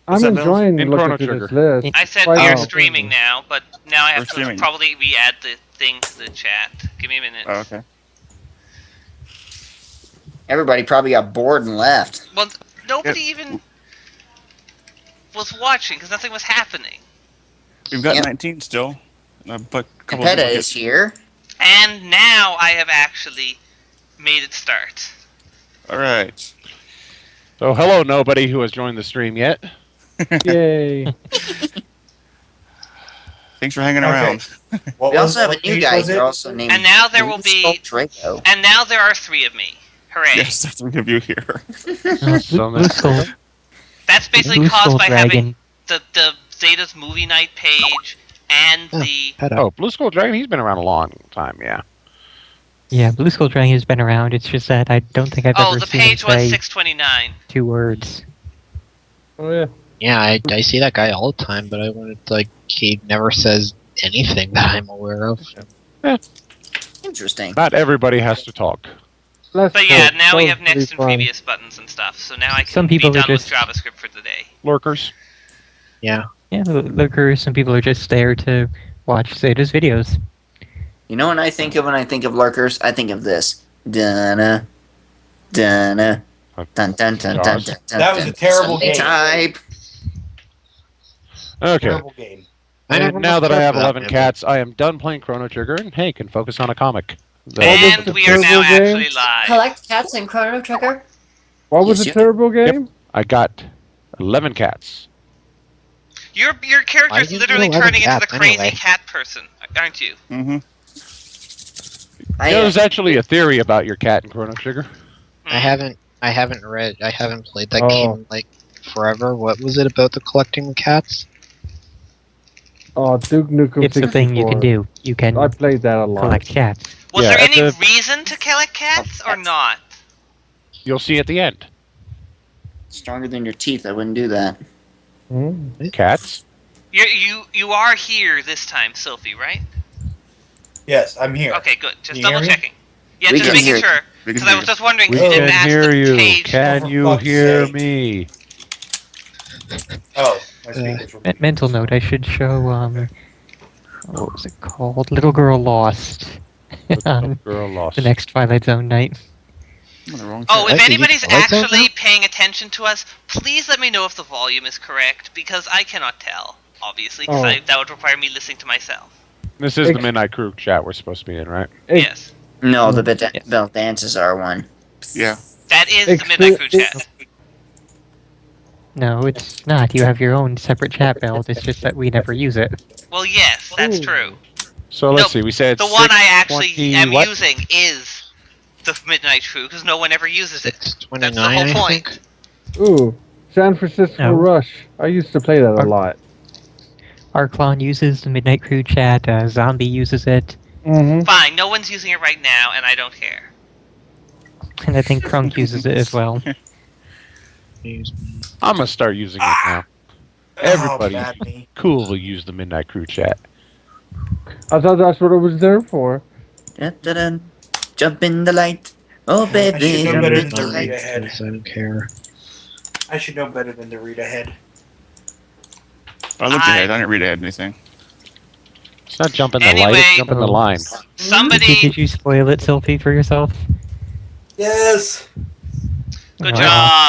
I'm that, enjoying In looking Chrono through Trigger. this list. I said Quite we are entertaining. streaming now, but now I have We're to streaming. probably re-add the thing to the chat. Give me a minute. Oh, okay. Everybody probably got bored and left. Well, nobody even was watching because nothing was happening. We've got Yep. 19 still, but a couple Capetta of people is here. And now I have actually made it start. All right. So hello, nobody who has joined the stream yet. Yay. Thanks for hanging around. We also have a new guy here, also named. And now there will be. Draco. And now there are 3 of me. Hooray! Yes, that's three of you here. Blue Skull, That's basically Blue caused Skull by Dragon. having the Zeta's movie night page and the. Oh, Blue Skull Dragon, he's been around a long time, yeah. Yeah, Blue Skull Dragon has been around. It's just that I don't think I've Oh, ever the seen him page was say 629. 2 words. Oh yeah. Yeah, I see that guy all the time, but I wanted he never says anything that I'm aware of. Interesting. Not everybody has to talk. But yeah, cool. now we That have was pretty next and fun. previous buttons and stuff, so now I can Some be people are done with just- JavaScript for the day. Lurkers. Yeah. Yeah, lurkers. Some people are just there to watch Zeta's videos. You know what I think of when I think of lurkers? I think of this. Dun-na, dun-na, dun dun dun dun dun dun. That was a terrible Sunday game. type. Okay. Terrible game. And now that I have 11 cats. cats, I am done playing Chrono Trigger, and hey, can focus on a comic. And the we are now turbo game? actually live. Collect cats in Chrono Trigger? What was Yes, the you- turbo game? I got 11 cats. Your Why character is did you literally do 11 turning into the cats crazy anyway? cat person, aren't you? Mm-hmm. There's actually a theory about your cat in Chrono Trigger. I haven't played that Oh. game forever. What was it about the collecting the cats? Oh, Duke Nukem It's a thing you 64. can do. You can I played that a lot. collect cats. Was Yeah, there at any the- reason to collect cats or not? You'll see at the end. Stronger than your teeth. I wouldn't do that. Hmm. Cats. You are here this time, Sophie, right? Yes, I'm here. Okay, good. Just You hear double me? checking. Yeah, We just can making hear you. sure. We can Because I hear was you. just wondering We if you didn't can ask hear the you. page. Can for you fuck's hear sake. me? Oh, my speakers were. Mental note: I should show what was it called? Little Girl Lost. Little girl lost. The next Twilight Zone night. I'm on the wrong Oh, track. if Did you anybody's Twilight Zone actually now? paying attention to us, please let me know if the volume is correct, because I cannot tell, obviously, because Oh. that would require me listening to myself. This is the Midnight Crew chat we're supposed to be in, right? Hey. Yes. No, the Yes. bell dances are one. Yeah. That is the Midnight Crew chat. No, it's not. You have your own separate chat belt. It's just that we never use it. Well, yes, that's Ooh. true. So let's No, see. We said The one I actually 620 am what? using is the Midnight Crew, because no one ever uses it. 629, That's the whole I point. think. Ooh, San Francisco No. Rush. I used to play that a Ar- lot. Arclon uses the Midnight Crew chat. Zombie uses it, Mm-hmm. Fine, no one's using it right now, and I don't care. and I think Crunk uses it as well. I'm gonna start using it now. Everybody Oh, bad me. cool will use the Midnight Crew chat. I thought that's what it was there for. Dun-dun-dun. Jump in the light. Oh, I baby. should know Jump better in than the to read light. ahead. I don't care. I should know better than to read ahead. I looked ahead. I didn't read ahead anything. It's not jumping the Anyway- light, it's jumping the line. Somebody, Did you spoil it, Sophie, for yourself? Yes! good Wow.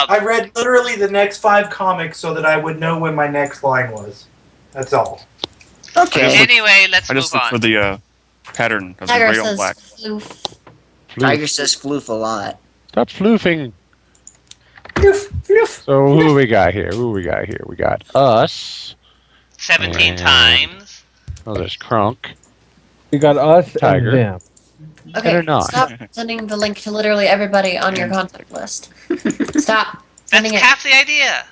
job. I read literally the next 5 comics so that I would know when my next line was. That's all. Okay. Anyway, let's I move just looked for on. the pattern of the Tiger gray on says black. floof. Tiger says floof a lot. Stop floofing. Floof, floof. So who we got here? Who we got here? We got us. 17 And- times. Oh, there's Crunk. You got us Tiger. and them. Okay, or not. stop sending the link to literally everybody on your contact list. Stop That's sending it. half the idea.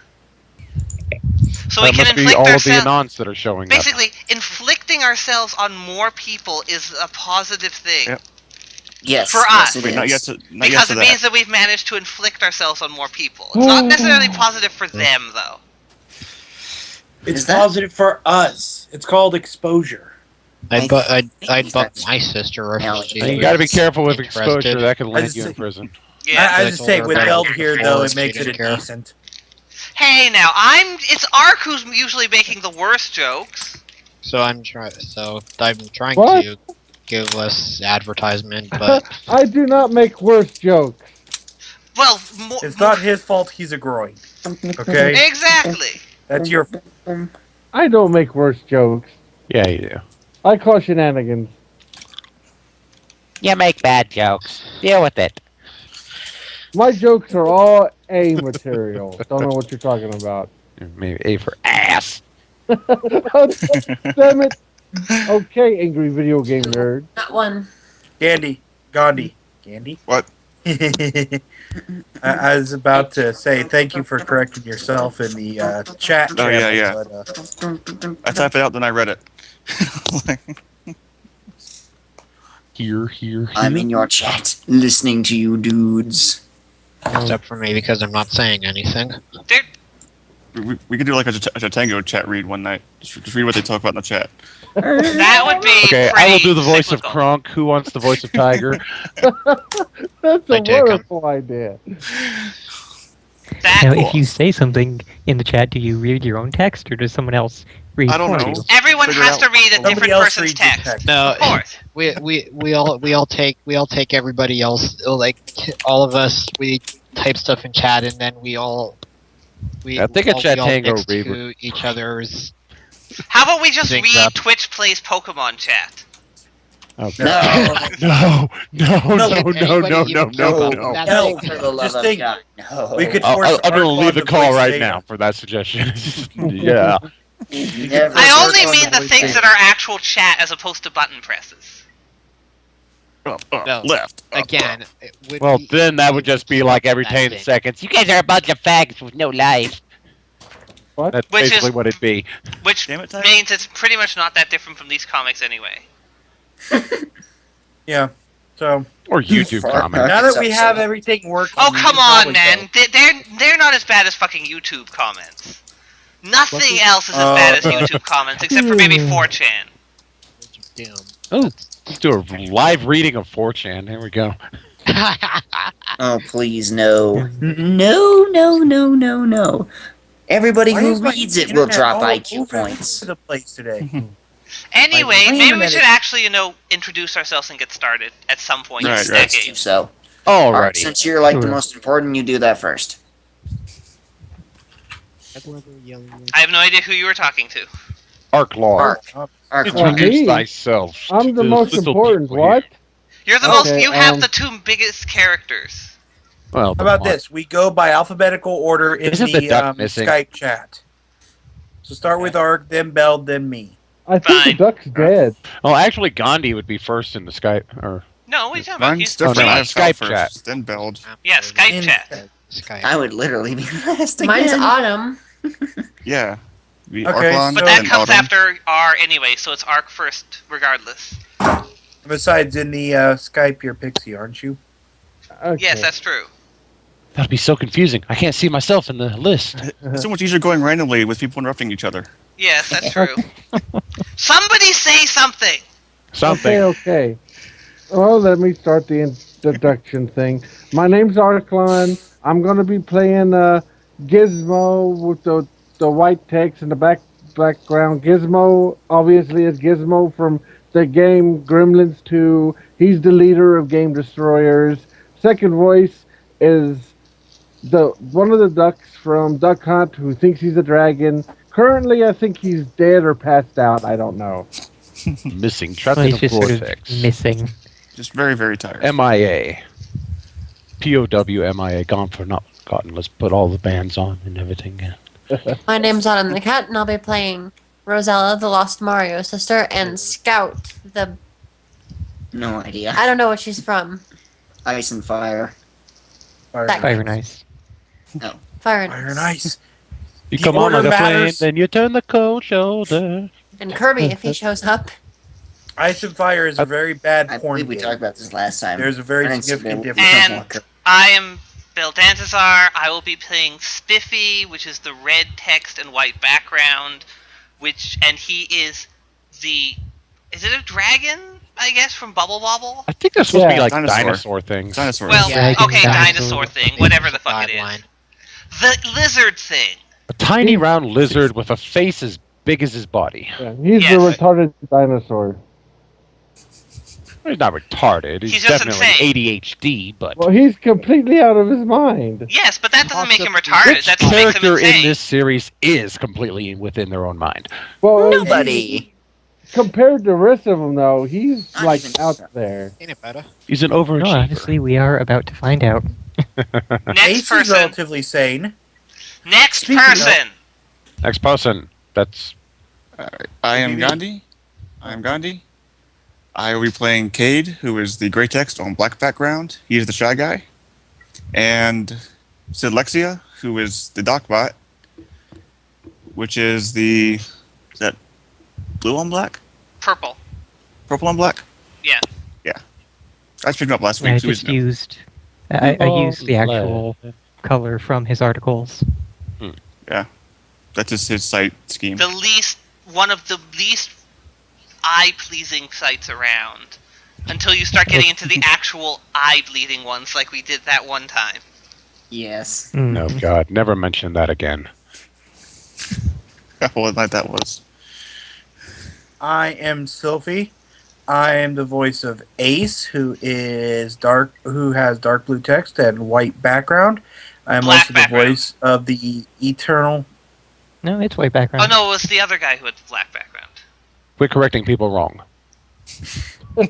So we That can must be inflict all of the ourselves. anons that are showing up. Basically, inflicting ourselves on more people is a positive thing. Yep. Yes. For yes, us. it Wait, not is. yet to, not yet Because to it that. means that we've managed to inflict ourselves on more people. It's not necessarily positive for them, though. It's Is that- positive for us. It's called exposure. I'd think buck that's- my sister if Yeah, she And you was gotta be careful with exposure, interested. that could land just you in think- prison. Yeah. I I just told say her with about help it here before, though, it she makes it didn't care. decent. Hey, now it's Ark who's usually making the worst jokes. So I'm trying What? to give us advertisement, but I do not make worse jokes. Well, It's not his fault he's a groin. Okay? exactly. That's your I don't make worse jokes. Yeah, you do. I call shenanigans. You make bad jokes. Deal with it. My jokes are all A material. Don't know what you're talking about. Maybe A for ass. Damn it. Okay, angry video game nerd. Not one. Gandhi. What? I was about to say thank you for correcting yourself in the chat. Oh, yeah, channel, yeah. but, I typed it out, then I read it. Here. I'm in your chat, listening to you dudes. except for me because I'm not saying anything. We could do like a Tango chat read one night. Just read what they talk about in the chat. That would be Okay, pretty I will do the voice cyclical. of Kronk. Who wants the voice of Tiger? That's I a take 'em. wonderful idea. That Now, if you say something in the chat, do you read your own text or does someone else read I don't for know. you? everyone Figure has it to out. read a Somebody different else person's read your text. text. No, Of course. we all take everybody else, like all of us. We type stuff in chat, and then we all I think a chat we all Tango mix read to each other's. How about we just Sync read up. Twitch Plays Pokemon chat? Okay. No. No. Anybody even care about No. that No. thing? For the love Just of think- God, no. We could I'm force gonna Arklon leave the to call voice right Zeta. now for that suggestion. Yeah. Never I only force mean the Arklon to things voice that are actual chat as opposed to button presses. Up, No. left. up, Again, up. it would Well, be then that would just be like every that 10 thing. seconds. You guys are a bunch of fags with no life. That's Which basically is- what it'd be. Which Damn it, Tyler. means it's pretty much not that different from these comics anyway. Yeah. So Or YouTube Far comments. now that we It's have upsetting. everything working. Oh we come can on, probably man! They're not as bad as fucking YouTube comments. Nothing else is as bad as YouTube comments except for maybe 4chan. Doom. Oh, let's do a live reading of 4chan. Here we go. Oh, please, no. No. Everybody Why who is my reads it will internet drop all IQ over points. the place today. Anyway, Wait a maybe we minute. should actually, introduce ourselves and get started at some point Right, this right. Let's do decade. so. Alright, Alrighty. since you're like the Sure. most important, you do that first. I have no idea who you were talking to. Arc Law. Ark. Introduce me? thyself. I'm the to most little important. people What? here. You're the Okay, most. You have um, the two biggest characters. Well, How about this? We go by alphabetical order in Isn't the duck missing? Skype chat. So start with Ark, then Bell, then me. I think Fine. the duck's dead. Well, actually, Gandhi would be first in the Skype. Or No, what are you talking about? Mine's He's different. no, I no, have Skype Skype chat. first, then Beld. Yeah, Skype In chat. Skype. I would literally be last again. Mine's Autumn. Yeah. Be Okay, Arklon, But So- that then comes Autumn. after R anyway, so it's Arc first, regardless. Besides, in the Skype, you're Pixie, aren't you? Okay. Yes, that's true. that'd be so confusing. I can't see myself in the list. It's so much easier going randomly with people interrupting each other. Yes, that's true. Somebody say something! Something. Okay. Well, let me start the introduction thing. My name's Arklon. I'm going to be playing Gizmo with the white text in the background. Gizmo, obviously, is Gizmo from the game Gremlins 2. He's the leader of Game Destroyers. Second voice is one of the ducks from Duck Hunt who thinks he's a dragon. Currently, I think he's dead or passed out. I don't know. Missing. Trapped Well, in he's a just sort of vortex. missing. Just very, very tired. MIA. POW MIA. Gone for not forgotten. Let's put all the bands on and everything. My name's Autumn the Cat, and I'll be playing Rosella, the Lost Mario sister, and Scout, the... No idea. I don't know what she's from. Ice and fire. That- Very nice. Fire and Fire and Ice. You The come on order like a flame, matters. then you turn the cold shoulder. And Kirby, if he shows up. Ice and Fire is a very bad I porn believe we game. talked about this last time. There's a very I didn't see significant the- difference. And I am Bill Dantazar. I will be playing Spiffy, which is the red text and white background, and he is is it a dragon, I guess, from Bubble Bobble? I think that's supposed to be Yeah. like Dinosaur. dinosaur things. Dinosaur. Well, Dragon, okay, dinosaur. dinosaur thing, whatever the fuck it is. Line. The lizard thing. A tiny round lizard with a face as big as his body. Yeah, he's Yes. the retarded dinosaur. He's not retarded. He's, He's just definitely insane. ADHD, but Well, he's completely out of his mind. Yes, but that doesn't make him retarded. which That just makes him character in insane. this series is completely within their own mind? Well, Nobody. compared to the rest of them, though, he's Not like even out so. there. Ain't it better? He's an No, overachiever. honestly, we are about to find out. Next Ace is person. relatively sane. Next Speaking of- person. Next person. That's I am Gandhi. I will be playing Cade, who is the gray text on black background. He is the shy guy. And Sid Lexia, who is the Docbot, which is the... Is that blue on black? Purple. Purple on black? Yeah. Yeah. I picked him up last I week. So just he's used. I used the actual color from his articles. that's just his site scheme. One of the least eye-pleasing sights around. Until you start getting into the actual eye-bleeding ones like we did that one time. Yes. no God. Never mention that again. What night that was. I am Sylphie. I am the voice of Ace, who has dark blue text and white background. I am Black also background. the voice of the Eternal. No, it's white background. Oh no, it was the other guy who had the black background. Quit correcting people wrong.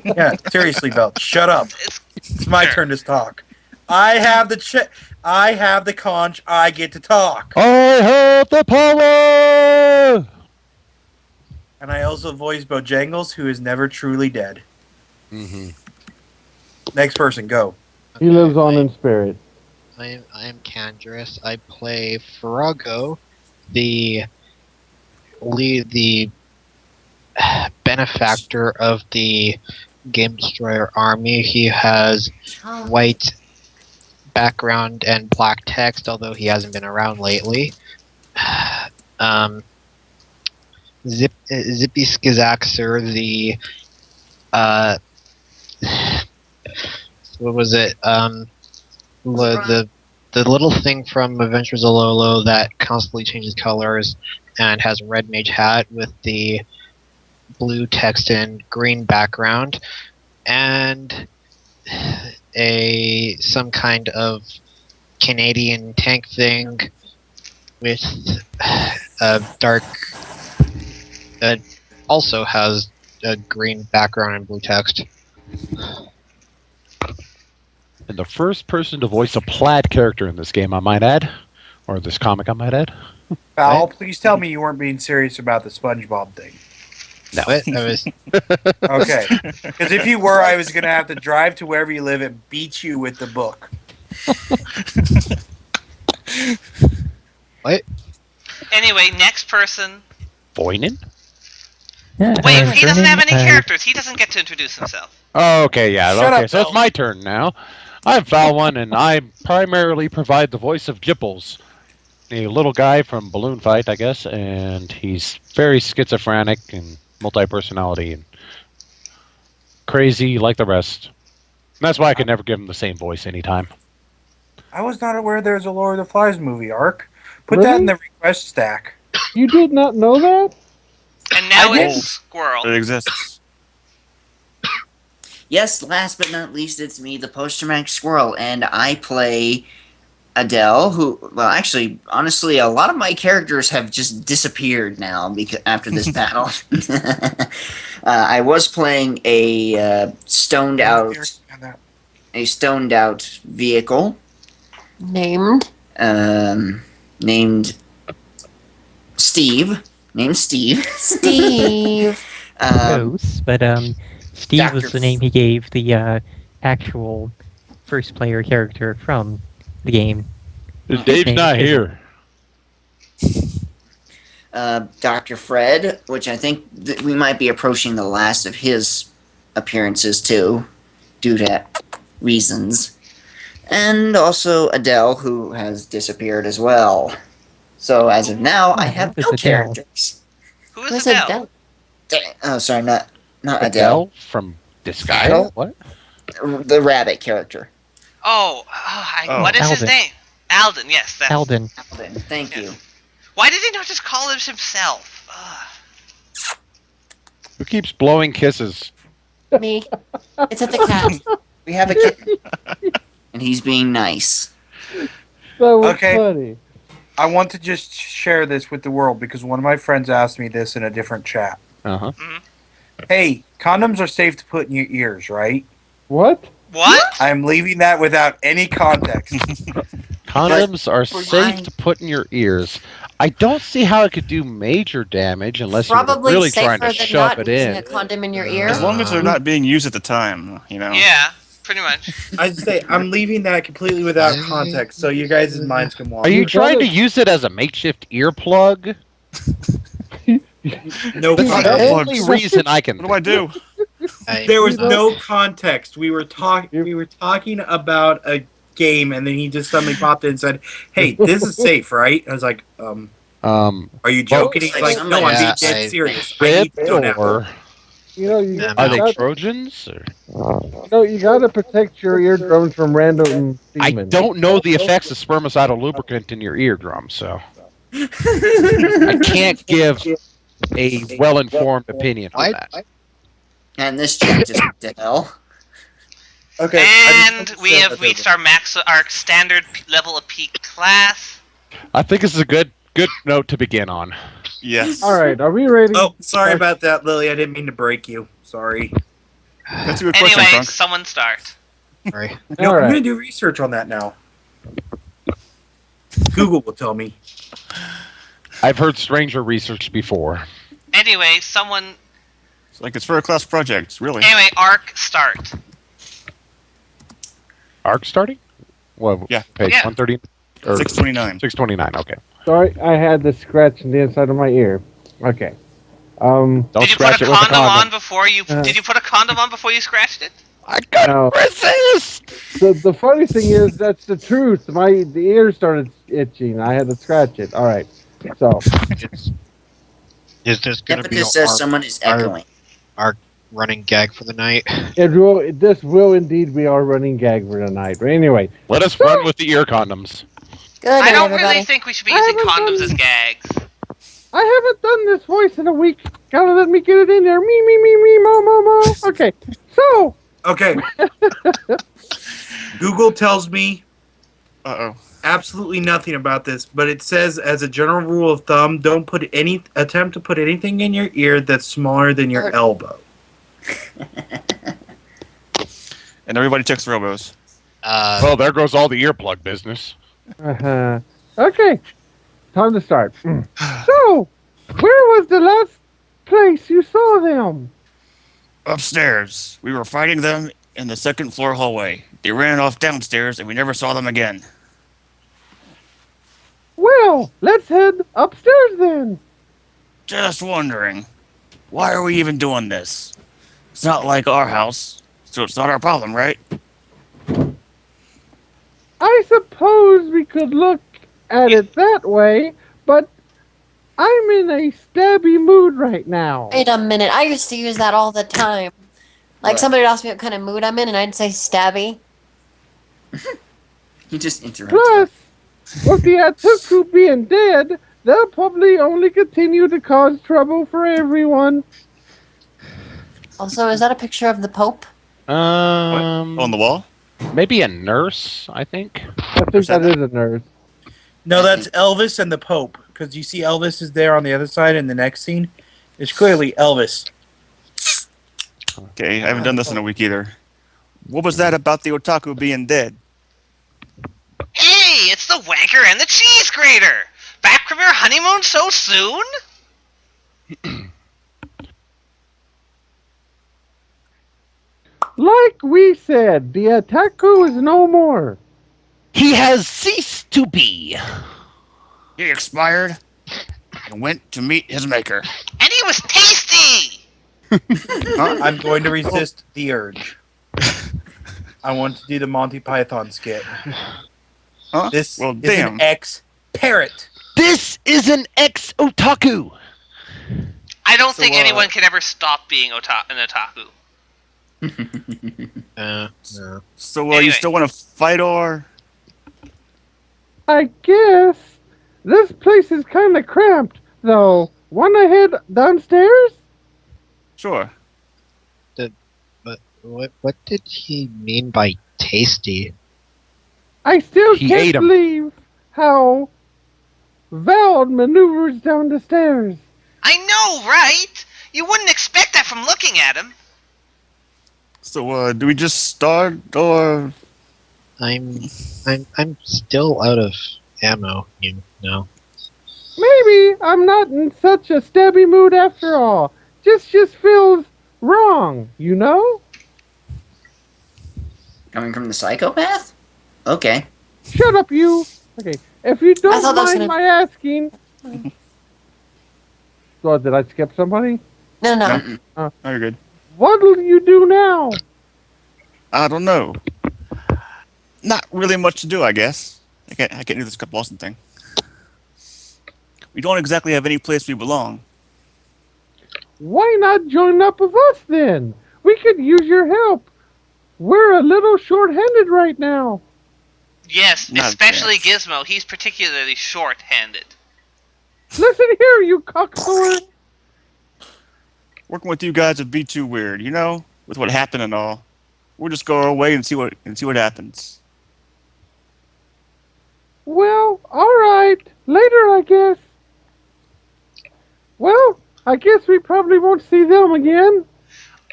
Yeah, seriously, Belt, shut up. It's my Sure. turn to talk. I have the conch. I get to talk, I have the power! and I also voice Bojangles, who is never truly dead. Mm-hmm. Next person, go. He lives on in spirit. I am Candrus. I play Farago, the benefactor of the Game Destroyer army. He has Oh, white background and black text, although he hasn't been around lately. Zippy Skizaxer, the what was it? The little thing from Adventures of Lolo that constantly changes colors and has a red mage hat with the blue text and green background, and some kind of Canadian tank thing with a dark. Also has a green background and blue text. And the first person to voice a plaid character in this game, I might add. Or this comic, I might add. Val, please tell me you weren't being serious about the SpongeBob thing. No. What? I was Okay. Because if you were, I was going to have to drive to wherever you live and beat you with the book. Anyway, next person. Voinen? Yeah, Wait, he doesn't have any Vernon, characters. He doesn't get to introduce himself. Oh, okay, yeah. Shut okay, up, so it's Bill. my turn now. I'm Falwon, and I primarily provide the voice of Jipples, a little guy from Balloon Fight, I guess, and he's very schizophrenic and multi-personality and crazy like the rest. And that's why I could never give him the same voice anytime. I was not aware there was a Lord of the Flies movie arc. Put that Really? in the request stack. You did not know that? And now I it's did. Squirrel. It exists. Yes, last but not least, it's me, the post-traumatic squirrel, and I play Adele, who, well, actually, honestly, a lot of my characters have just disappeared now because after this battle. I was playing a stoned out vehicle named. named Steve. Steve. Close, but Steve Dr. was the name he gave the actual first player character from the game. Dave's name not is- here. Dr. Fred, which I think we might be approaching the last of his appearances too, due to reasons. And also Adele, who has disappeared as well. So as of now, I have who's no Adele? characters. Who is Who's Adele? Adele? Oh, sorry, not Adele. Adele from Disguise? Adele? What? The rabbit character. Oh, what is his Alden. name? Alden, yes. That's, Alden. Alden, thank you. Why did he not just call it himself? Ugh. Who keeps blowing kisses? Me. It's at the cat. We have a kitten, and he's being nice. That was Okay. funny. I want to just share this with the world because one of my friends asked me this in a different chat. Uh-huh. Hey, condoms are safe to put in your ears, right? What? What? I'm leaving that without any context. Condoms are for safe mine- to put in your ears. I don't see how it could do major damage unless Probably you're really safer trying to than shove not it using in. a condom in your ear. As long as they're not being used at the time, you know. Yeah, pretty much. I'd say I'm leaving that completely without context, so you guys' minds can Are wander. you You trying to gotta- use it as a makeshift earplug? No That's the context. only reason I can. What do I do? There was You know- no context. We were talking about a game, and then he just suddenly popped in and said, "Hey, this is safe, right?" I was like, "Are you joking?" He's like, "No, I'm being Yeah, dead I- serious. I need to know now." Or You know, you, Yeah, are you they got, Trojans? Or? no, you got to protect your eardrums from random I semen. don't know the effects of spermicidal lubricant in your eardrum, so I can't give a well-informed opinion on that. And this chat just went to hell. Okay. I And just- we have reached our standard level of peak class. I think this is a good note to begin on. Yes. All right, are we ready? Oh, sorry about that, Lily. I didn't mean to break you. Sorry. That's a good question, Anyway, Trunk. someone start. Sorry. No, All I'm right. gonna do research on that now. Google will tell me. I've heard stranger research before. Anyway, someone. It's like it's for a class project, really. Anyway, Arc start. Arc starting? Well, Yeah. page Yeah. 130 or 629. 629. Okay. Sorry, I had the scratch in the inside of my ear. Okay. Don't Did you scratch put a it with a condom on condom. before you? Did you put a condom on before you scratched it? I couldn't No. resist. The funny thing is, that's the truth. The ear started itching. I had to scratch it. All right. So, Is this going to be Epicus says our someone is our- echoing. running gag for the night? this will indeed be our running gag for tonight. But anyway, Let us run with the ear condoms. Good I night, don't everybody. really think we should be I using haven't condoms done- as gags. I haven't done this voice in a week. Gotta let me get it in there. Me, mo. Okay. So, Okay. Google tells me Uh-oh. absolutely nothing about this, but it says as a general rule of thumb, don't attempt to put anything in your ear that's smaller than your elbow. And everybody checks their elbows. Well, there goes all the earplug business. okay. Time to start. So, where was the last place you saw them? Upstairs. We were fighting them in the second floor hallway. They ran off downstairs and we never saw them again. Well, let's head upstairs then. Just wondering. Why are we even doing this? It's not like our house, so it's not our problem, right? I suppose we could look at it that way, but I'm in a stabby mood right now. Wait a minute. I used to use that all the time. Like What? somebody would ask me what kind of mood I'm in, and I'd say stabby. He just interrupted. Plus, with the Atuku being dead, they'll probably only continue to cause trouble for everyone. Also, is that a picture of the Pope? On the wall? Maybe a nurse, I think. I think that is a nurse. No, that's Elvis and the Pope, because you see Elvis is there on the other side in the next scene. It's clearly Elvis. Okay, I haven't done this in a week either. What was that about the otaku being dead? Hey, it's the wanker and the cheese grater! Back from your honeymoon so soon? Like we said, the Ataku is no more. He has ceased to be. He expired and went to meet his maker. And he was tasty! I'm going to resist the urge. I want to do the Monty Python skit. Huh? This Well, is damn. an ex-parrot. This is an ex-otaku. I don't So, think anyone can ever stop being an otaku. No. So, you Anyway. still want to fight or? I guess, This place is kind of cramped, though. Wanna head downstairs? Sure. But what did he mean by tasty? I still He can't ate 'em. believe how Val maneuvers down the stairs. I know, right? You wouldn't expect that from looking at him. So, do we just start, or I'm still out of ammo. You know. Maybe I'm not in such a stabby mood after all. Just feels wrong, you know? Coming from the psychopath? Okay. Shut up, you. Okay, if you I don't thought that was mind gonna- my asking. So, did I skip somebody? No, no. Mm-mm. oh, you're good. What'll you do now? I don't know. Not really much to do, I guess. I can't do this Cup Boston thing. We don't exactly have any place we belong. Why not join up with us then? We could use your help. We're a little short-handed right now. Yes, Not especially bad. Gizmo. He's particularly short-handed. Listen here, you cocksucker. Working with you guys would be too weird, you know, with what happened and all. We'll just go our way and see what happens. Well, alright. Later, I guess. Well, I guess we probably won't see them again.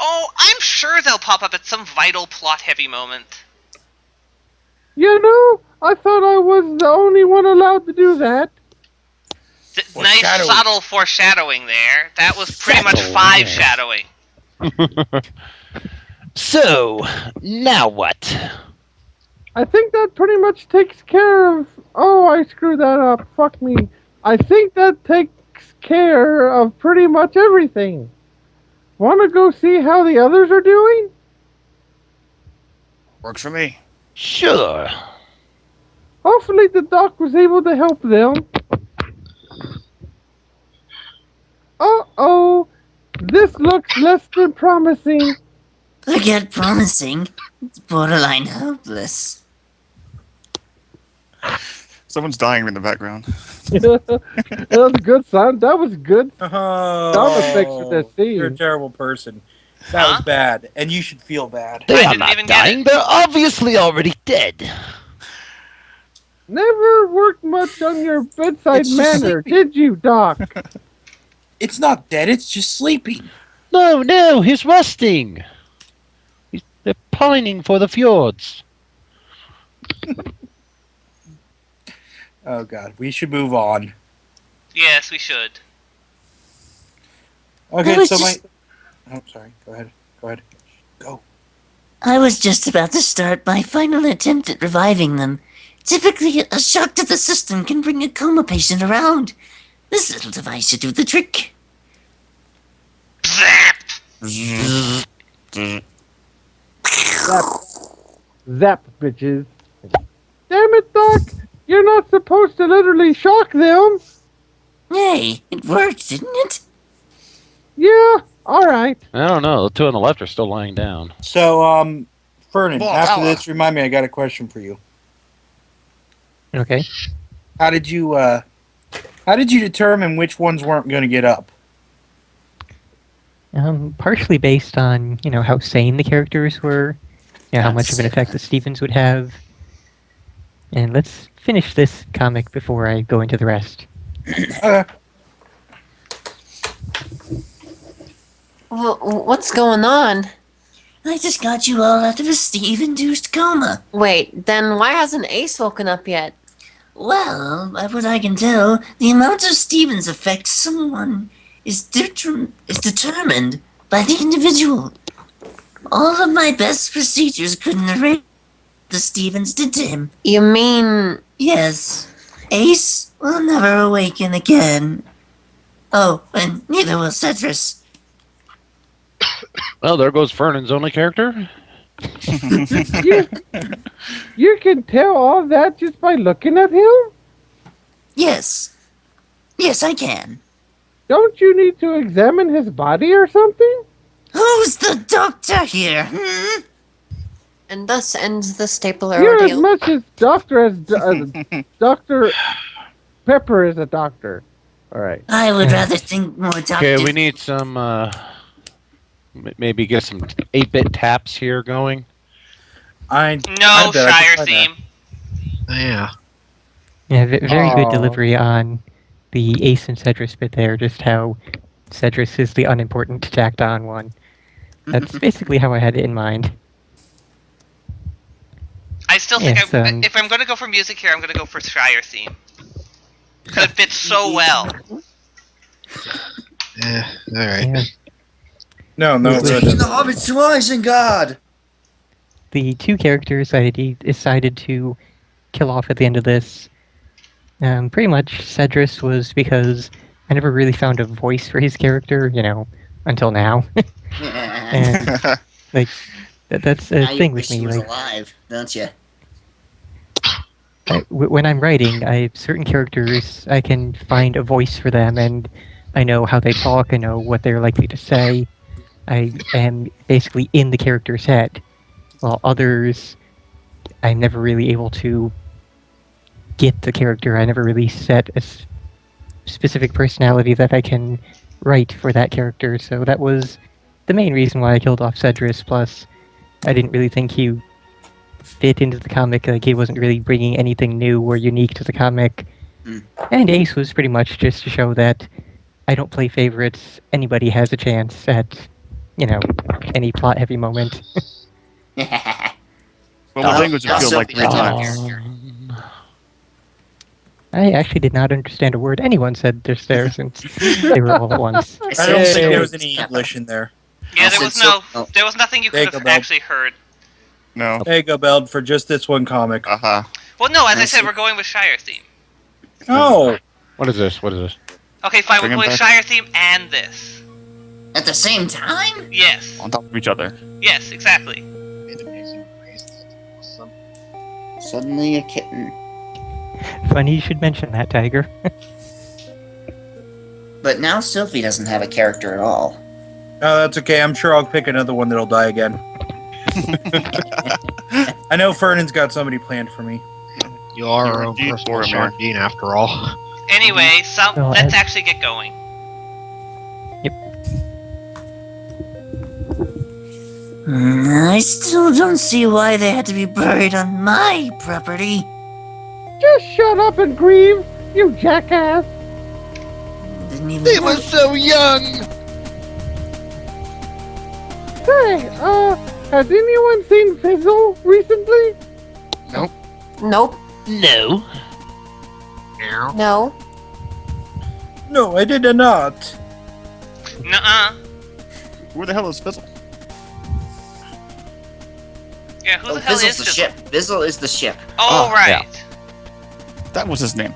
Oh, I'm sure they'll pop up at some vital plot-heavy moment. You know, I thought I was the only one allowed to do that. Nice Foreshadowing. subtle foreshadowing there. That was pretty much Subtle, five yes. shadowing. So, now what? I think that pretty much takes care of... Oh, I screwed that up. Fuck me. I think that takes care of pretty much everything. Want to go see how the others are doing? Works for me. Sure. Hopefully the doc was able to help them. Uh-oh. This looks less than promising. Forget promising. It's borderline hopeless. Someone's dying in the background. That was a good sound. That was good. Oh, Sound effects for this scene. You're a terrible person. That Huh? was bad, and you should feel bad. They I are didn't not even get dying. They're obviously already dead. Never worked much on your bedside It's just manner, sleepy. did you, Doc? It's not dead. It's just sleeping. No, he's resting. They're pining for the fjords. Oh God, we should move on. Yes, we should. Okay, was so just- Oh, sorry. Go ahead. Go ahead. Go. I was just about to start my final attempt at reviving them. Typically, a shock to the system can bring a coma patient around. This little device should do the trick. Zap! Zap, bitches. Damn it, Doc! You're not supposed to literally shock them! Hey, it worked, didn't it? Yeah, alright. I don't know. The two on the left are still lying down. So, Fernan, Well, after Ella. this, remind me, I got a question for you. Okay. How did you determine which ones weren't going to get up? Partially based on, how sane the characters were, how much of an That's- effect the Stevens would have. And let's finish this comic before I go into the rest. What's going on? I just got you all out of a Steve-induced coma. Wait, then why hasn't Ace woken up yet? Well, by what I can tell, the amount of Stevens affects someone is determined by the individual. All of my best procedures couldn't erase the Stevens did to him. You mean Yes, Ace will never awaken again. Oh, and neither will Cetrus. Well, there goes Vernon's only character. You can tell all that just by looking at him? Yes. Yes, I can. Don't you need to examine his body or something? Who's the doctor here? Hmm? and thus ends the stapler You're as ordeal. much as doctor as Dr. Pepper is a doctor. All right. I would rather think more doctor. Okay, we need some. Maybe get some 8-bit taps here going. I No bet I Shire could find theme. Yeah. Yeah, very good Aw. delivery on the Ace and Cedrus bit there, just how Cedrus is the unimportant tacked on one. That's basically how I had it in mind. I still think Yes, if I'm going to go for music here, I'm going to go for Shire theme. Because it fits so well. Alright. Yeah. No, In the Hobbits to Isengard! The two characters I decided to kill off at the end of this, pretty much Cedrus was because I never really found a voice for his character, until now. Yeah. And that's a Now thing you with wish he me. was Like, alive, don't you? when I'm writing, I have certain characters, I can find a voice for them, and I know how they talk, I know what they're likely to say. I am basically in the character's head, while others, I'm never really able to get the character. I never really set a specific personality that I can write for that character, so that was the main reason why I killed off Cedrus, plus I didn't really think he fit into the comic, like he wasn't really bringing anything new or unique to the comic. And Ace was pretty much just to show that I don't play favorites, anybody has a chance at, any plot-heavy moment. Well, what language do you feel like Sophie doesn't have a times? character. I actually did not understand a word anyone said just there, since they were all at once. I don't think there was any English in there. Yeah, there I was said there was nothing you There could you have go, Bob. actually heard. No. There you go, Beld, for just this one comic. Uh-huh. Well, no, as I I said, see. we're going with Shire theme. Oh, What is this? What is this? Okay, fine, Bring we're him going back. Shire theme and this. At the same time? Yes. On top of each other. Yes, exactly. Suddenly a kitten. Funny you should mention that, Tiger. But now Sylvie doesn't have a character at all. no, that's okay. I'm sure I'll pick another one that'll die again. I know Fernand's got somebody planned for me. You are You're our own indeed personal Boromir. Sardine after all. Anyway, Well, let's I- actually get going. I still don't see why they had to be buried on my property. Just shut up and grieve, you jackass. Didn't even They were so young! Say, has anyone seen Fizzle recently? Nope. No. No. No, I did not. Nuh-uh. Where the hell is Fizzle? Yeah, who Oh, the hell Fizzle's is the this? ship. Fizzle is the ship. Oh, Oh, right. That was his name.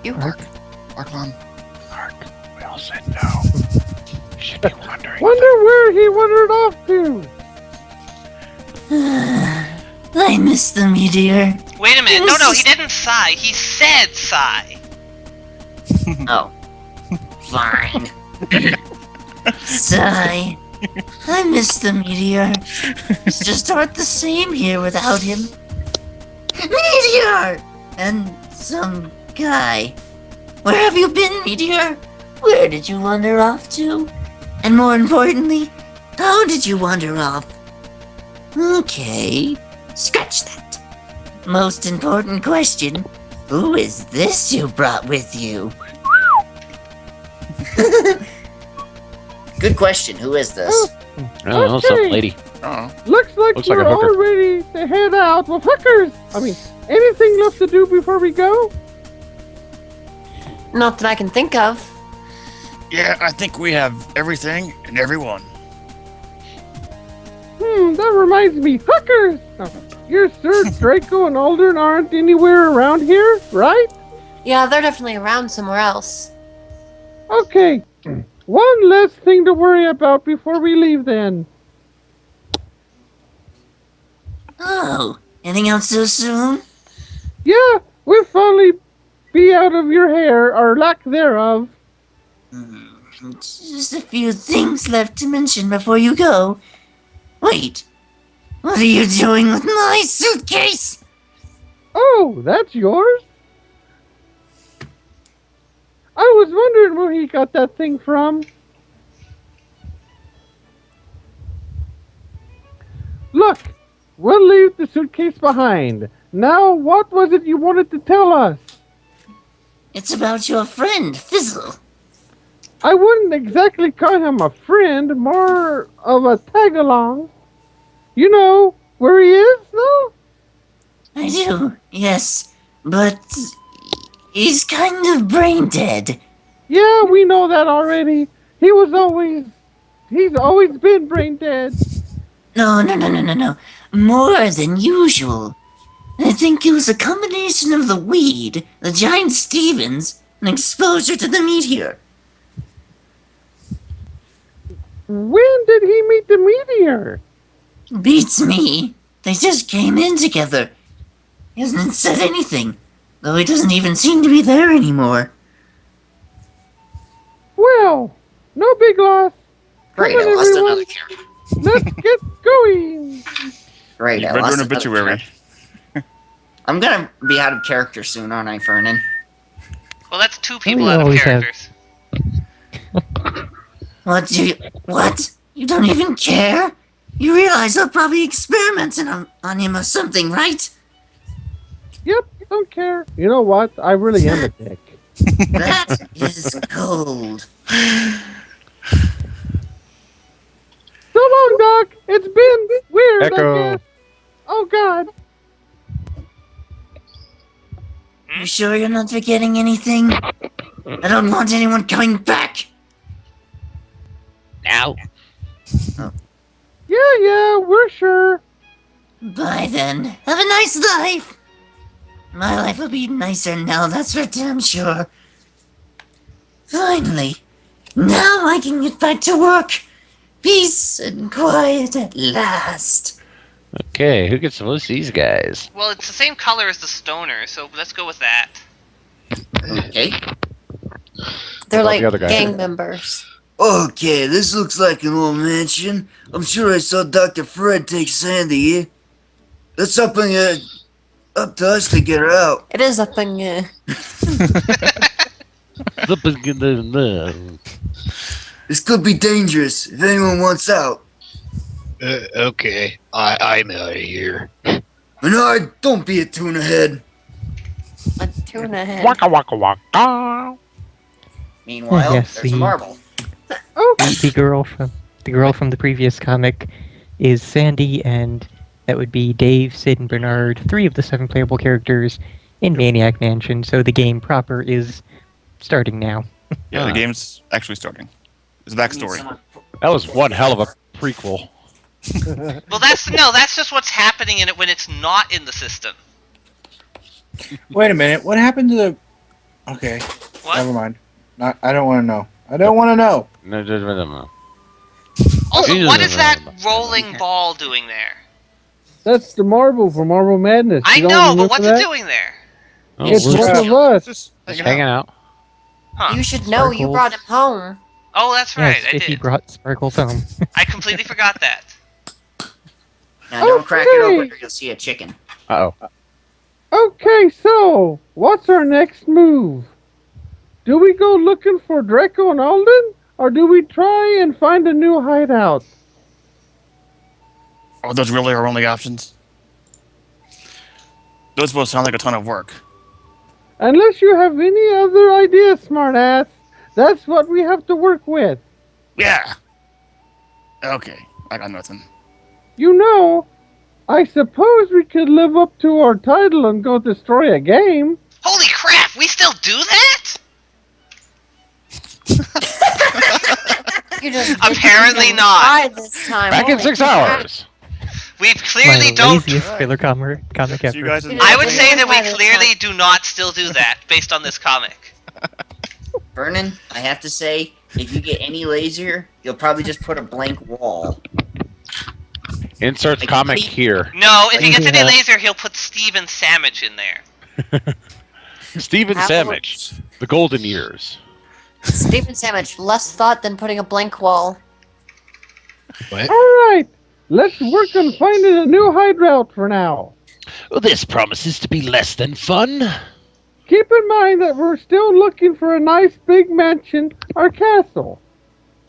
You Arklon. We all said no. You should be wondering. Wonder where he wandered off to. I miss the meteor. Wait a minute. No, he didn't sigh. He said sigh. Oh. Fine. Sigh. I miss the meteor. It's just aren't the same here without him. Meteor! And some guy. Where have you been, Meteor? Where did you wander off to? And more importantly, how did you wander off? Okay, scratch that. Most important question, who is this you brought with you? Good question, who is this? I don't know, some Okay. lady. Oh. Looks like Looks like we're a hooker. all ready to head out. Well, hookers! Anything left to do before we go? Not that I can think of. Yeah, I think we have everything and everyone. That reminds me, hookers! Now, your Sir Draco and Aldern aren't anywhere around here, right? Yeah, they're definitely around somewhere else. Okay. One less thing to worry about before we leave then. Oh, anything else so soon? Yeah, we'll finally be out of your hair, or lack thereof. Just a few things left to mention before you go. Wait, what are you doing with my suitcase? Oh, that's yours? I was wondering where he got that thing from. Look, we'll leave the suitcase behind. Now, what was it you wanted to tell us? It's about your friend, Fizzle. I wouldn't exactly call him a friend, more of a tag-along. You know where he is, though? I do, yes, but he's kind of brain dead. Yeah, we know that already. He's always been brain dead. No. More than usual. I think it was a combination of the weed, the giant Stevens, and exposure to the meteor. When did he meet the meteor? Beats me. They just came in together. He hasn't said anything, though he doesn't even seem to be there anymore. Well, no big loss. Great, Come I on, lost everyone. another character. Let's get going. Great, You I read lost an another obituary. character. I'm gonna be out of character soon, aren't I, Fernan? Well, that's two people We out of always have- characters. What? You don't even care? You realize they're probably experimenting on him or something, right? Yep, don't care. You know what? I really am a dick. That is cold. So long, Doc. It's been weird, Echo. I guess. Oh, God. You sure you're not forgetting anything? I don't want anyone coming back. Now. Yeah, we're sure. Bye then. Have a nice life. My life will be nicer now, that's for damn sure. Finally, now I can get back to work. Peace and quiet at last. Okay, who gets the most of these guys? Well, it's the same color as the stoner, so let's go with that. Okay. They're about like the other guy? gang members. Okay, this looks like an old mansion. I'm sure I saw Dr. Fred take Sandy here. That's up to us to get her out. It is up in This could be dangerous if anyone wants out. Okay, I'm out of here. Bernard, don't be a tuna head. a tuna head. Waka waka waka. Meanwhile, Yes, there's the- Marble. Oh, The girl from the previous comic is Sandy, and that would be Dave, Sid, and Bernard, 3 of the 7 playable characters in Maniac Mansion. So the game proper is starting now. Yeah, the game's actually starting. There's a backstory. That was one hell of a prequel. Well, that's just what's happening in it when it's not in the system. Wait a minute. What happened to the? Okay, What? never mind. I don't want to know. I don't want to know. Also, what is that rolling ball doing there? that's the Marvel for Marvel Madness. I You don't know, but remember what's that? it doing there? Oh, It's we're both of us. Just just hanging hanging out. out. Huh. You should know. You Sparkles. brought him home. Oh, that's right, Yes, I if he did. brought Sparkles home. I completely forgot that. Now don't crack it Okay. open or you'll see a chicken. Uh oh. Okay, so what's our next move? Do we go looking for Draco and Alden, or do we try and find a new hideout? Are those really our only options? Those both sound like a ton of work. Unless you have any other ideas, smartass. That's what we have to work with. Yeah. Okay, I got nothing. You know, I suppose we could live up to our title and go destroy a game. Holy crap, we still do that? You just Apparently didn't not. try this time. Back in Holy 6 crap. hours. We clearly My don't. laziest filler comic See you ever. guys in I would say that Try we this clearly time. do not still do that based on this comic. Vernon, I have to say, if you get any lazier, you'll probably just put a blank wall. Insert Like, comic he- here. No, if he gets any Yeah. laser, he'll put Steven Sandwich in there. Steven How- Sandwich. The Golden Years. Stephen Sandwich, less thought than putting a blank wall. What? All right, let's work on finding a new hideout for now. Well, this promises to be less than fun. Keep in mind that we're still looking for a nice big mansion or castle.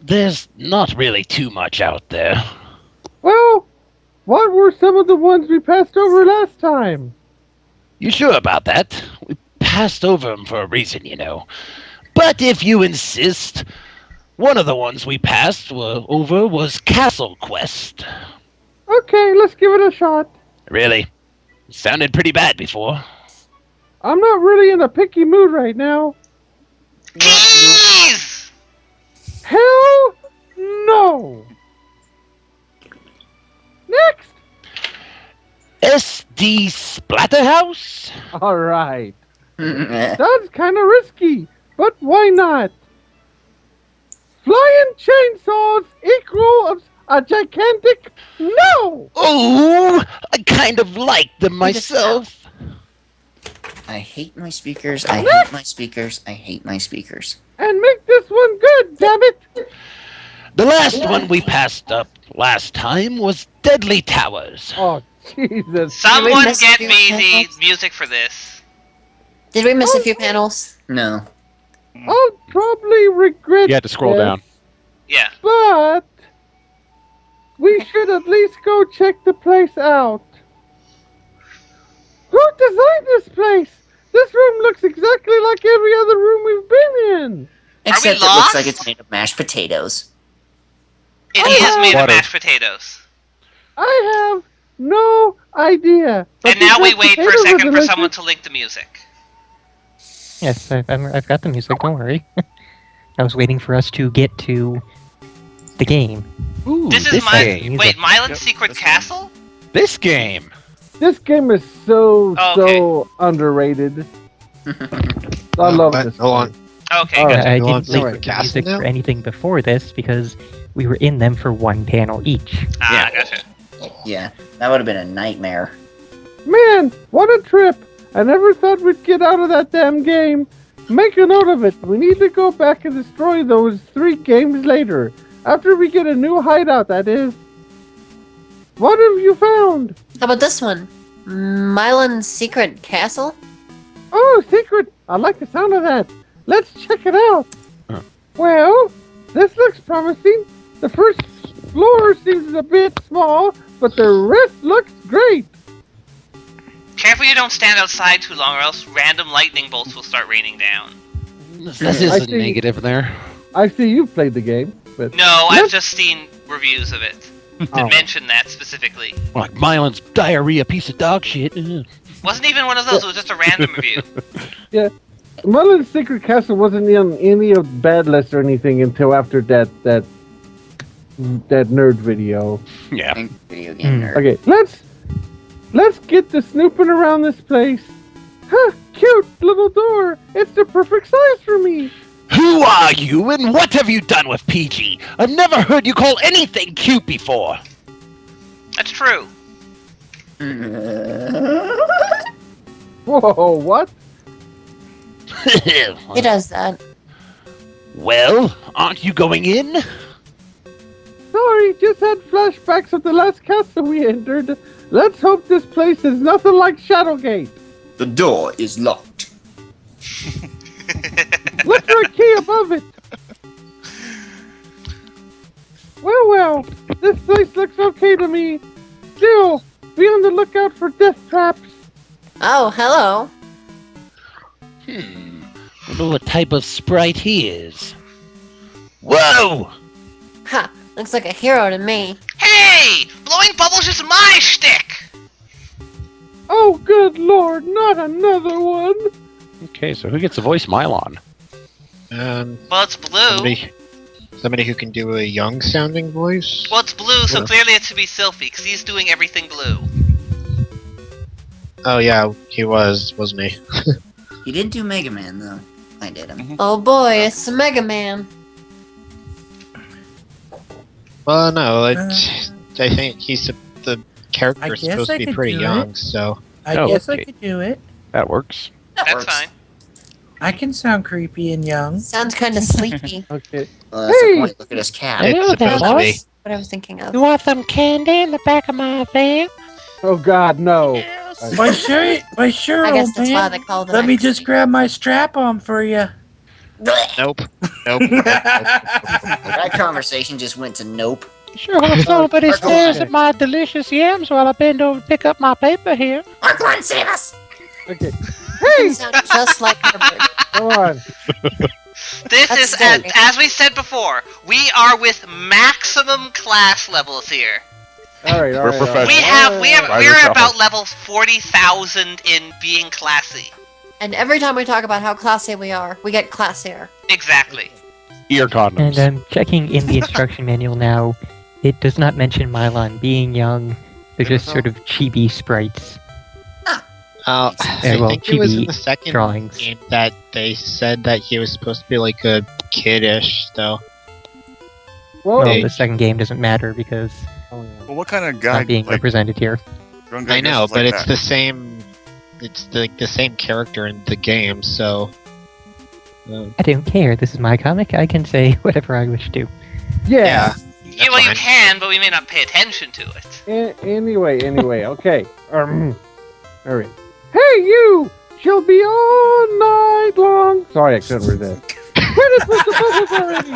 There's not really too much out there. Well, what were some of the ones we passed over last time? You sure about that? We passed over them for a reason, you know. But if you insist, one of the ones we passed over was Castle Quest. Okay, let's give it a shot. Really? It sounded pretty bad before. I'm not really in a picky mood right now. Keys! Hell no! Next! SD Splatterhouse? Alright. Mm, That's kind of risky, but why not? Flying chainsaws equal a gigantic no! Oh, I kind of like them just- myself. I hate my speakers. I hate my speakers. I hate my speakers. And make this one good, damn it! The last one we passed up last time was Deadly Towers. Oh, Jesus. Someone miss get you, me the Panels? music for this. Did we miss a few panels? No. I'll probably regret You had to scroll this, down. Yeah. But we should at least go check the place out. Who designed this place? This room looks exactly like every other room we've been in. Except it lost? looks like it's made of mashed potatoes. It is made of Water. mashed potatoes. I have no idea. But And now the we mashed wait for a potatoes are second for delicious. someone to link the music. Yes, I've got the music. Don't worry. I was waiting for us to get to the game. Ooh, This is this my game. wait, Mylan's Yep, Secret this Castle? This game. This game is so Oh, okay. so underrated. I love But this. hold on. game. Okay, All good. right. I Go on, didn't wait Secret for the Castle music now? for anything before this because we were in them for one panel each. Ah, gotcha. Yeah, that would have been a nightmare. Man, what a trip! I never thought we'd get out of that damn game. Make a note of it. We need to go back and destroy those 3 games later. After we get a new hideout, that is. What have you found? How about this one? Mylan's Secret Castle? Oh, secret! I like the sound of that. Let's check it out. Huh. Well, this looks promising. The first floor seems a bit small, but the rest looks great. Careful you don't stand outside too long or else random lightning bolts will start raining down. This I is a see. negative there. I see you've played the game, but No, I've Let's- just seen reviews of it. Oh. That mention that specifically. Like Mylan's diarrhea piece of dog shit. Ugh. Wasn't even one of those, it was just a random review. Merlin's Secret Castle wasn't on any of bad list or anything until after that nerd video. Yeah. Video game nerd. Okay, let's get to snooping around this place. Huh, cute little door. It's the perfect size for me. Who are you and what have you done with PG? I've never heard you call anything cute before. That's true. Whoa, what? He does that. Well, aren't you going in? Sorry, just had flashbacks of the last castle we entered. Let's hope this place is nothing like Shadowgate. The door is locked. Look for a key above it. Well, this place looks okay to me. Still, be on the lookout for death traps. Oh, hello. Wonder what type of sprite he is. Whoa! Ha! Looks like a hero to me. Hey! Blowing bubbles is my shtick! Oh, good lord, not another one. Okay, so who gets to voice Mylon? Well, it's blue. Somebody who can do a young sounding voice. Well, it's blue, so Yeah. clearly it's to be Sylphie, because he's doing everything blue. Oh yeah, he wasn't he? He did do Mega Man though. I did him. Oh boy, it's Mega Man. Well, no, I think the character I is guess supposed I to be could pretty do young, it. so I Oh, guess okay. I could do it. That works. That That's works. fine. I can sound creepy and young. Sounds kind of sleepy. Okay. Well, that's Hey! the point. Look at his cat. it's know what that supposed to be. was. what I was thinking of. You want some candy in the back of my van? Oh God, no. My shirt, I guess old that's why man. they call them. Let me just grab my strap on for you. Nope. Nope. That conversation just went to nope. Sure hope somebody Arcline. stares at my delicious yams while I bend over to pick up my paper here. Arcline, save us! Okay, You sound just like Herbert. come on. This That's is, scary. as we said before, we are with maximum class levels here. All right, all We're right. professional. We're yourself. about level 40,000 in being classy. And every time we talk about how classy we are, we get classier. Exactly. Ear condoms. And I'm checking in the instruction manual now. It does not mention Mylon being young. They're just sort of chibi sprites. I well, think it was in chibi the second drawings. game that they said that he was supposed to be like a kiddish, though. Whoa. Well, Hey. the second game doesn't matter because Oh, yeah. Well, what kind of it's guy? not being like, represented here. grown guy I know, dresses but like it's that? the same. It's the same character in the game, so. I don't care. This is my comic. I can say whatever I wish to. Yeah. Yeah, well, you fine. can, but we may not pay attention to it. Anyway, okay. All right. Hey, you! She'll be all night long. Sorry, I couldn't resist. Where did put the bubbles already?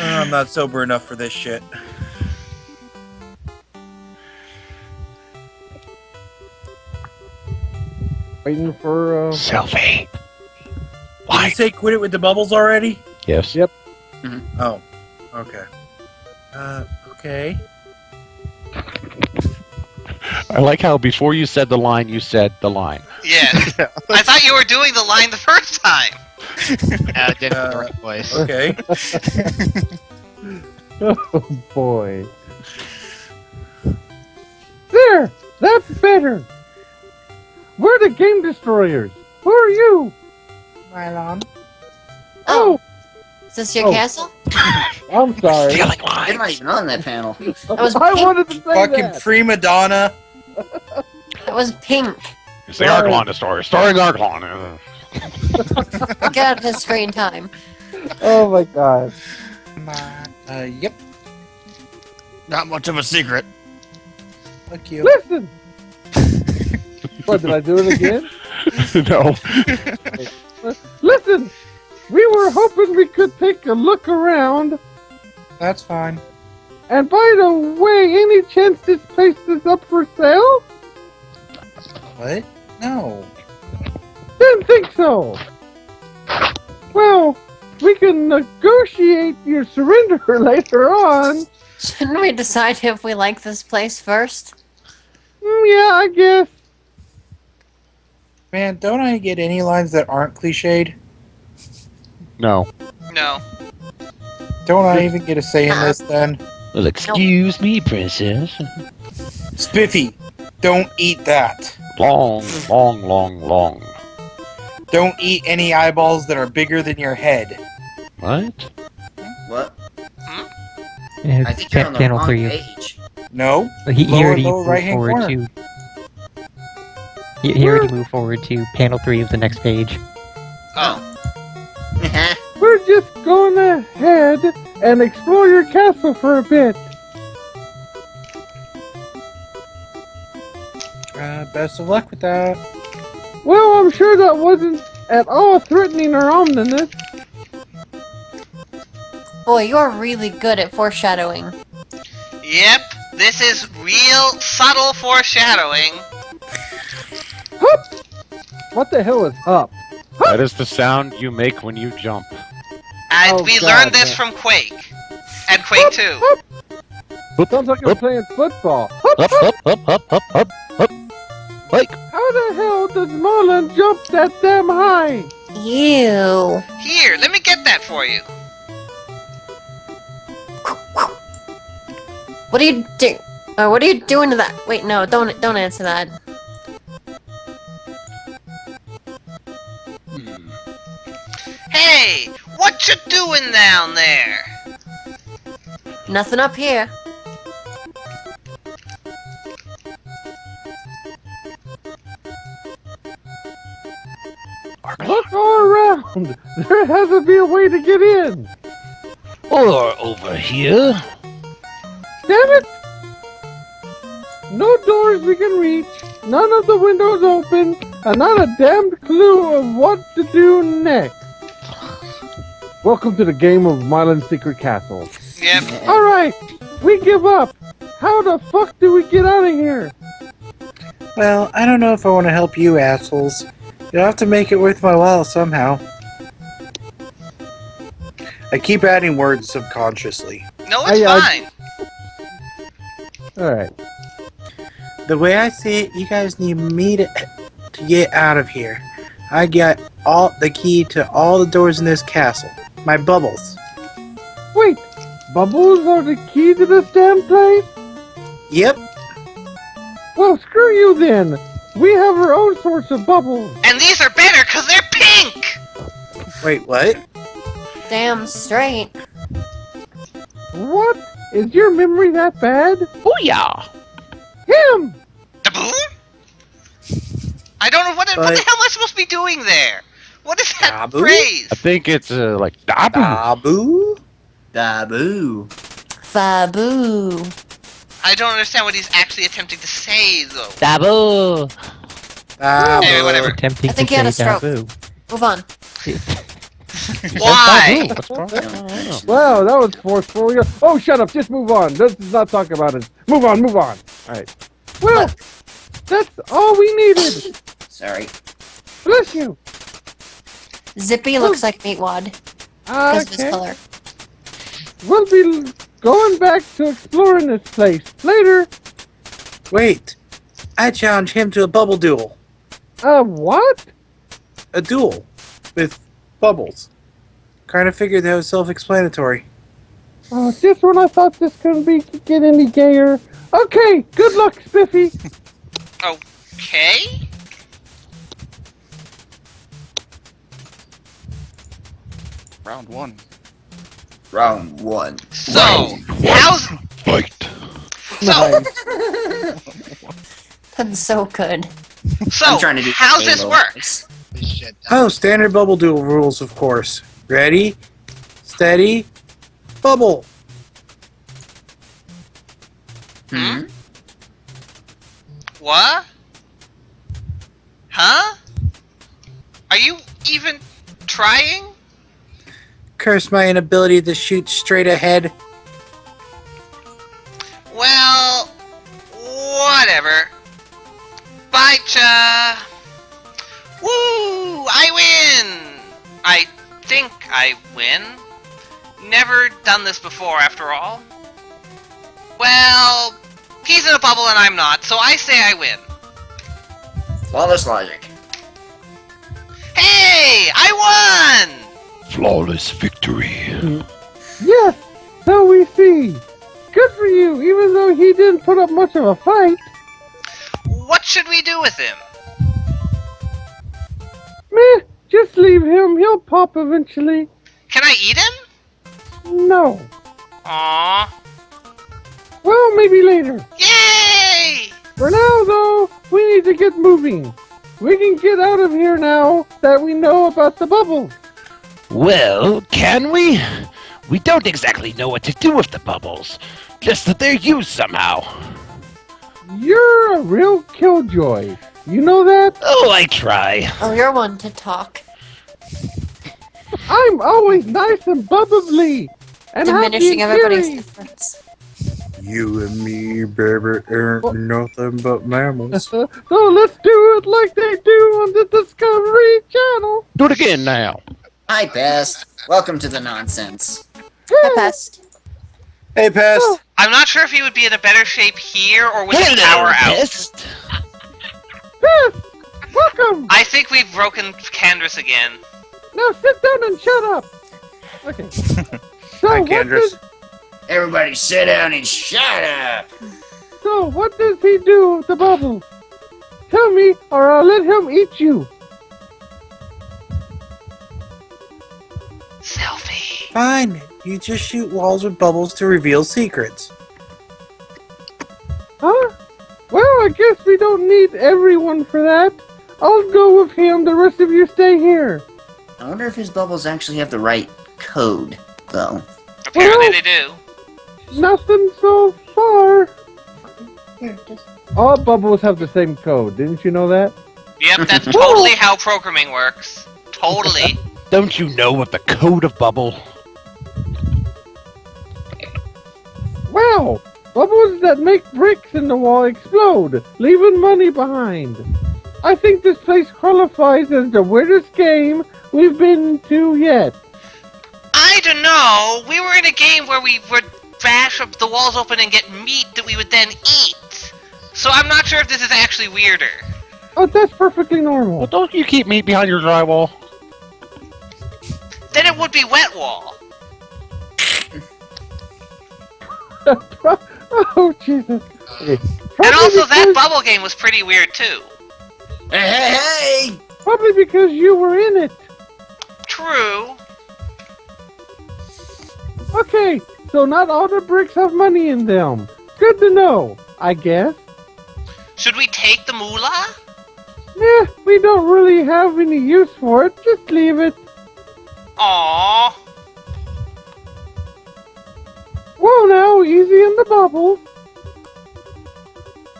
I'm not sober enough for this shit. Waiting for Selfie. Did you say quit it with the bubbles already? Yes. Yep. Oh, okay. Okay. I like how before you said the line, you said the line. Yeah. I thought you were doing the line the first time. Did the right voice. Okay. Oh boy. There! That's better! We're the Game Destroyers! Who are you? Mylon. Oh, is this your Oh. castle? I'm sorry. Feeling You're like not even on that panel. was I pink. wanted to say Fucking that. prima donna. It was pink. It's the Arclon Destroyer, starring Arclon. Get out of his screen time. Oh my god. Yep. Not much of a secret. Fuck you. Listen! What, did I do it again? No. Listen! We were hoping we could take a look around. That's fine. And by the way, any chance this place is up for sale? What? No. Didn't think so. Well, we can negotiate your surrender later on. Shouldn't we decide if we like this place first? Yeah, I guess. Man, don't I get any lines that aren't cliched? No. No. Don't I even get a say in this then? Well, excuse me, princess. Spiffy, don't eat that. Long, long, long, long. Don't eat any eyeballs that are bigger than your head. What? What? Uh, I think you're on the panel wrong 3. page. No? He Lower, already lower, moved right-hand forward corner. to. He already moved forward to panel 3 of the next page. Oh. We're just going ahead and explore your castle for a bit. Best of luck with that. Well, I'm sure that wasn't at all threatening or ominous. Boy, you're really good at foreshadowing. Yep. This is real subtle foreshadowing. Hup! What the hell is hup? That is the sound you make when you jump. And Oh, we God, learned this man. from Quake. And Quake 2. Sounds like I'm playing football. Hup, Up, hup. up, up, up, up, up, up. Like, How the hell does Marlon jump that damn high? You. Here, let me get that for you. What are you doing? What are you doing to that? Wait, no, don't answer that. Hey, what you doing down there? Nothing up here. Look all around. There has to be a way to get in. Or over here. Damn it! No doors we can reach, none of the windows open, and not a damn clue of what to do next. Welcome to the game of Mylan's Secret Castle. Yep. Alright, we give up. How the fuck do we get out of here? Well, I don't know if I want to help you assholes. You'll have to make it worth my while somehow. I keep adding words subconsciously. No, it's fine. Alright. The way I see it, you guys need me to get out of here. I got all the key to all the doors in this castle. My bubbles. Wait, bubbles are the key to this damn place? Yep. Well, screw you then. We have our own source of bubbles. And these are better because they're pink! Wait, what? Damn straight. What? Is your memory that bad? Oh yeah. Him! Taboo? I don't know what the hell am I supposed to be doing there? What is that Taboo? phrase? I think it's like Dabu. Abu? Dabu. Faboo. I don't understand what he's actually attempting to say, though. Dabu. Anyway, whatever. Attempting I think to he had a say stroke. taboo. Move on. Why? What's wrong? I don't know. Wow, that was forceful. Oh, shut up. Just move on. Let's not talk about it. Move on, move on. Alright. Well, that's all we needed. Sorry. Bless you. Zippy looks like Meatwad because of his Okay. color. We'll be going back to exploring this place later. Wait. I challenge him to a bubble duel. What? A duel. With bubbles. Kinda figured that was self-explanatory. Oh, just when I thought this couldn't get any gayer. Okay, good luck, Spiffy. Okay. Round one. Round one. So, how's... Fight. So, That's so good. I'm trying to do how's this Halo. work? This shit. Oh, standard bubble duel rules, of course. Ready? Steady? Bubble! Hmm? What? Huh? Are you even trying? Curse my inability to shoot straight ahead. Well, whatever. Bye, Cha. Woo! I win! I think I win. Never done this before, after all. Well, he's in a bubble and I'm not, so I say I win. Flawless logic. Hey! I won! Flawless victory. Yes, so we see. Good for you, even though he didn't put up much of a fight. What should we do with him? Meh, just leave him. He'll pop eventually. Can I eat him? No. Aww. Well, maybe later. Yay! For now, though, we need to get moving. We can get out of here now that we know about the bubbles. Well, can we? We don't exactly know what to do with the bubbles. Just that they're used somehow. You're a real killjoy. You know that? Oh, I try. Oh, you're one to talk. I'm always nice and bubbly. And Diminishing happy and everybody's cheery. difference. You and me, baby, ain't nothing but mammals. So let's do it like they do on the Discovery Channel. Do it again now. Hi, Pest. Welcome to the nonsense. Hi, Pest. Hey, Pest. I'm not sure if he would be in a better shape here or with his Hello, power out. Pest. Yes, welcome. I think we've broken canvas again. Now sit down and shut up. Okay. So Hi, what Candace. does, Everybody sit down and shut up. what does he do with the bubbles? Tell me, or I'll let him eat you. Selfie. Fine. You just shoot walls with bubbles to reveal secrets. Huh? Well, I guess we don't need everyone for that. I'll go with him. The rest of you stay here. I wonder if his bubbles actually have the right code, though. Apparently they do. Nothing so far. All bubbles have the same code. Didn't you know that? Yep, that's totally how programming works. Totally. Don't you know what the code of bubble? Wow! Bubbles that make bricks in the wall explode, leaving money behind. I think this place qualifies as the weirdest game we've been to yet. I don't know. We were in a game where we would bash up the walls open and get meat that we would then eat. So I'm not sure if this is actually weirder. Oh, that's perfectly normal. Well, don't you keep meat behind your drywall? Then it would be wet wall. Oh, Jesus. And also, that bubble game was pretty weird too. Hey! Probably because you were in it. True. Okay, so not all the bricks have money in them. Good to know, I guess. Should we take the moolah? We don't really have any use for it. Just leave it. Aww. Whoa now, easy on the bubbles.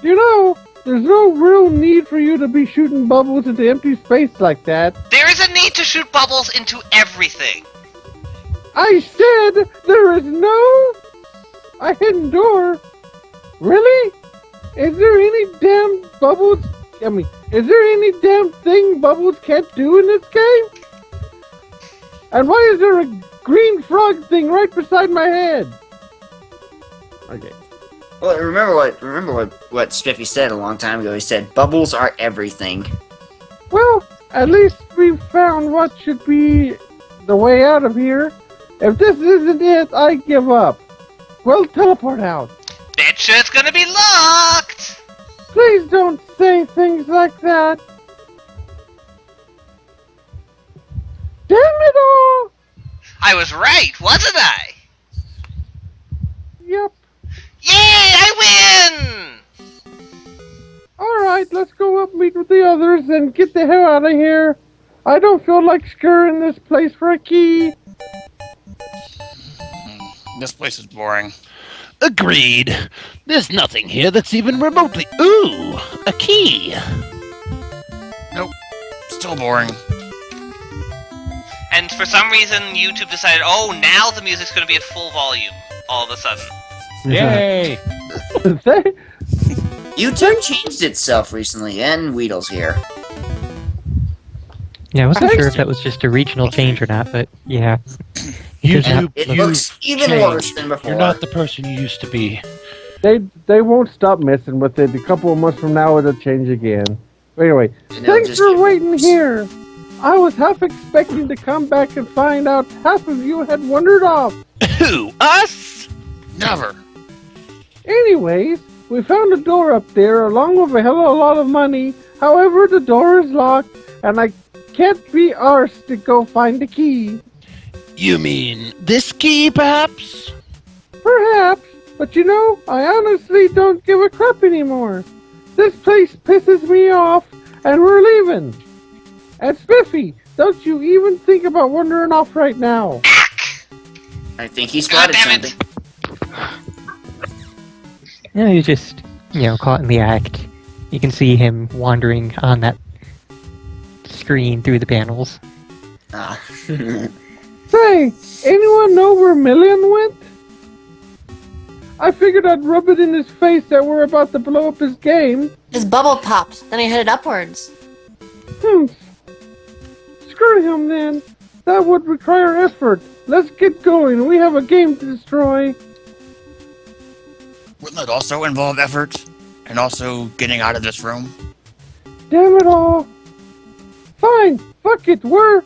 You know, there's no real need for you to be shooting bubbles into empty space like that. There is a need to shoot bubbles into everything. I said there is a hidden door. Really? Is there any damn bubbles? Is there any damn thing bubbles can't do in this game? And why is there a green frog thing right beside my head? Okay. Well, remember what Spiffy said a long time ago. He said, "Bubbles are everything." Well, at least we found what should be the way out of here. If this isn't it, I give up. We'll teleport out. Betcha it's gonna be locked! Please don't say things like that. Damn it all! I was right, wasn't I? Yep. Yay, I win! Alright, let's go up, meet with the others, and get the hell out of here. I don't feel like scouring this place for a key. This place is boring. Agreed. There's nothing here that's even remotely. Ooh, a key. Nope. Still boring. And for some reason, YouTube decided, oh, now the music's gonna be at full volume, all of a sudden. Yay! YouTube changed itself recently, and Weedle's here. Yeah, I wasn't sure if that was just a regional change or not, but yeah. YouTube, It you looks even changed. worse than before. You're not the person you used to be. They won't stop messing with it. A couple of months from now, it'll change again. But anyway, And it'll thanks just for get waiting worse. here. I was half expecting to come back and find out half of you had wandered off. Who? Us? Never. Anyways, we found a door up there along with a hell of a lot of money. However, the door is locked, and I can't be arsed to go find the key. You mean this key, perhaps? Perhaps, but you know, I honestly don't give a crap anymore. This place pisses me off, and we're leaving. And Spiffy, don't you even think about wandering off right now. I think he spotted God damn it. something. Yeah, he's just, caught in the act. You can see him wandering on that screen through the panels. Ah. Say, anyone know where Million went? I figured I'd rub it in his face that we're about to blow up his game. His bubble popped, then he headed upwards. Screw him then. That would require effort. Let's get going. We have a game to destroy. Wouldn't that also involve effort? And also getting out of this room? Damn it all. Fine. Fuck it. We're...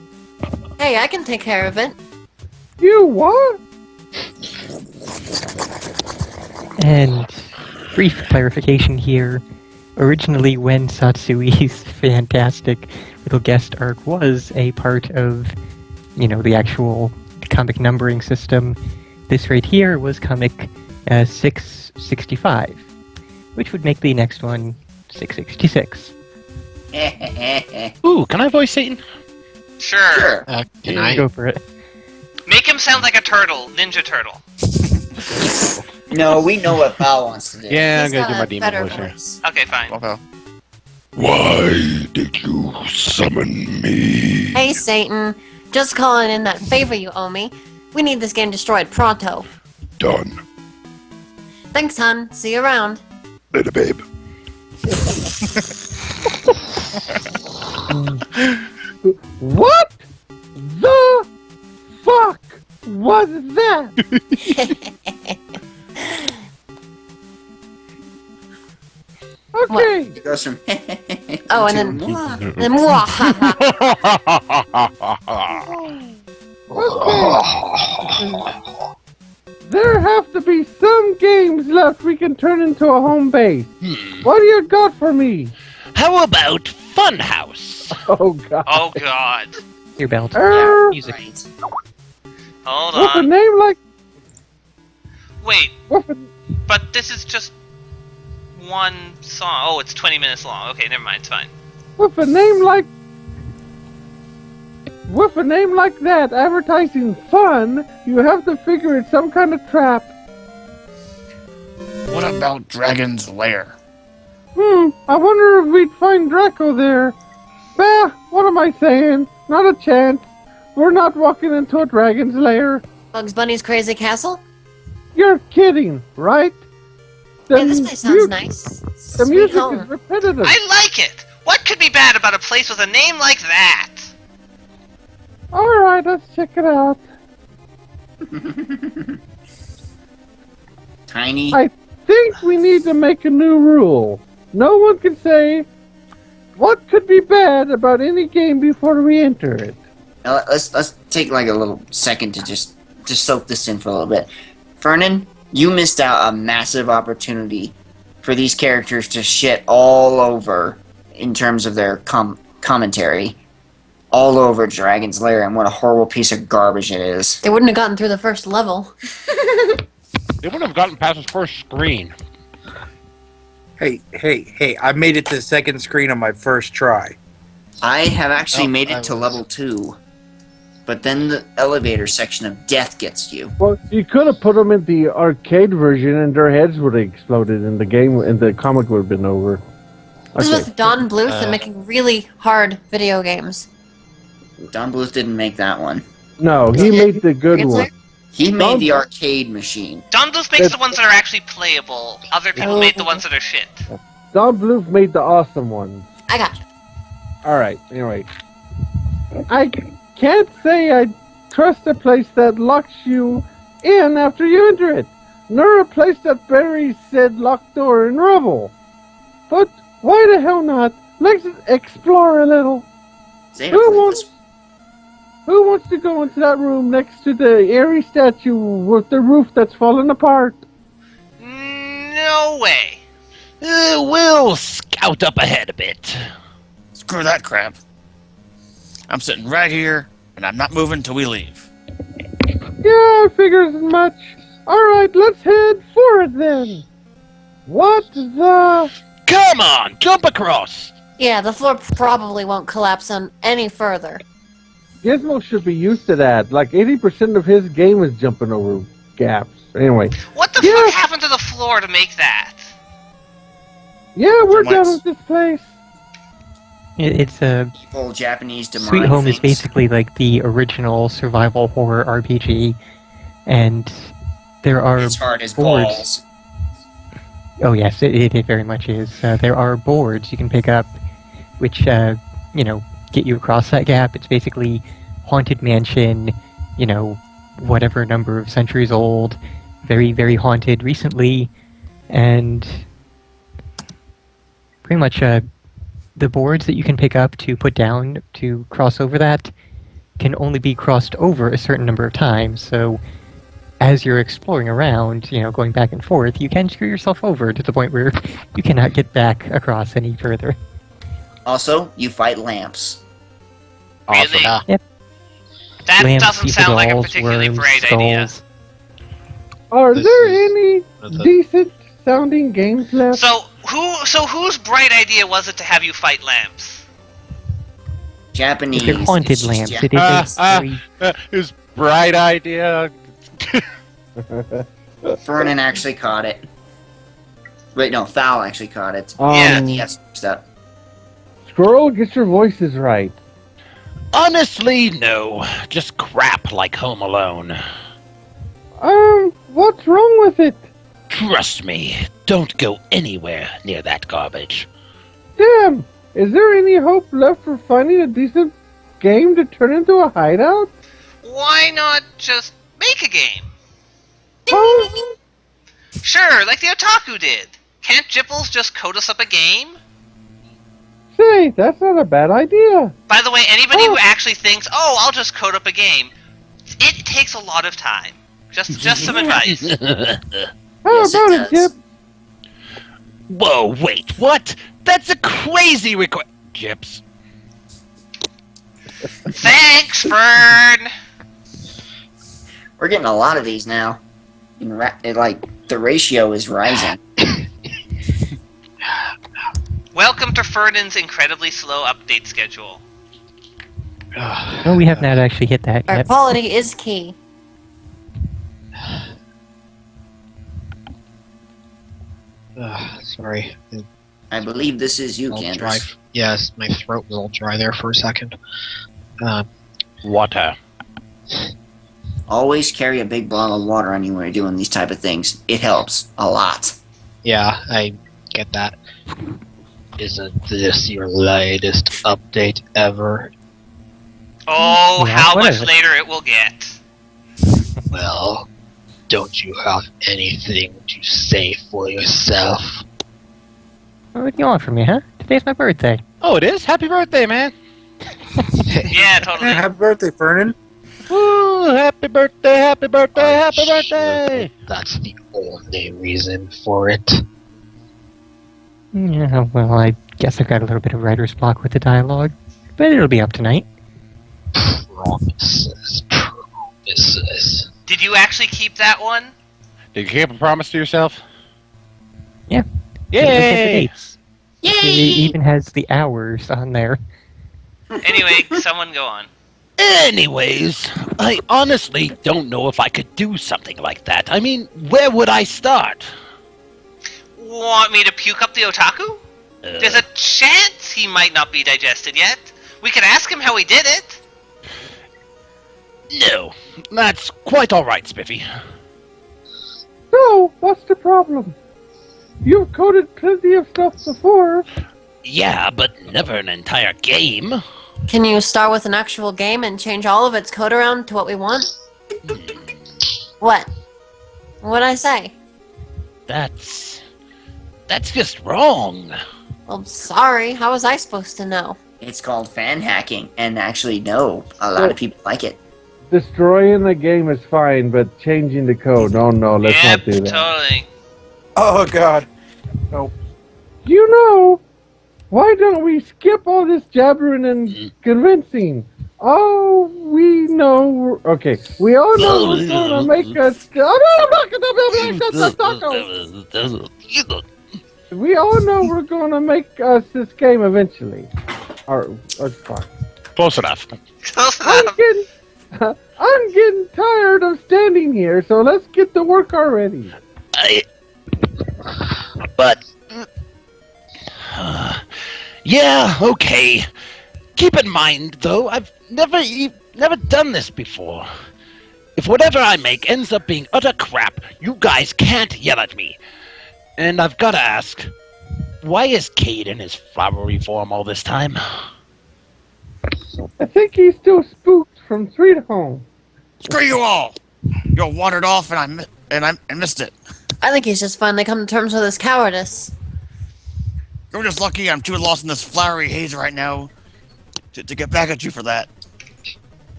Hey, I can take care of it. You what? And brief clarification here. Originally, when Satsui's fantastic little guest arc was a part of, the actual comic numbering system, this right here was comic 665, which would make the next one 666. Ooh, can I voice Satan? Sure. Can I? Go for it. Make him sound like a turtle, Ninja Turtle. No, we know what Val wants to do. Yeah, I'm He's gonna do got my a demon better voice here. voice. Okay, fine. Well, Why did you summon me? Hey, Satan. Just calling in that favor you owe me. We need this game destroyed pronto. Done. Thanks, hon. See you around. Later, babe. What the fuck was that? Okay. It goes from Oh, to and then- mwah. The mwahaha. There have to be some games left we can turn into a home base. What do you got for me? How about Funhouse? Oh god. Oh god. Your belt. Er, Music. Right. Hold with a on. name like Wait, with a, but this is just one song. Oh, it's 20 minutes long. Okay, never mind. It's fine. with a name like that, advertising fun, you have to figure it's some kind of trap. what about Dragon's Lair? I wonder if we'd find Draco there. Bah, what am I saying? Not a chance. We're not walking into a dragon's lair. Bugs Bunny's Crazy Castle? You're kidding, right? Hey, this place sounds nice. The Sweet music home. is repetitive. I like it. What could be bad about a place with a name like that? Alright, let's check it out. Tiny. I think we need to make a new rule. No one can say what could be bad about any game before we enter it. Now, let's take like a little second to just soak this in for a little bit. Fernan, you missed out a massive opportunity for these characters to shit all over in terms of their commentary. All over Dragon's Lair, and what a horrible piece of garbage it is. They wouldn't have gotten through the first level. They wouldn't have gotten past his first screen. Hey, I made it to the second screen on my first try. I have actually Oh, made I it to was- level 2. But then the elevator section of death gets you. Well, you could have put them in the arcade version and their heads would have exploded and the game and the comic would have been over. This Okay. was Don Bluth and making really hard video games. Don Bluth didn't make that one. No, he made the good Dragon's one. Lair? He made Don the Bluth- arcade machine. Don Bluth makes the ones that are actually playable. Other people made the ones that are shit. Don Bluth made the awesome ones. I got you. Alright, anyway. I can't say I trust a place that locks you in after you enter it, nor a place that buries said locked door in rubble. But why the hell not? Let's explore a little. Zeta, Who please. wants, who wants to go into that room next to the airy statue with the roof that's falling apart? No way. We'll scout up ahead a bit. Screw that crap. I'm sitting right here, and I'm not moving till we leave. Yeah, I figures as much. Alright, let's head for it then. What the... Come on, jump across. Yeah, the floor probably won't collapse on any further. Gizmo should be used to that. Like 80% of his game is jumping over gaps. Anyway, What the Yeah. fuck happened to the floor to make that? yeah, we're Termites. done with this place. It's a Full Japanese demonic Sweet Home is things. basically like the original survival horror RPG, and there are It's hard as boards. balls. Oh yes, it very much is. There are boards you can pick up, which get you across that gap. It's basically haunted mansion, whatever number of centuries old, very very haunted recently, and pretty much the boards that you can pick up to put down to cross over that can only be crossed over a certain number of times. So as you're exploring around, going back and forth, you can screw yourself over to the point where you cannot get back across any further. Also, you fight lamps. Really? Yep. That Lamps, doesn't evil sound like a dolls, particularly worms, bright idea. skulls. Are This there is- any decent sounding games left? So whose bright idea was it to have you fight lamps? Japanese. They're haunted it's just lamps. Ja- It is very... His bright idea. Vernon actually caught it. Wait, no, Fowl actually caught it. Yeah. Yes, step. Squirrel, get your voices right. Honestly, no. Just crap like Home Alone. What's wrong with it? Trust me, don't go anywhere near that garbage. Damn, is there any hope left for finding a decent game to turn into a hideout? Why not just make a game? Oh, Sure, like the Otaku did. Can't Jipples just code us up a game? say, that's not a bad idea. By the way, anybody who actually thinks, "Oh, I'll just code up a game," it takes a lot of time. Just some advice. How Yes, it about it, does. Chip? Whoa, wait, what? That's a crazy request. Jips. Thanks, Fern. We're getting a lot of these now. The ratio is rising. Welcome to Fernand's incredibly slow update schedule. No, we have not actually hit that Our yet. quality is key. Sorry. I believe this is you, All dry. Candace. Yes, my throat was all dry there for a second. Water. Always carry a big bottle of water on you when you're doing these type of things. It helps a lot. Yeah, I get that. Isn't this your latest update ever? Oh, Yeah, how what much is it? later it will get. Well, don't you have anything to say for yourself? What do you want from me, huh? Today's my birthday. Oh, it is? Happy birthday, man. Yeah, totally. Happy birthday, Vernon. Woo! Happy birthday, happy birthday, happy I'm birthday! sure that's the only reason for it. Yeah, well, I guess I've got a little bit of writer's block with the dialogue, but it'll be up tonight. Promises, promises. Did you actually keep that one? Did you keep a promise to yourself? Yeah. Look at the Yay! dates. It even has the hours on there. Anyway, someone go on. Anyways, I honestly don't know if I could do something like that. I mean, where would I start? Want me to puke up the Otaku? There's a chance he might not be digested yet. We could ask him how he did it. No, that's quite alright, Spiffy. So, what's the problem? You've coded plenty of stuff before. Yeah, but never an entire game. Can you start with an actual game and change all of its code around to what we want? What? What'd I say? That's just wrong. Well, sorry. How was I supposed to know? It's called fan hacking, and actually, no, a lot of people like it. Destroying the game is fine, but changing the code, oh no, let's Yep, not do that. totally. Oh God. You know, why don't we skip all this jabbering and convincing? Oh, we know. Okay, we all know we're gonna make us. We all know we're gonna make us this game eventually. Or fine. Close enough. Close I'm enough. getting tired of standing here, so let's get to work already. But yeah, okay. Keep in mind, though, I've never done this before. If whatever I make ends up being utter crap, you guys can't yell at me. And I've gotta ask, why is Cade in his flowery form all this time? I think he's still spooked from Sweet Home. Screw you all! You all wandered off and I missed it. I think he's just finally come to terms with his cowardice. You're just lucky I'm too lost in this flowery haze right now to get back at you for that.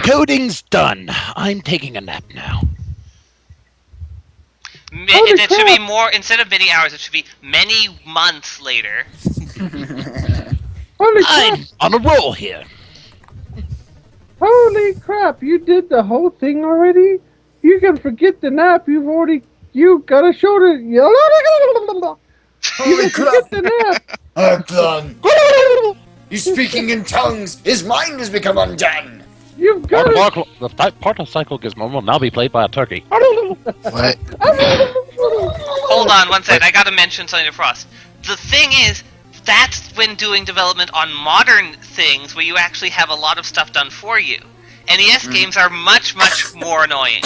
Coding's done. I'm taking a nap now. It should be more, instead of many hours, it should be many months later. Holy crap! I'm on a roll here. Holy crap! You did the whole thing already? You can forget the nap. You gotta show the. Holy crap! Get the nap. Arklon! He's speaking in tongues! His mind has become undone! You've got it. The Particycle Gizmo will now be played by a turkey. What? Hold on one second. I gotta mention something to Frost. The thing is, that's when doing development on modern things where you actually have a lot of stuff done for you. NES games are much, much more annoying.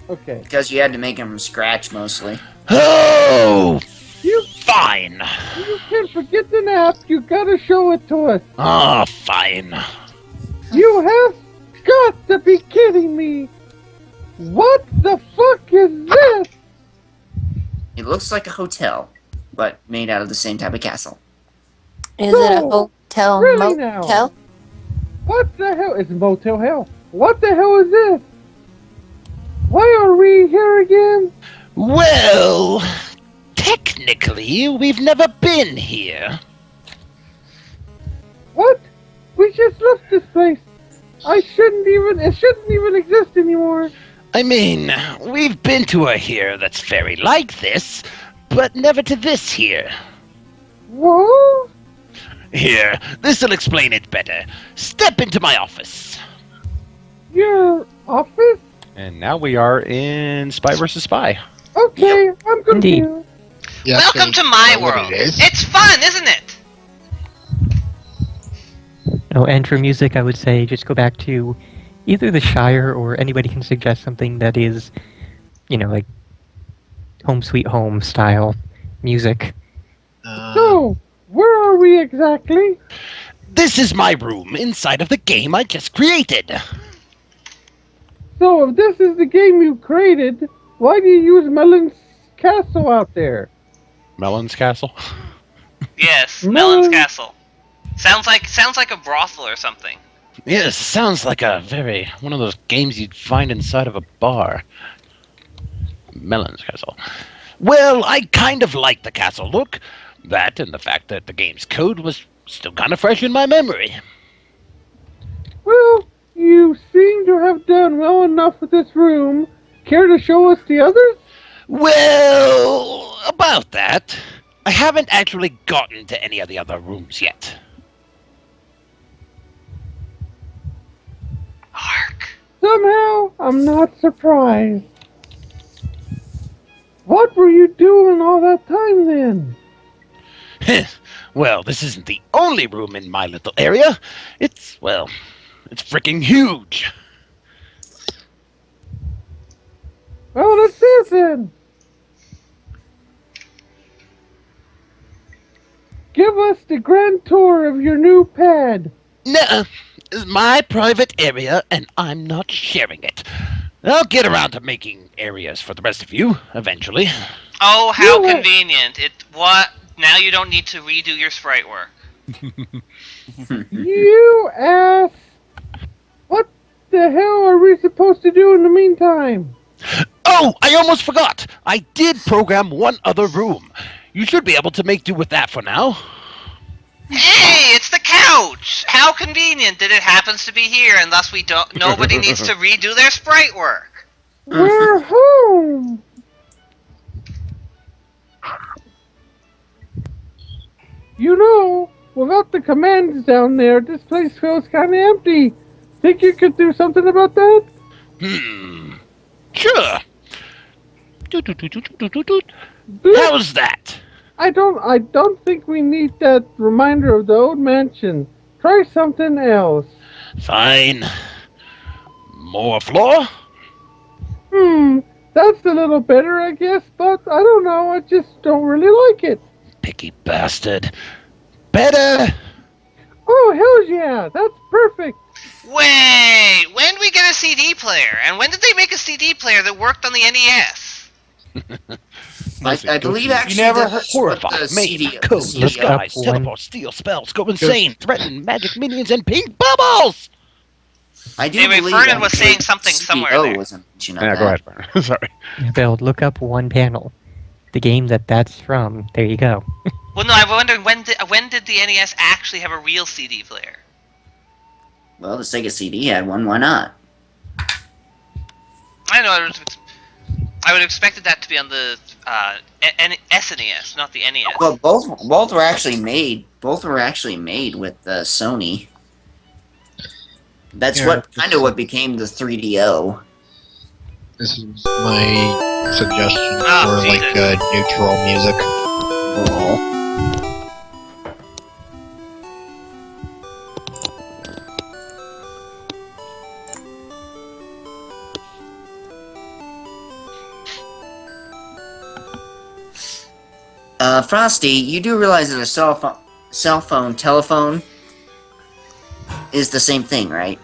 Okay. Because you had to make them from scratch mostly. Oh, You fine. you can't forget the nap. You gotta show it to us. Ah, fine. You have got to be kidding me. What the fuck is this? It looks like a hotel, but made out of the same type of castle. Is it a No, hotel? really now. Motel? What the hell? It's Motel Hell. What the hell is this? Why are we here again? Well, technically, we've never been here. What? We just left this place. It shouldn't even exist anymore. I mean, we've been to a here that's very like this, but never to this here. Whoa? Here, this'll explain it better. Step into my office. Your office? And now we are in Spy vs. Spy. Okay, I'm Indeed. confused. Yeah, Welcome to my world. It's fun, isn't it? Oh, and for music, I would say just go back to either the Shire or anybody can suggest something that is, like Home Sweet Home style music. So, where are we exactly? This is my room inside of the game I just created. So, if this is the game you created, why do you use Melon's Castle out there? Melon's Castle. Yes, No. Melon's Castle. Sounds like a brothel or something. Yes, sounds like one of those games you'd find inside of a bar. Melon's Castle. Well, I kind of like the castle look. That and the fact that the game's code was still kind of fresh in my memory. Well, you seem to have done well enough with this room. Care to show us the others? Well, about that, I haven't actually gotten to any of the other rooms yet. Ark. Somehow, I'm not surprised. What were you doing all that time then? Well, this isn't the only room in my little area. It's freaking huge. Well, let's see it then. Give us the grand tour of your new pad. Nuh-uh. It's my private area, and I'm not sharing it. I'll get around to making areas for the rest of you, eventually. Oh, how You- convenient. What? Now you don't need to redo your sprite work. You ass. What the hell are we supposed to do in the meantime? Oh, I almost forgot! I did program one other room. You should be able to make do with that for now. Hey, it's the couch! How convenient that it happens to be here, and thus nobody needs to redo their sprite work. We're home. Without the commands down there, this place feels kind of empty. Think you could do something about that? Sure. How's that? I don't think we need that reminder of the old mansion. Try something else. Fine. More floor? That's a little better, I guess, but I don't know, I just don't really like it. Picky bastard. Better? Oh, hell yeah, that's perfect. Wait, when did we get a CD player? And when did they make a CD player that worked on the NES? I believe actually You never that heard- was what Horrify, the made, CD code, the Look CD up disguise, one- teleport, steal spells, go insane, threaten, magic minions, and pink bubbles! I do Anyway, believe Vernon was actually saying something somewhere CEO there. was a mention of Yeah, that. go ahead, Brian. Sorry. Bill, look up one panel. The game that's from. There you go. Well, no, I wondered when did the NES actually have a real CD player? Well, the Sega CD had one. Why not? I know. I would have expected that to be on the SNES, not the NES. Well, both were actually made. Both were actually made with Sony. That's Yeah, what kind of what became the 3DO. This is my suggestion Oh, for like neutral music. Oh. Frosty, you do realize that a cell phone, telephone is the same thing, right?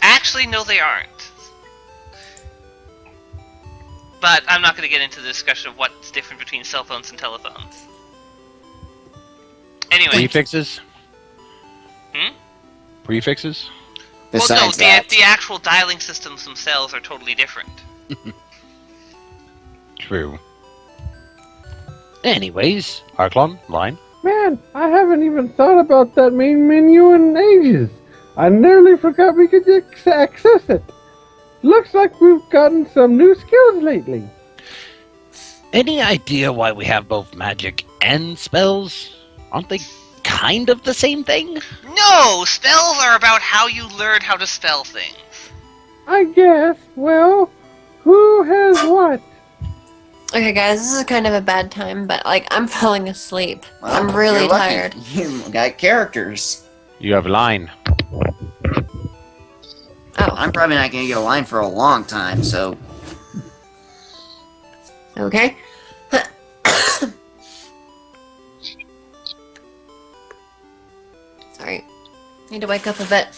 Actually, no, they aren't. But I'm not going to get into the discussion of what's different between cell phones and telephones. Anyway. Prefixes? Hmm? Prefixes? Well, no, Besides that. the actual dialing systems themselves are totally different. True. Anyways, Arklon, line. Man, I haven't even thought about that main menu in ages. I nearly forgot we could access it. Looks like we've gotten some new skills lately. Any idea why we have both magic and spells? Aren't they kind of the same thing? No! Spells are about how you learn how to spell things. I guess. Well, who has what? Okay, guys, this is kind of a bad time, but like I'm falling asleep. Well, I'm really you're lucky. tired. You got characters. You have line. Oh, I'm probably not going to get a line for a long time, so... okay. Sorry, need to wake up a bit.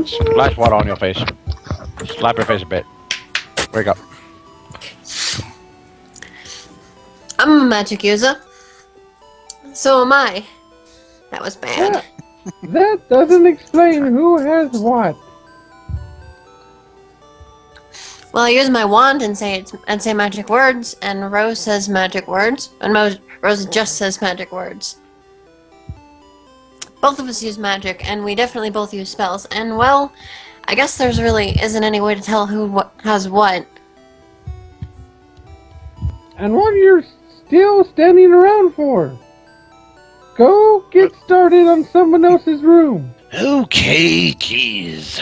Splash water on your face. Slap your face a bit. Wake up. I'm a magic user. So am I. That was bad. That doesn't explain who has what. Well, I use my wand and say magic words, and Rose says magic words, and Rose just says magic words. Both of us use magic, and we definitely both use spells. And well, I guess there's really isn't any way to tell who has what. And what are you still standing around for? Go get started on someone else's room. Okay, geez.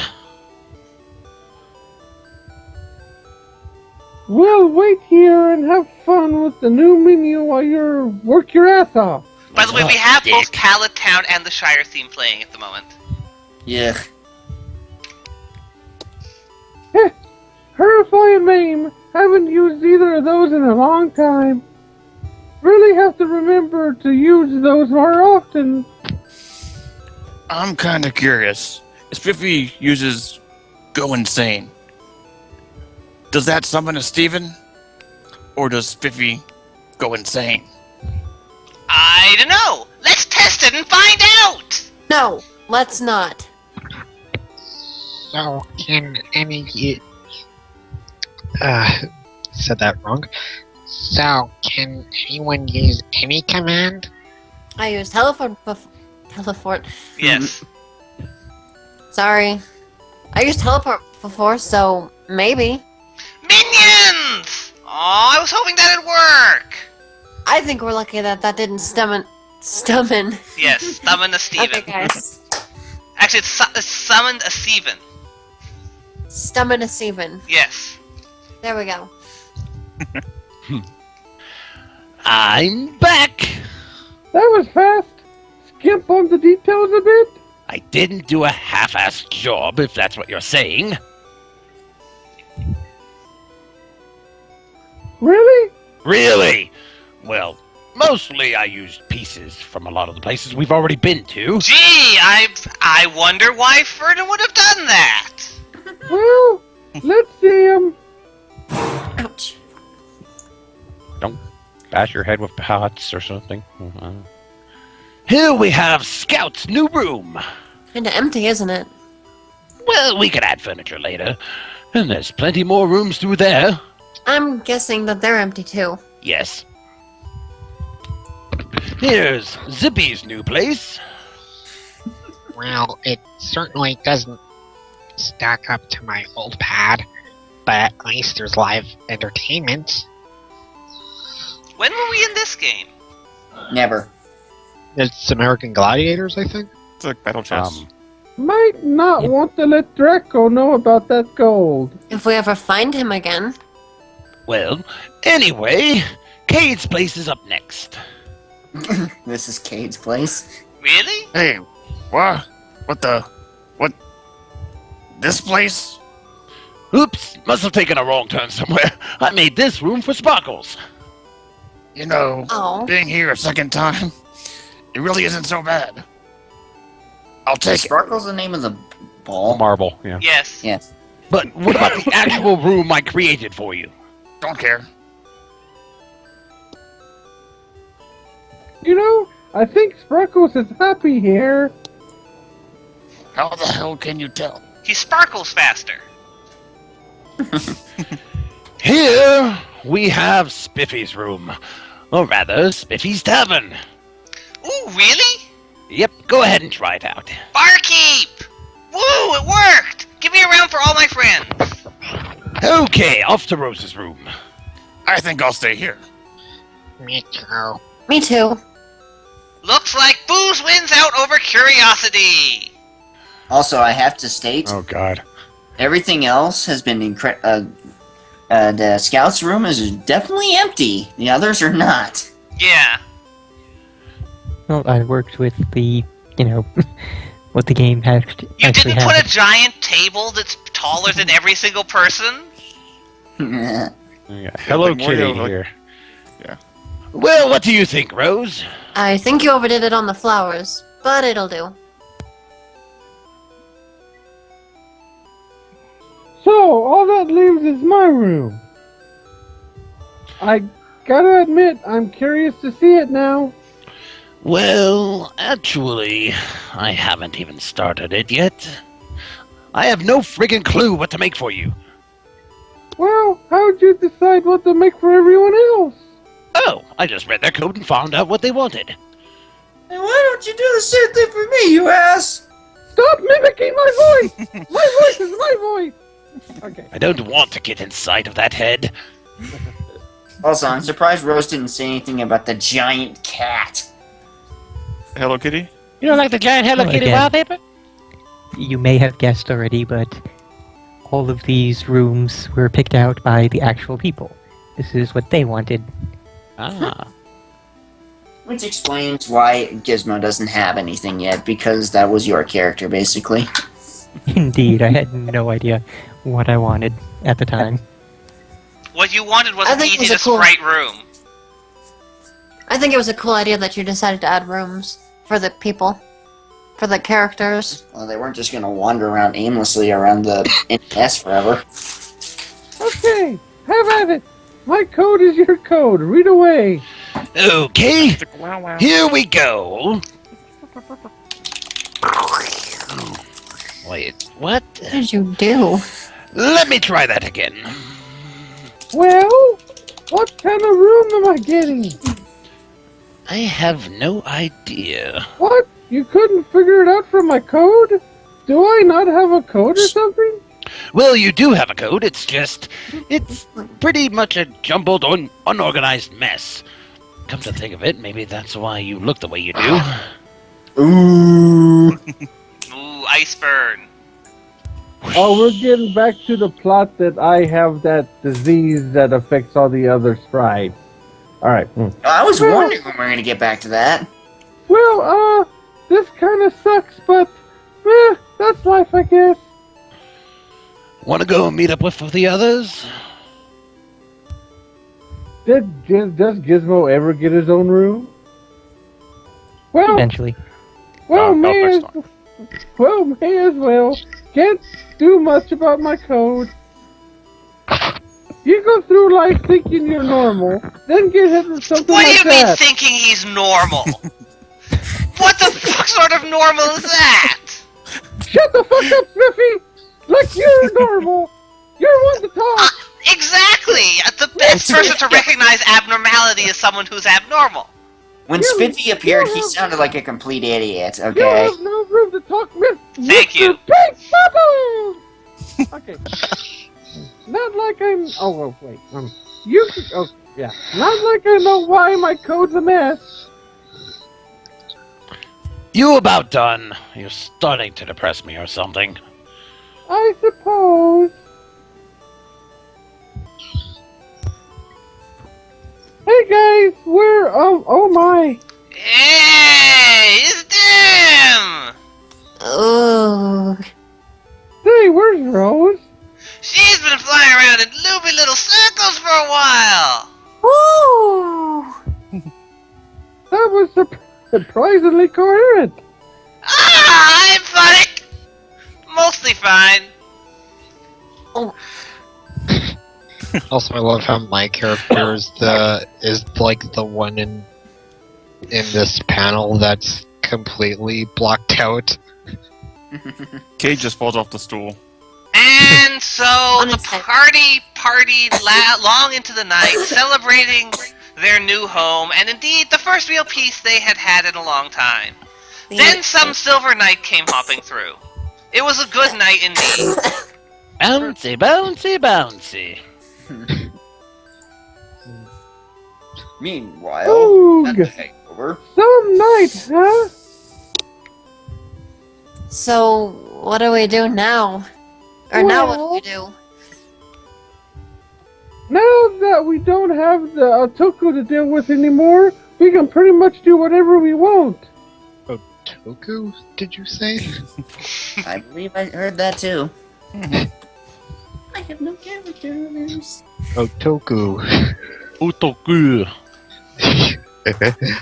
We'll wait here and have fun with the new menu while you work your ass off. By the way, we have both Pallet Town and the Shire theme playing at the moment. Yeah. Herify and Mame haven't used either of those in a long time. Really have to remember to use those more often. I'm kind of curious. Spiffy uses Go Insane. Does that summon a Steven? Or does Spiffy go insane? I don't know. Let's test it and find out. No, let's not. So, can any... said that wrong. So, can anyone use any command? I used teleport. Teleport. Yes. Sorry, I used teleport before, so maybe. Minions! Oh, I was hoping that'd work. I think we're lucky that didn't summon. Yes, summon a Steven. Okay, guys. Actually, it's summoned a Steven. Summon a Steven. Yes. There we go. I'm back! That was fast. Skimp on the details a bit. I didn't do a half-assed job, if that's what you're saying. Really? Really? Well, mostly I used pieces from a lot of the places we've already been to. Gee, I wonder why Ferdinand would have done that. Well, let's see him. Ouch. Don't bash your head with pots or something. Here we have Scout's new room. Kinda empty, isn't it? Well, we could add furniture later. And there's plenty more rooms through there. I'm guessing that they're empty too. Yes. Here's Zippy's new place. Well, it certainly doesn't stack up to my old pad, but at least there's live entertainment. When were we in this game? Never. It's American Gladiators, I think. It's like battle chess. Might not want to let Draco know about that gold. If we ever find him again. Well, anyway, Cade's place is up next. This is Cade's place. Really? Hey, what? What? This place? Oops, must have taken a wrong turn somewhere. I made this room for Sparkles. You know, Oh. being here a second time, it really isn't so bad. I'll take it. Sparkle's the name of the ball. Marble, yeah. Yes. Yes. But what about the actual room I created for you? Don't care. You know, I think Sparkles is happy here. How the hell can you tell? He sparkles faster. Here we have Spiffy's room. Or rather, Spiffy's tavern. Ooh, really? Yep, go ahead and try it out. Barkeep! Woo, it worked! Give me a round for all my friends. Okay, off to Rose's room. I think I'll stay here. Me too. Me too. Looks like booze wins out over curiosity. Also, I have to state, Oh God. everything else has been incredible. The scouts room is definitely empty. The others are not. Yeah. Well, I worked with the, what the game has You actually didn't put has. a giant table that's taller than every single person? Yeah. Hello Like Kitty Mario, like- here. Well, what do you think, Rose? I think you overdid it on the flowers, but it'll do. So, all that leaves is my room. I gotta admit, I'm curious to see it now. Well, actually, I haven't even started it yet. I have no friggin' clue what to make for you. Well, how'd you decide what to make for everyone else? Oh, I just read their code and found out what they wanted. And why don't you do the same thing for me, you ass? Stop mimicking my voice! My voice is my voice! Okay. I don't want to get inside of that head. Also, I'm surprised Rose didn't say anything about the giant cat. Hello Kitty? You don't like the giant Hello Well, Kitty again- wallpaper? You may have guessed already, but all of these rooms were picked out by the actual people. This is what they wanted. Ah. Which explains why Gizmo doesn't have anything yet, because that was your character, basically. Indeed, I had no idea what I wanted at the time. What you wanted was I an think it easy was to a cool- sprite room. I think it was a cool idea that you decided to add rooms for the people, for the characters. Well, they weren't just going to wander around aimlessly around the NES forever. Okay, have at it. My code is your code. Read away. Okay, here we go. Wait, what? What did you do? Let me try that again. Well, what kind of room am I getting? I have no idea. What? You couldn't figure it out from my code? Do I not have a code or something? Well, you do have a code, it's pretty much a jumbled, unorganized mess. Come to think of it, maybe that's why you look the way you do. Ooh. Ooh, ice burn. Oh, we're getting back to the plot that I have that disease that affects all the other sprites. Alright. I was Well- wondering when we were going to get back to that. Well, this kind of sucks, but, that's life, I guess. Want to go and meet up with the others? Does Gizmo ever get his own room? Well, Eventually. may as well. Can't do much about my code. You go through life thinking you're normal, then get hit with something What do like you mean that. thinking he's normal? What the fuck sort of normal is that? Shut the fuck up, Sniffy! Like you're normal. You're one to talk. Exactly! The best person to recognize abnormality is someone who's abnormal. When You- Spiffy appeared, you he have- sounded like a complete idiot, You okay? have no room to talk with Thank Mr. you. Pink Bubbles! Okay. Not like I'm. Oh, well, wait. You. Oh, yeah. Not like I know why my code's a mess. You about done? You're starting to depress me or something. I suppose. Hey guys, we're oh my. Hey, it's Dim! Ooh. Hey, where's Rose? She's been flying around in loopy little circles for a while. Woo! That was surprisingly coherent. Ah, I'm funny. Mostly fine. Also, I love how my character is like the one in this panel that's completely blocked out. Cade just falls off the stool. And so the Unexpected. party partied long into the night, celebrating their new home, and indeed the first real peace they had had in a long time. Then some silver knight came hopping through. It was a good night indeed. Bouncy, bouncy, bouncy. Meanwhile, Oog. at the hangover. Some night, huh? So, what do we do now? Or now what do Well- we do? Now that we don't have the Otoku to deal with anymore, we can pretty much do whatever we want. Toku, did you say? I believe I heard that too. I have no characters. Oh, Toku. Utoku.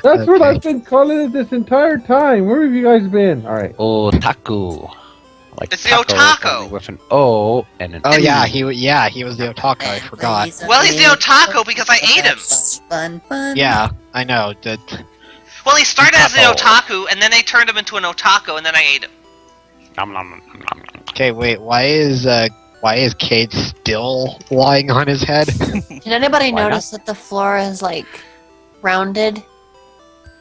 That's what I've been calling it this entire time. Where have you guys been? All right. Otaku. Like It's the taco, otaku. only with an O and an Oh U. yeah, he was the otaku. I forgot. Well, he's the otaku because I ate him. Fun. Yeah, I know. Well, he started as the Otaku. otaku, and then they turned him into an otaku, and then I ate him. Nom, nom, nom, nom, nom. Okay, wait. Why is Cade still lying on his head? Did anybody Why not? notice that the floor is like rounded?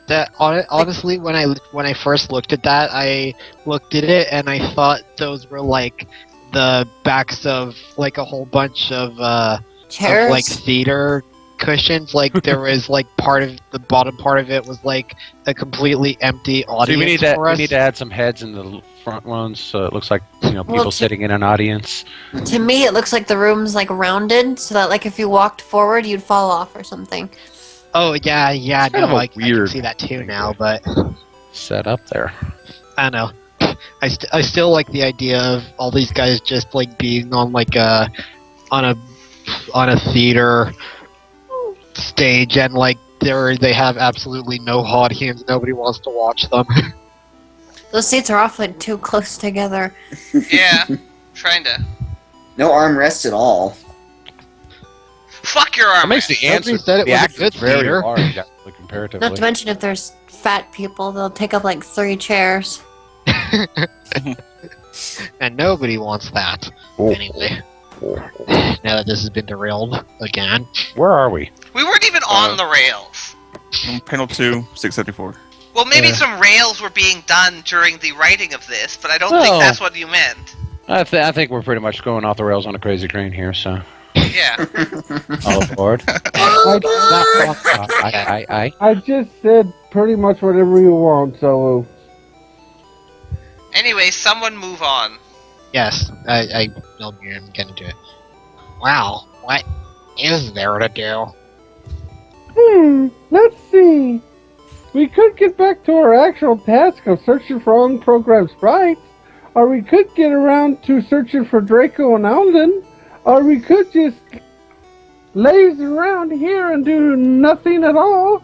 That honestly, when I first looked at that, I looked at it and I thought those were like the backs of like a whole bunch of Chairs? like theater cushions. Like there was like part of the bottom part of it was like a completely empty See, audience we need to for us. add some heads in the front ones, so it looks like people Well, to- sitting in an audience. To me, it looks like the room's like rounded, so that like if you walked forward, you'd fall off or something. Oh yeah, It's kind of no, a I can weird see that too thing now, to- but Set up there. I don't know. I still like the idea of all these guys just like being on like a theater stage and like they have absolutely no audience. Nobody wants to watch them. Those seats are awfully too close together. Yeah, trying to. No armrest at all. Fuck your That arm. makes the Nobody answer. said it the was a actor's good very theater. large, actually, comparatively. Not to mention if there's fat people, they'll take up like 3 chairs. And nobody wants that. Anyway. Now that this has been derailed again. Where are we? We weren't even on the rails. Panel 2, 674. Well, maybe Yeah. some rails were being done during the writing of this, but I don't No. think that's what you meant. I think we're pretty much going off the rails on a crazy crane here, so Yeah. all aboard. I. I just said pretty much whatever you want, so Anyway, someone move on. Yes, I'm gonna do it. Wow, what is there to do? let's see. We could get back to our actual task of searching for unprogrammed sprites, or we could get around to searching for Draco and Alden, or we could just laze around here and do nothing at all.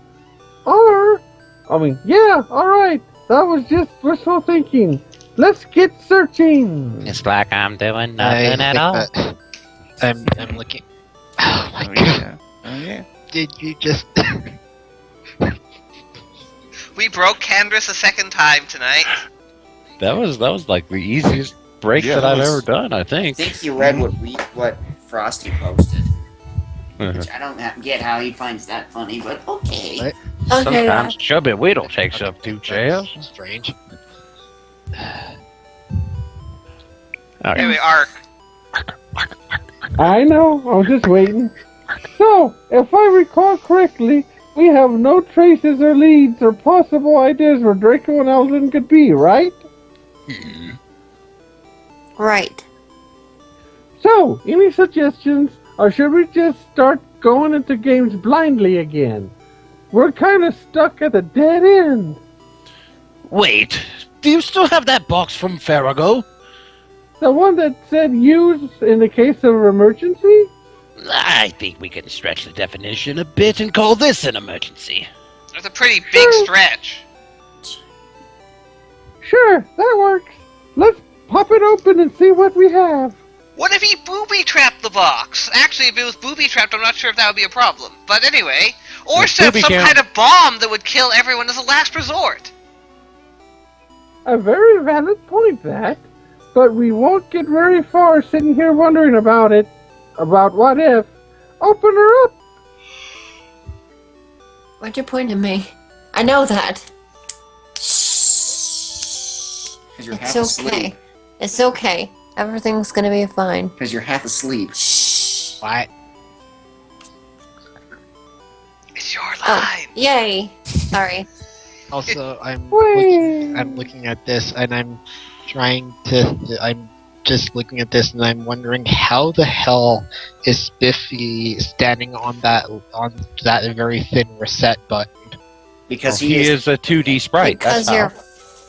Or, yeah, alright, that was just wishful thinking. Let's get searching. It's like I'm doing I nothing at think all. that- I'm looking. Oh my Oh, god! yeah. Oh, yeah. Did you just? We broke Candrass a second time tonight. That was like the easiest break Yeah, that that I've was- ever done. I I think. think you read what Frosty posted. Uh-huh. Which I don't get how he finds that funny, but okay. What? Okay, Sometimes Chubby Whittle takes up 2 chairs. Strange. Okay. Anyway, Ark. I know. I was just waiting. So, if I recall correctly, we have no traces or leads or possible ideas where Draco and Eldon could be, right? Right. So, any suggestions, or should we just start going into games blindly again? We're kind of stuck at a dead end. Wait, do you still have that box from Farrago? The one that said use in the case of emergency? I think we can stretch the definition a bit and call this an emergency. It's a pretty big stretch. Sure, that works. Let's pop it open and see what we have. What if he booby-trapped the box? Actually, if it was booby-trapped, I'm not sure if that would be a problem. But anyway, or set up some kind of bomb that would kill everyone as a last resort. A very valid point, that. But we won't get very far sitting here wondering about it. About what if. Open her up. Why'd you point at me? I know that. 'Cause you're half It's okay. asleep. It's okay. Everything's gonna be fine. Because you're half asleep. What? It's your Oh, line. yay. Sorry. Also, I'm Whee! looking at this and I'm trying to. I'm just looking at this and I'm wondering how the hell is Spiffy standing on that very thin reset button? Because He is a 2D sprite. Because That's your how.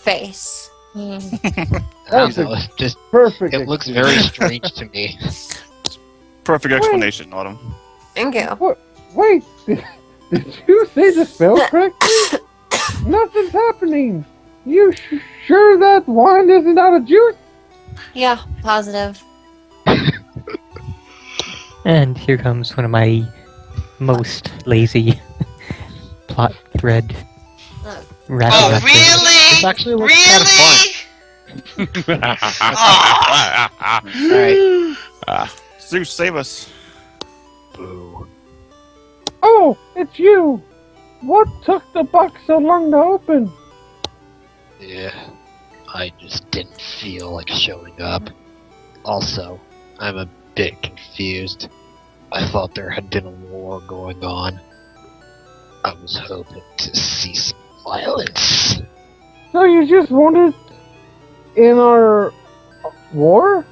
face. I That's don't know, a it's just perfect. it looks very strange to me. Perfect explanation, Autumn. Thank you. Wait, did you say the spell correctly? Nothing's happening. You sure that wine isn't out of juice? Yeah, positive. And here comes one of my most lazy plot thread. Look. Oh, really? This actually looks kind of fun. Really? Alright. Zeus, save us. Boo. Oh, it's you. What took the box so long to open? Yeah. I just didn't feel like showing up. Also, I'm a bit confused. I thought there had been a war going on. I was hoping to see some violence. So you just wanted in our war?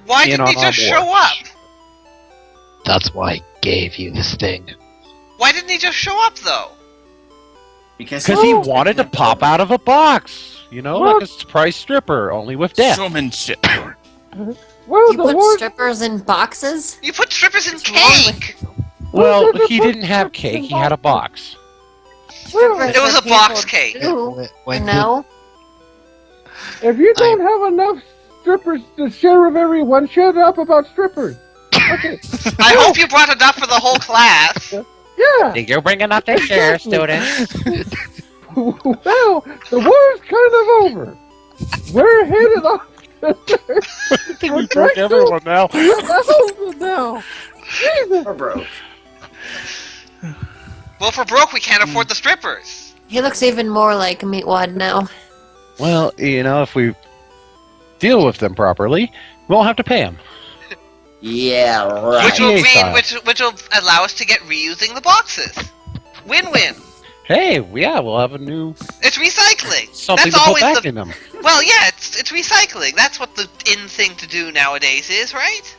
Why In didn't he on our just show up? That's why I gave you this thing. Why didn't he just show up, though? Because Because he wanted to pop out of a box. You know, What? like a surprise stripper, only with death. Showmanship. Well, You the put war. strippers in boxes? You put strippers in What's wrong with- cake! Well, Well, he didn't have cake, he had a box. Well, It was a box cake. Ooh, When no. if you don't have enough strippers to share with everyone, shut up about strippers. Okay. I hope you brought enough for the whole class. Yeah. You're bringing up the chair, students. Well, the war's kind of over. We're headed off. I think we broke everyone now. now. Jesus. we're broke. Well, if we're broke, we can't afford the strippers. He looks even more like a meatwad now. Well, you know, if we deal with them properly, we won't have to pay them. Yeah, right. Which will GTA mean, style. which will allow us to get reusing the boxes. Win-win. Hey, yeah, we'll have a new It's recycling. something That's to put always back the in them. well, yeah. It's recycling. That's what the in thing to do nowadays is, right?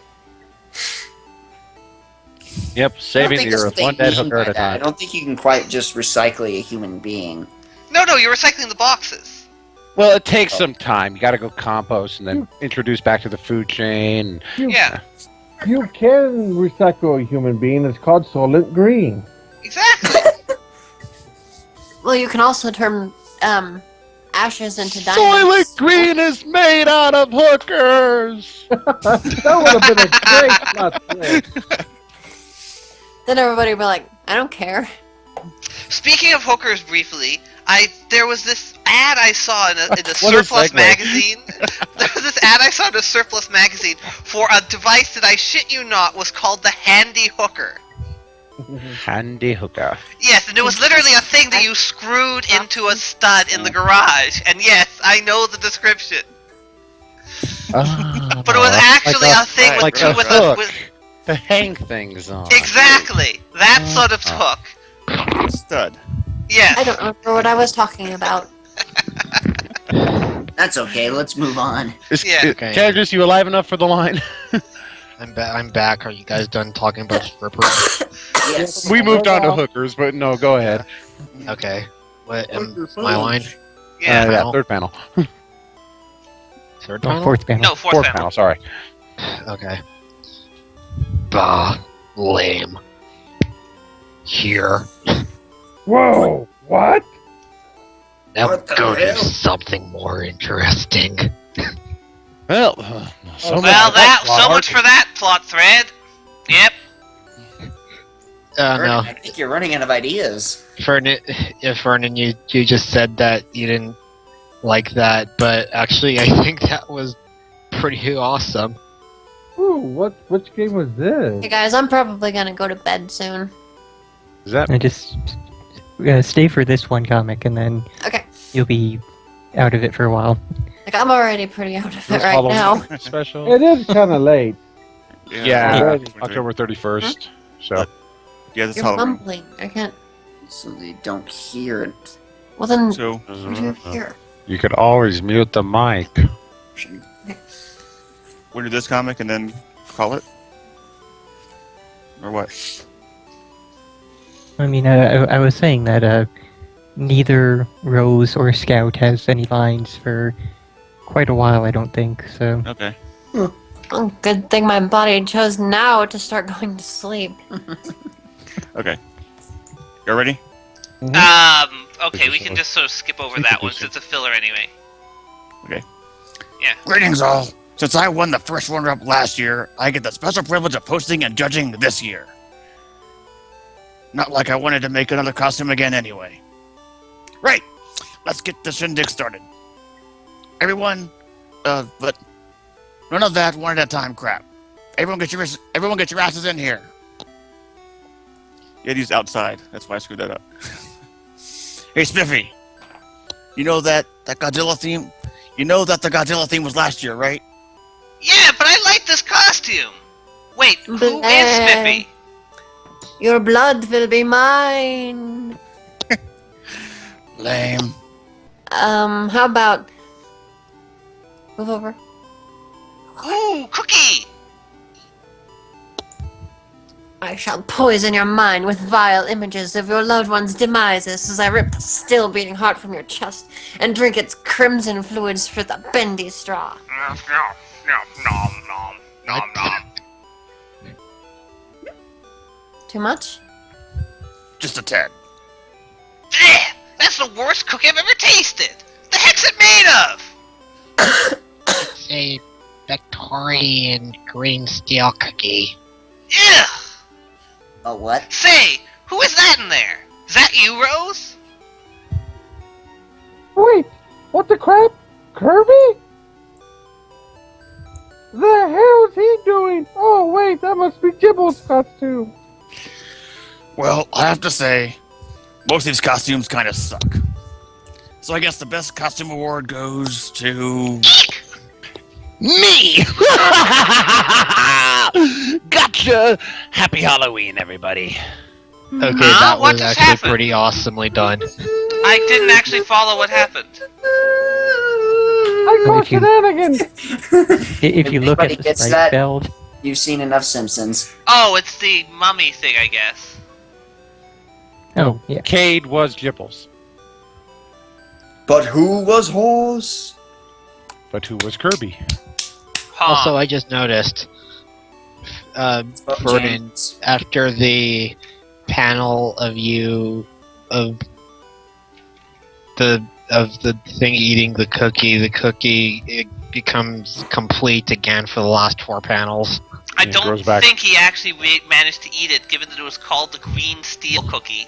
Yep, I don't saving think the that's Earth what they one dead mean hooker by at a that. I time. don't think you can quite just recycle a human being. No, you're recycling the boxes. Well, it takes some time. You got to go compost and then introduce back to the food chain. Yeah, You can recycle a human being. It's called Solent Green. exactly. Well, you can also turn ashes into Soylent diamonds. Green is made out of hookers. That would have been a great plot twist. Then everybody would be like, I don't care. Speaking of hookers, briefly, there was this ad I saw in a What a Surplus segue. magazine. There was this ad I saw in a Surplus magazine for a device that I shit you not was called the Handy Hooker. Handy hooker. Yes, and it was literally a thing that you screwed into a stud in the garage. And yes, I know the description. But it was actually a thing with like two a with hook with to hang things on. exactly that sort of hook. Stud. Yes. I don't remember what I was talking about. That's okay. Let's move on. Yeah. Okay. Characters, you alive enough for the line? I'm back. Are you guys done talking about strippers? Yes. We moved on to hookers, but no, go ahead. Okay. What my line? Yeah. Yeah, third panel. Third Oh, panel? fourth panel. No, fourth panel. Sorry. Okay. Bah, lame. Here. Whoa! What? Now What the go do hell? something more interesting. Well, so much for that plot thread. Yep. Vernon, No, I think you're running out of ideas. Vernon, you just said that you didn't like that, but actually, I think that was pretty awesome. Ooh, which game was Hey this? guys, I'm probably gonna go to bed soon. Is that I just stay for this one comic, and then Okay. you'll be out of it for a while. Like, I'm already pretty out of it this right Halloween now. special? It is kind of late. Yeah, Already. October 31st. So Yeah, this You're Halloween. mumbling. I can't. So they don't hear it. Well then, So, what do you hear? you could always mute the mic. we'll do this comic and then call it? Or what? I mean, I was saying that neither Rose or Scout has any lines for quite a while, I don't think, so... Okay. Oh, good thing my body chose now to start going to sleep. Okay. You ready? Okay, we can just sort of skip over that one since it's a filler anyway. Greetings, all. Since I won the first runner-up last year, I get the special privilege of hosting and judging this year. Not like I wanted to make another costume again anyway. Right, let's get the shindig started. Everyone, but none of that one at a time crap. Everyone get your asses in here. You had to use outside. That's why I screwed that up. Hey, Spiffy. You know that Godzilla theme? You know that the Godzilla theme was last year, right? Yeah, but I like this costume. Wait, who is Bleh. Spiffy? Your blood will be mine. Lame. How about... Move over. Ooh, Cookie! I shall poison your mind with vile images of your loved one's demises as I rip the still beating heart from your chest and drink its crimson fluids for the bendy straw. Too much? Just a tad. Bleh, that's the worst cookie I've ever tasted. The heck's it made of? It's a Victorian green steel cookie. Ugh! A what? Say, who is that in there? Is that you, Rose? Wait, what the crap? Kirby? The hell's he doing? Oh wait, that must be Jibble's costume. Well, I have to say, most of these costumes kind of suck. So I guess the best costume award goes to... Me! Gotcha! Happy Halloween, everybody. Okay, Huh? that What was just actually happened? pretty awesomely done. I didn't actually follow what happened. I Well, caught if you- shenanigans. If you look at Everybody the gets sprite that? build... You've seen enough Simpsons. Oh, it's the mummy thing, I guess. Oh, yeah. Cade was Jibbles. But who was horse? But who was Kirby? Huh. Also, I just noticed, Oh, Vernon, James. after the panel of you of the thing eating the cookie it becomes complete again for the last 4 panels. I It don't grows back. think he actually managed to eat it, given that it was called the green steel cookie.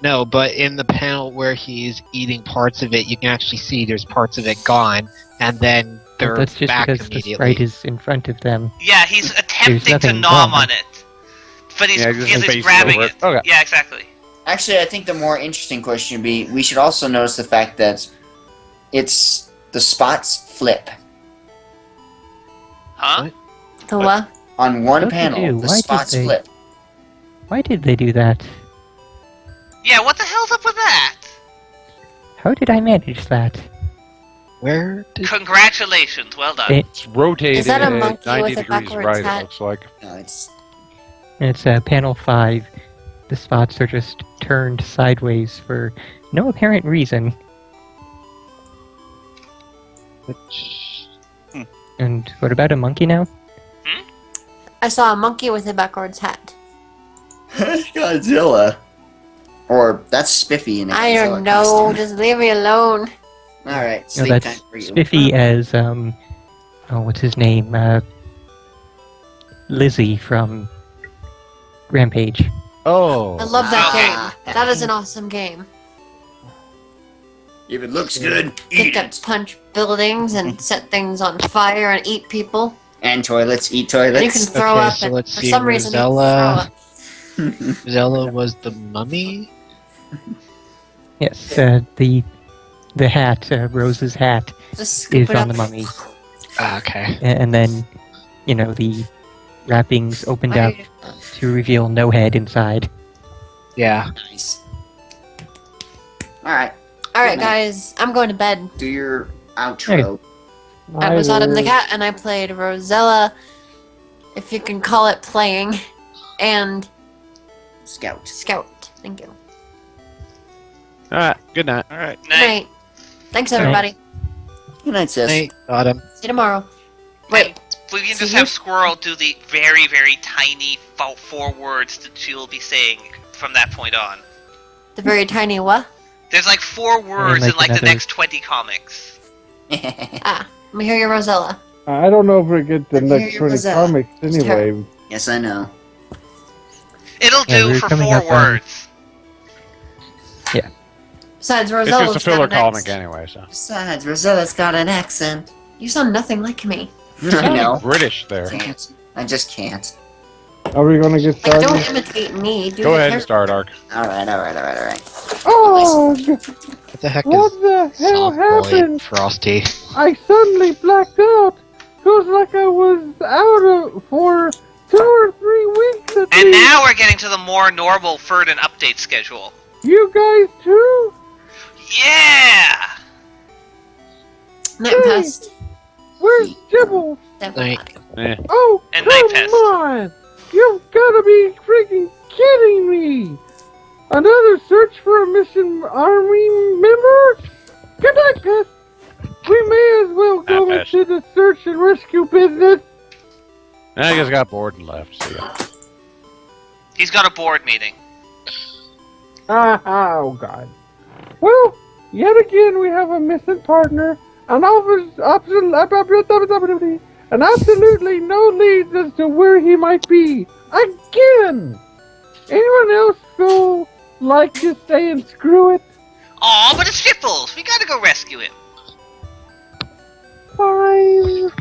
No, but in the panel where he's eating parts of it, you can actually see there's parts of it gone, and then they're Well, that's just back because the immediately. sprite is in front of them. Yeah, he's attempting to nothing nom wrong. on it, but he's, Yeah, just because face he's grabbing over it. it. Okay. Yeah, exactly. Actually, I think the more interesting question would be, we should also notice the fact that the spots flip. Huh? The what? On one What did they panel, do? the Why did spots they- flip. Why did they do that? Yeah, what the hell's up with that? How did I manage that? Where did Congratulations, well done. It- Rotated Is that a at monkey 90 with a degrees backwards right, hat? it looks like. No, it's It's panel 5. The spots are just turned sideways for no apparent reason. which? And what about a monkey now? I saw a monkey with a backwards hat. Godzilla. Or that's Spiffy in a I Godzilla don't know. costume. Just leave me alone. All right, No, sleep that's time for you. Spiffy as oh, what's his name? Lizzie from Rampage. Oh. I love that Ah. game. That is an awesome game. If it looks good, Get eat to it. punch buildings and set things on fire and eat people. And toilets, eat And you can toilets. throw Okay, up, so and let's for see, some reason you can throw Rosella. up. Zella was the mummy? Yes, the hat, Rose's hat, Just scoop is it on up. the mummy, Ah, okay. and then, the wrappings opened Why are up you- to reveal no head inside. Yeah. Nice. All right, All right, Good night. guys, I'm going to bed. do your outro. I was Autumn the Later. cat, and I played Rosella, if you can call it playing, and Scout. Scout. Thank you. Alright, good night. All right. Good Night. night. Thanks, everybody. Good night, sis. Hey, Autumn. See you tomorrow. Wait, We can So just you- have Squirrel do the very, very tiny 4 words that she will be saying from that point on. the very tiny what? There's like 4 words like in like the another- next 20 comics. Ah, let me hear your Rosella. I don't know if we get the Let's hear next your 20 Rosella. comics Just anyway. Yes, I know. It'll Yeah, do we're for coming 4 up on- words. Besides, It's Rosella's just a filler got an comic accent. anyway, so. Besides, Rosella's got an accent. You sound nothing like me. I know. British there. Can't. I just can't. Are we gonna get Like, don't started? imitate me. Do Go the ahead and character. start, Ark. All right. Oh, What the heck what is the hell Soft Boy happened? Frosty? I suddenly blacked out. Feels like I was out for 2 or 3 weeks at And least. now we're getting to the more normal Ferdin update schedule. You guys too? Yeah! Night pest. Where's Jibble? Everybody. Eh. Oh, And Night come Pest. on! You've gotta be freaking kidding me! Another search for a missing army member? Good night, Pest! We may as well go Pest. into the search and rescue business. I just got bored and left. See ya. He's got a board meeting. Oh, God. Well, yet again we have a missing partner, and absolutely no leads as to where he might be. Again! Anyone else feel like just saying screw it? Aw, but it's Shipples! We gotta go rescue him. Fine.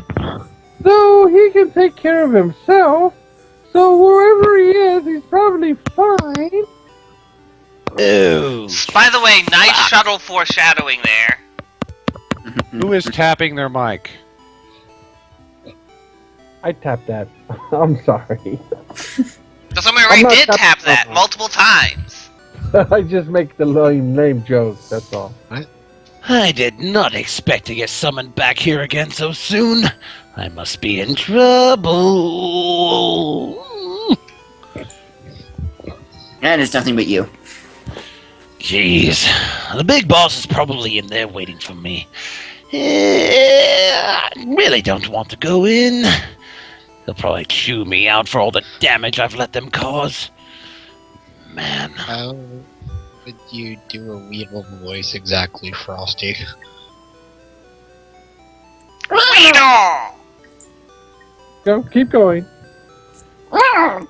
Though he can take care of himself, so wherever he is, he's probably fine. Ew. By the way, nice shuttle foreshadowing there. Who is tapping their mic? I tapped that. I'm sorry. So somebody already I'm not did tapping tap that my- multiple times. I just make the lame joke, that's all. I did not expect to get summoned back here again so soon. I must be in trouble. And it's nothing but you. Jeez, the big boss is probably in there waiting for me. I really don't want to go in. They'll probably chew me out for all the damage I've let them cause. Man. How would you do a Weedle voice exactly, Frosty? Weedle! Go, keep going. I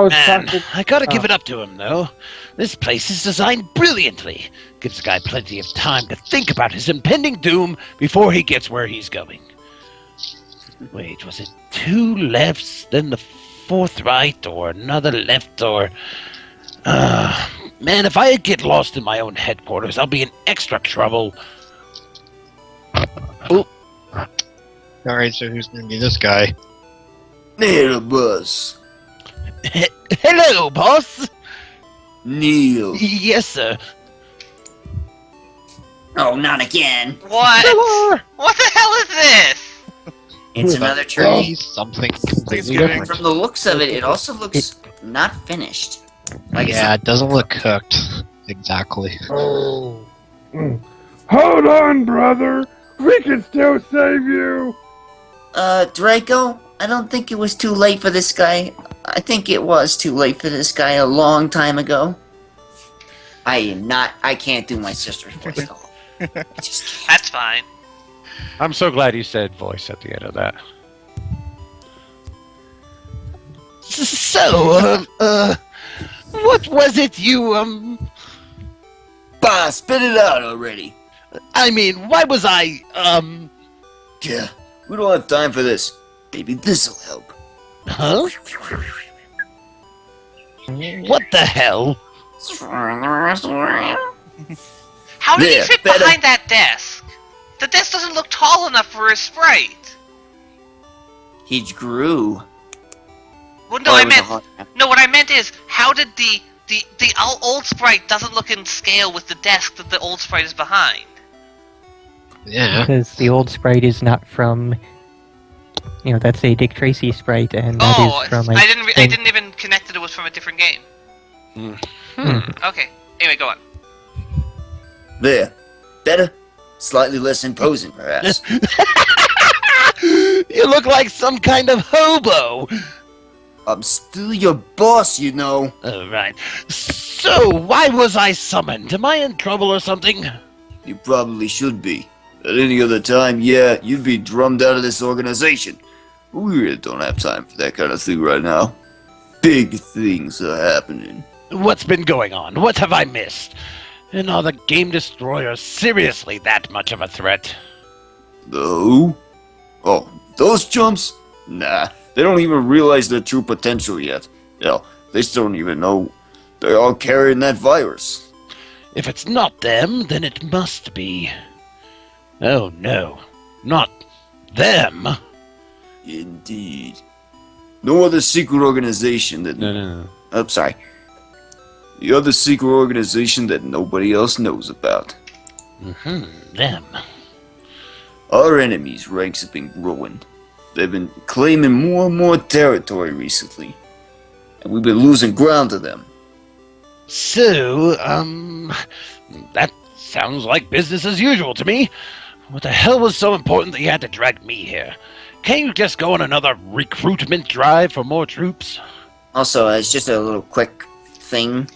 was Man, talking. I gotta give it up to him, though. This place is designed brilliantly. Gives the guy plenty of time to think about his impending doom before he gets where he's going. Wait, was it 2 lefts, then the 4th right, or another left, or... man, if I get lost in my own headquarters, I'll be in extra trouble. Oh. Alright, so who's gonna be this guy? Neil, boss. Hello, boss. Neil. Yes, sir. Oh, not again. What? Hello. What the hell is this? It's another tree. Something completely Thanksgiving. different. From the looks of it, it also looks not finished. Like Yeah, it doesn't look cooked. Exactly. Oh. Hold on, brother. We can still save you. Draco, I don't think it was too late for this guy. I think it was too late for this guy a long time ago. I can't do my sister's voice at all. I just can't. That's fine. I'm so glad you said voice at the end of that. So, what was it you, Bah, spit it out already. I mean, why was I, Yeah, we don't have time for this. Maybe this'll help. huh? What the hell? How did There, he fit better. behind that desk? The desk doesn't look tall enough for a sprite. He grew. Well, no, Or I it was a meant hot- no. What I meant is, how did the old sprite doesn't look in scale with the desk that the old sprite is behind? Yeah. Because the old sprite is not from, that's a Dick Tracy sprite, and that is Oh, from. I didn't think- even connect that it was from a different game. Hmm. Okay. Anyway, go on. There. Better? Slightly less imposing, perhaps. You look like some kind of hobo. I'm still your boss, you know. Right. So, why was I summoned? Am I in trouble or something? You probably should be. At any other time, yeah, you'd be drummed out of this organization. But we really don't have time for that kind of thing right now. Big things are happening. What's been going on? What have I missed? And are the Game Destroyers seriously that much of a threat? The who? Oh, those chumps? Nah, they don't even realize their true potential yet. Hell, they still don't even know they're all carrying that virus. If it's not them, then it must be. Oh no, not them. Indeed. No other secret organization that... No. Oh, sorry. The other secret organization that nobody else knows about. Them. Our enemies' ranks have been growing. They've been claiming more and more territory recently. And we've been losing ground to them. So, that sounds like business as usual to me. What the hell was so important that you had to drag me here? Can't you just go on another recruitment drive for more troops? Also, as just a little quick thing,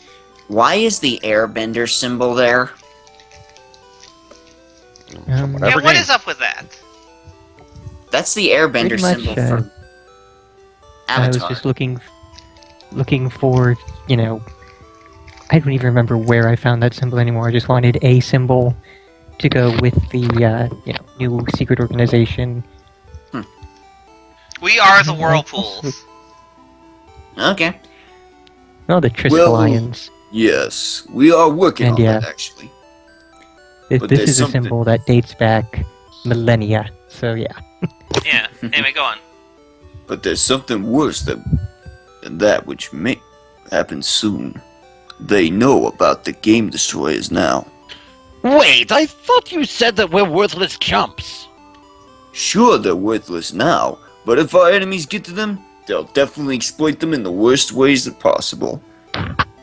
why is the airbender symbol there? Yeah, what is up with that? That's the airbender Pretty much, symbol from I was Avatar. just looking for, I don't even remember where I found that symbol anymore. I just wanted a symbol to go with the, new secret organization. We are the Whirlpools. Okay. Oh, the Trisk Well, Lions. Yes, we are working And on yeah. that, actually. This but there's is a something- symbol that dates back millennia. So yeah. Yeah. Anyway, go on. But there's something worse than that which may happen soon. They know about the Game Destroyers now. Wait, I thought you said that we're worthless chumps. Sure, they're worthless now, but if our enemies get to them, they'll definitely exploit them in the worst ways that possible.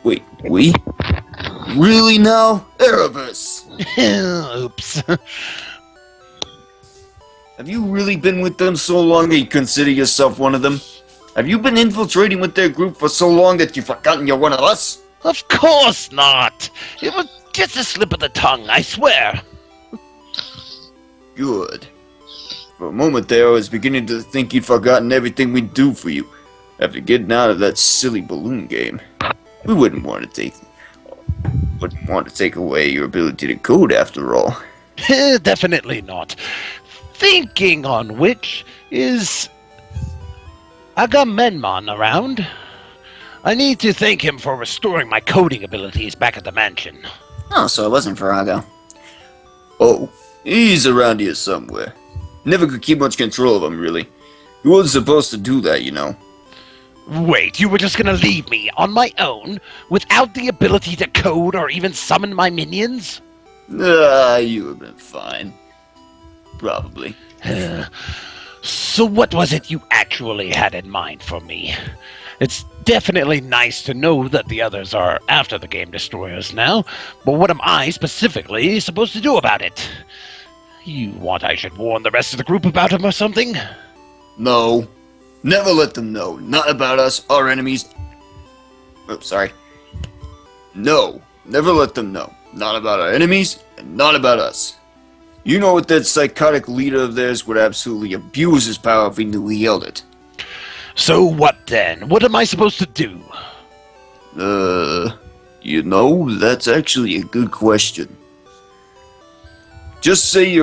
Wait, we? Really now? Erebus! Oops. Have you really been with them so long that you consider yourself one of them? Have you been infiltrating with their group for so long that you've forgotten you're one of us? Of course not. It was just a slip of the tongue, I swear. Good. For a moment there, I was beginning to think you'd forgotten everything we'd do for you. After getting out of that silly balloon game, we wouldn't want to take away your ability to code after all. Definitely not. Thinking on which, is Agamemnon around? I need to thank him for restoring my coding abilities back at the mansion. Oh, so it wasn't Virago. Oh, he's around here somewhere. Never could keep much control of him, really. He wasn't supposed to do that, you know. Wait, you were just gonna leave me on my own without the ability to code or even summon my minions? You have been fine. Probably. So what was it you actually had in mind for me? It's definitely nice to know that the others are after the Game Destroyers now, but what am I specifically supposed to do about it? You want I should warn the rest of the group about him or something? No. Never let them know. Not about us, our enemies. Oh, sorry. No. Never let them know. Not about our enemies, and not about us. You know what that psychotic leader of theirs would absolutely abuse his power if he knew he held it. So what then? What am I supposed to do? You know, that's actually a good question. Just stay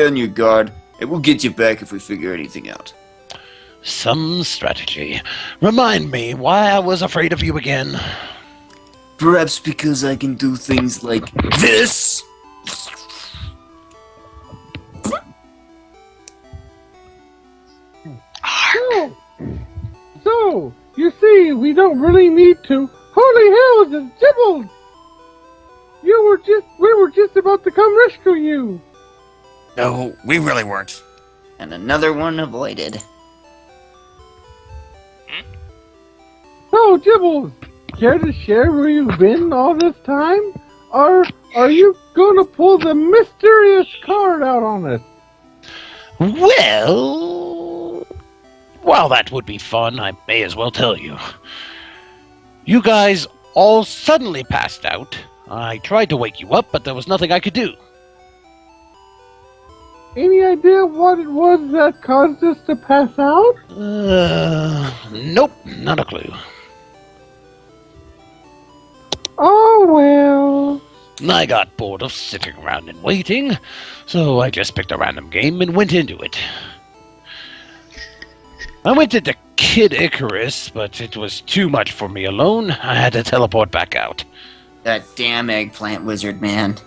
on your guard, and we'll get you back if we figure anything out. Some strategy. Remind me why I was afraid of you again. Perhaps because I can do things like this? So, you see, we don't really need to. Holy hell, it's Jibbles! We were just about to come rescue you. No, we really weren't. And another one avoided. So, Jibbles, care to share where you've been all this time? Or are you gonna pull the mysterious card out on us? Well, that would be fun. I may as well tell you. You guys all suddenly passed out. I tried to wake you up, but there was nothing I could do. Any idea what it was that caused us to pass out? Nope, not a clue. Oh, well. I got bored of sitting around and waiting, so I just picked a random game and went into it. I went into Kid Icarus, but it was too much for me alone. I had to teleport back out. That damn eggplant wizard, man.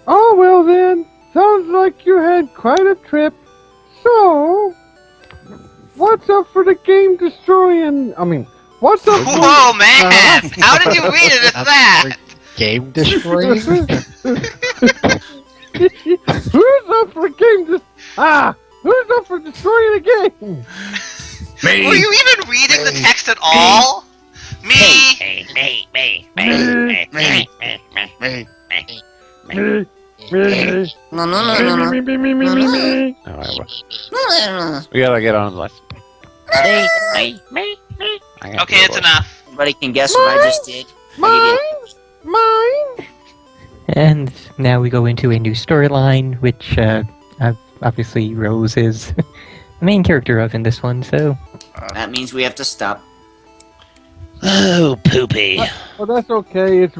Oh, well then. Sounds like you had quite a trip. So, what's up for the game destroying... what's up for... Whoa, man! How did you read it as that? Game destroying? Who's up for who's up for destroying a game? Me. Were you even reading the text at all? Me. No. We gotta get on left. Okay, it's enough. Everybody can guess what I just did. Mine. And now we go into a new storyline, which obviously Rose is the main character of in this one, so... That means we have to stop. Oh, poopy. Well, that's okay. It's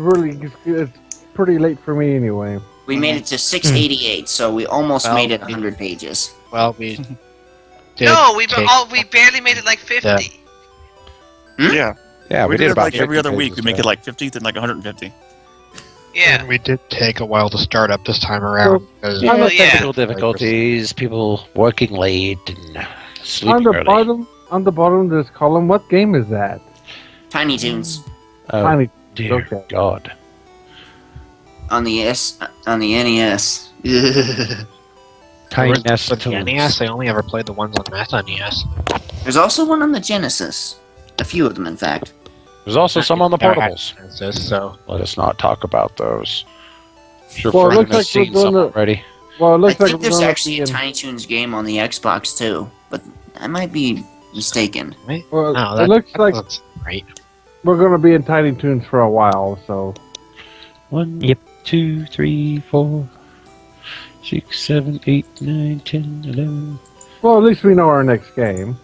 pretty late for me anyway. We made it to 688, so we almost made it 100 pages. Well, we did. No, we barely made it like 50. Yeah. Yeah, we did it like every 50 other week. pages, We make so. it like 50th and like 150. Yeah. And we did take a while to start up this time around. Because Yeah. Technical difficulties, people working late and sleeping early. On the bottom of this column, what game is that? Tiny Toons. Oh, Tiny. dear Okay. God. On the NES. Tiny with Nest the Toons. NES, I only ever played the ones on Math NES. There's also one on the Genesis. A few of them, in fact. There's also some on the Never had portables. Genesis, so Let us not talk about those. Sure, Well, it Frank looks has like we're seen going some to- already. Well, it I looks like think we're there's gonna actually be a in- Tiny Toons game on the Xbox too, but I might be mistaken. Well, no, it that, looks that like looks great. we're going to be in Tiny Toons for a while, so... 1, Yep. 2, 3, 4, 6, 7, 8, 9, 10, 11. Well, at least we know our next game.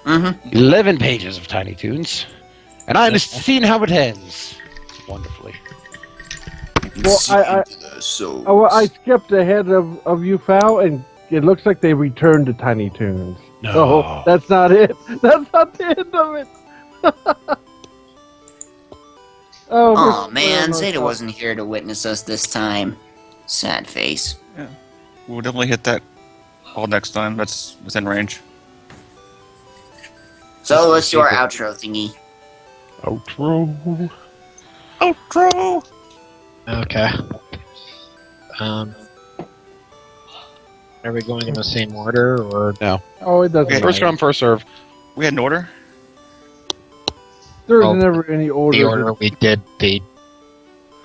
11 pages of Tiny Toons. And I'm seeing how it ends. Wonderfully. Well, I skipped ahead of you, Fal, and it looks like they returned to Tiny Toons. No. So, that's not it. That's not the end of it. Oh man, Zeta wasn't here to witness us this time. Sad face. We'll definitely hit that all next time. That's within range. So let's do our outro thingy. Outro. Outro. Okay. Are we going in the same order or No. Oh, it doesn't. Okay, First matter. come, first serve. We had an order. There's Oh, never any order. the order we did the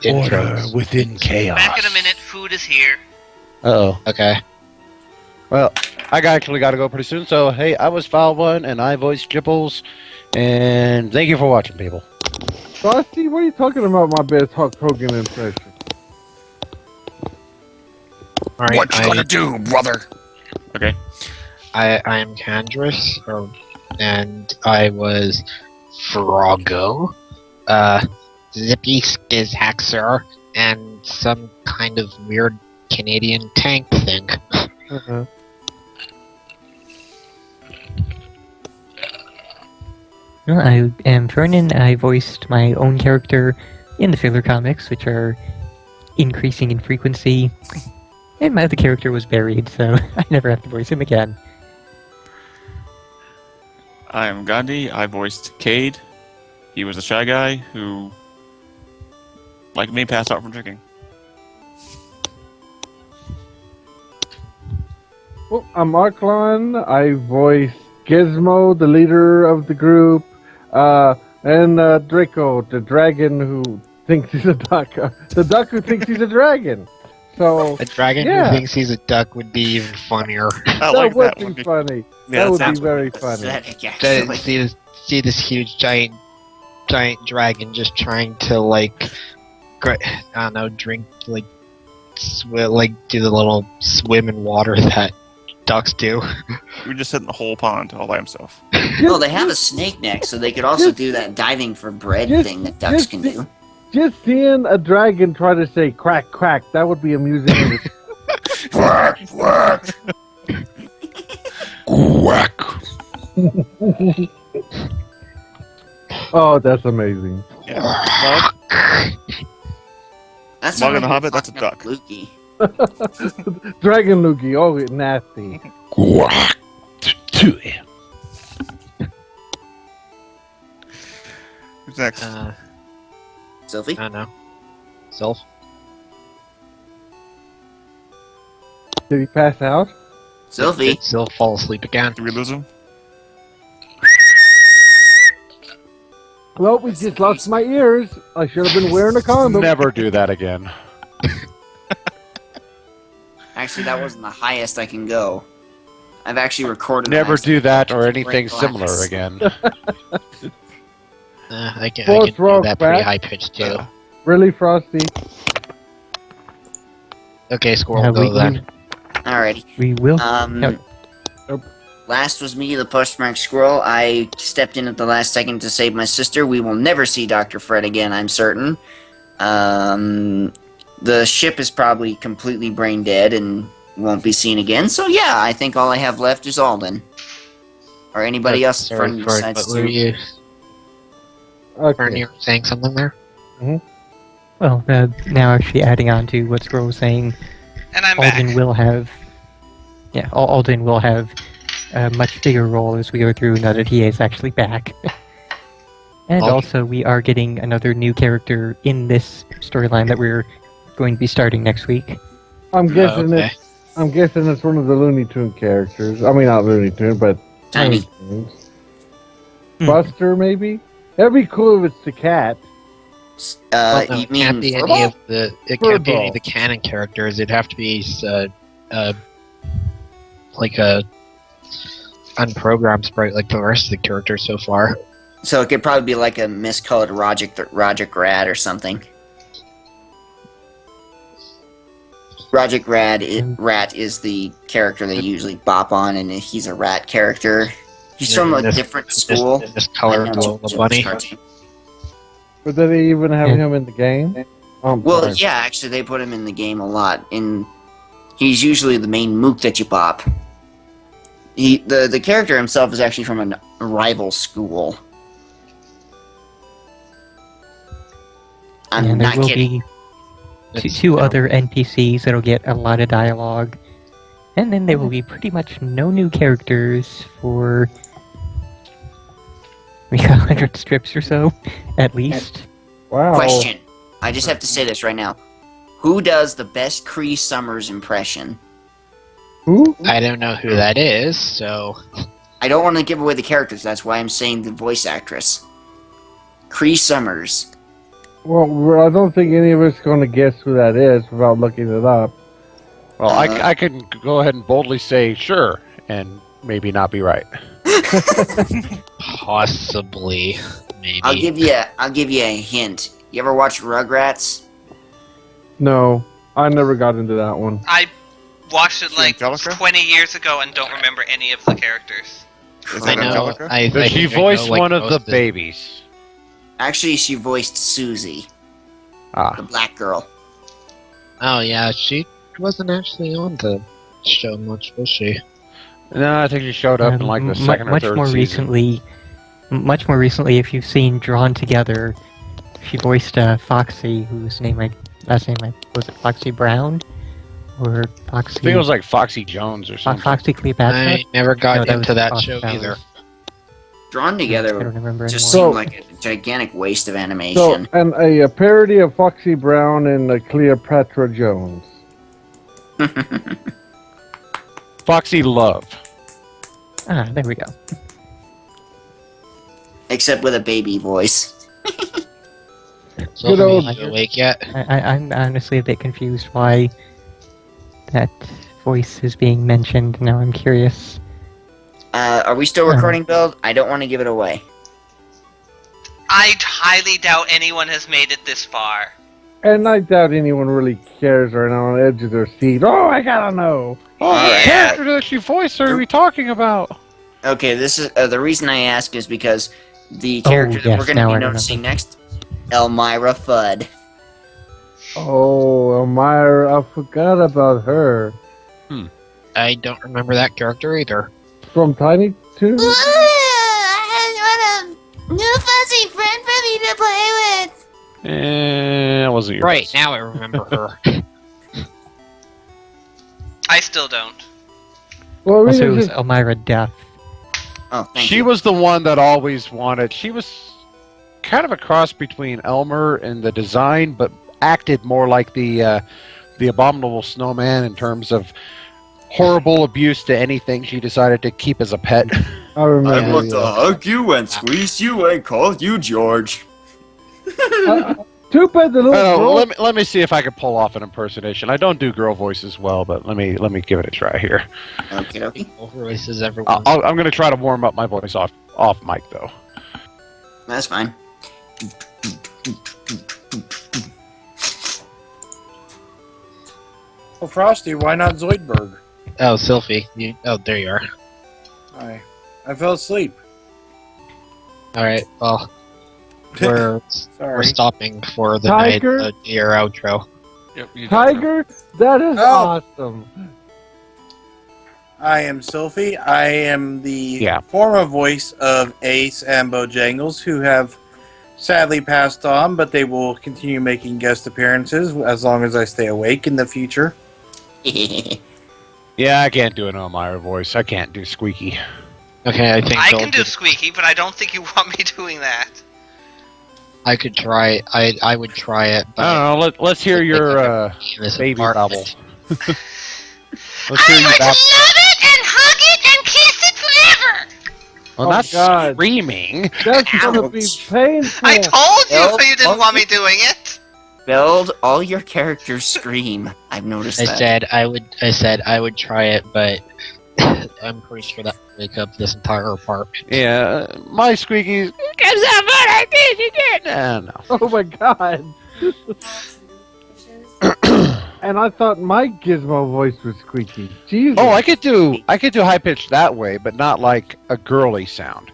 Order intros? within chaos. Back in a minute. Food is here. Uh-oh. Okay. Well, I actually got to go pretty soon, so hey, I was File1, and I voiced Jipples, and thank you for watching, people. Frosty, what are you talking about? My best Hulk Hogan impression. All right. What you gonna do, brother? Okay. I am Candrus, and I was Froggo, Zippy Skizhaxer, and some kind of weird Canadian tank thing. Uh-huh. Well, I am Vernon. I voiced my own character in the filler comics, which are increasing in frequency. And my other character was buried, so I never have to voice him again. I am Gandhi. I voiced Cade. He was a shy guy who, like me, passed out from drinking. Well, I'm Arklon. I voiced Gizmo, the leader of the group, and Draco, the dragon who thinks he's a duck. The duck who thinks he's a dragon. So A dragon Yeah. who thinks he's a duck would be even funnier. I that like would that. be funny. Yeah, that would sounds be very funny. Pathetic, To actually. see this huge giant dragon just trying to like, I don't know, drink like, do the little swim in water that ducks do. We just sit in the whole pond all by himself. Well, they have a snake neck, so they could also do that diving for bread Just- thing that ducks just can the- do. Just seeing a dragon try to say crack, crack, that would be amusing. Quack, quack. Quack. Oh, that's amazing. Yeah. Smug, That's Smug not and the like Hobbit, that's a fucking duck. Lukey. Dragon Loogie, oh, nasty. Quack. Who's next? Sophie? I don't know. Self. Did he pass out? Sophie? Did Sylph fall asleep again? Did we lose him? Well, we just lost my ears. I should have been wearing a condom. Never do that again. Actually, that wasn't the highest I can go. I've actually recorded. Never last- do that or Break anything glass. similar again. I can Fourth do row that pretty back. high pitched too. Really, Frosty? Okay, Squirrel, go then. Alrighty. We will. Um, last was me, the postmark squirrel. I stepped in at the last second to save my sister. We will never see Dr. Fred again, I'm certain. The ship is probably completely brain dead and won't be seen again. So yeah, I think all I have left is Alden. Or anybody else Sorry, from Fred, besides what were you? Okay. Weren't you saying something there? Well, now actually adding on to what Scroll was saying, And I'm Alden back. will have, Alden will have a much bigger role as we go through now that he is actually back. And Okay. also, we are getting another new character in this storyline that we're going to be starting next week. I'm guessing okay. I'm guessing it's one of the Looney Tune characters. I mean, not Looney Tune, but Tiny. Looney Tunes. Buster, maybe. That'd be cool if it's the cat. No, You it can't mean be any Furball? of the. It can't be any Furball. of the canon characters. It'd have to be like a unprogrammed sprite like the rest of the characters so far. So it could probably be like a miscolored Roger Grad or something. Roger Rat is the character they usually bop on, and he's a rat character. He's from a different school. In this color Like, glow the Joe's bunny. cartoon. But did they even have Yeah. him in the game? Oh, I'm Well, sorry. yeah, actually, they put him in the game a lot, and he's usually the main mook that you pop. The character himself is actually from a rival school. I'm and there not will kidding. be two other NPCs that'll get a lot of dialogue. And then there will be pretty much no new characters for maybe 100 strips or so, at least. Wow. Question. I just have to say this right now. Who does the best Cree Summers impression? Who? I don't know who that is, so I don't want to give away the characters. That's why I'm saying the voice actress. Cree Summers. Well, I don't think any of us are going to guess who that is without looking it up. Well, I can go ahead and boldly say sure, and maybe not be right. possibly, maybe. I'll give you a hint. You ever watch Rugrats? No, I never got into that one. I watched it like Angelica? 20 years ago and don't remember any of the characters. Is I that know. Angelica? Does she voice one of the most babies? Actually, she voiced Susie, the Ah, black girl. Oh yeah, she wasn't actually on the show much, was she? no, I think she showed up in like the second or much third more season. much more recently, if you've seen Drawn Together, she voiced Foxy, whose last name was it Foxy Brown, or Foxy? I think it was like Foxy Jones or something. Foxy Cleopatra. I never got No, that into was that Fox show Powers. either. Drawn I Together don't remember just anymore. seemed like a gigantic waste of So, animation. and a parody of Foxy Brown and Cleopatra Jones. Foxy Love. There we go. Except with a baby voice. So Good old- are you awake yet? I'm honestly a bit confused why that voice is being mentioned. Now I'm curious. Are we still recording, Build? I don't want to give it away. I highly doubt anyone has made it this far. And I doubt anyone really cares right now on the edge of their seat. Oh, I gotta know. Oh, Alright. the character that she voiced are we talking about? Okay, this is the reason I ask is because the character that yes, we're going now to I be noticing remember. next, Elmira Fudd. Oh, Elmira, I forgot about her. I don't remember that character either. From Tiny Toons? I want a new fuzzy friend for me to play with. That wasn't your Right, best. now I remember her. I still don't. Well, I mean, Also, it it's was just- Elmira Death. Oh, thank She you. was the one that always wanted. She was kind of a cross between Elmer and the design, but acted more like the abominable snowman in terms of horrible abuse to anything she decided to keep as a pet. I remember. I want to yeah. hug you and squeeze you and call you George. Too bad the little girl. let me see if I can pull off an impersonation. I don't do girl voices well, but let me give it a try here. Okay, okay. Voices everyone. I'm going to try to warm up my voice off mic though. That's fine. Well, Frosty, why not Zoidberg? Oh, Sylphie. Oh, there you are. I fell asleep. Alright, well, we're Sorry. stopping for the Tiger? night year outro. Yep, you Tiger? That is Oh. awesome. I am Sophie. I am the Yeah. former voice of Ace and Bojangles, who have sadly passed on, but they will continue making guest appearances as long as I stay awake in the future. Yeah, I can't do an Elmira voice. I can't do squeaky. Okay, I think I Bill can do did- squeaky, but I don't think you want me doing that. I could try. I would try it. But I don't know. Let's hear your this baby part- babble. Let's hear you I would babble. love it and hug it and kiss it forever. Well, Oh, not God. screaming. That's gonna be Ouch. painful. I told you Well, you didn't want me doing it. Build all your characters scream. I've noticed I that. said I would try it, but I'm pretty sure that would wake up this entire apartment. Yeah, my squeakies. Cause I'm what I did. You did. No. Oh my god. And I thought my gizmo voice was squeaky. Jesus. Oh, I could do high pitched that way, but not like a girly sound.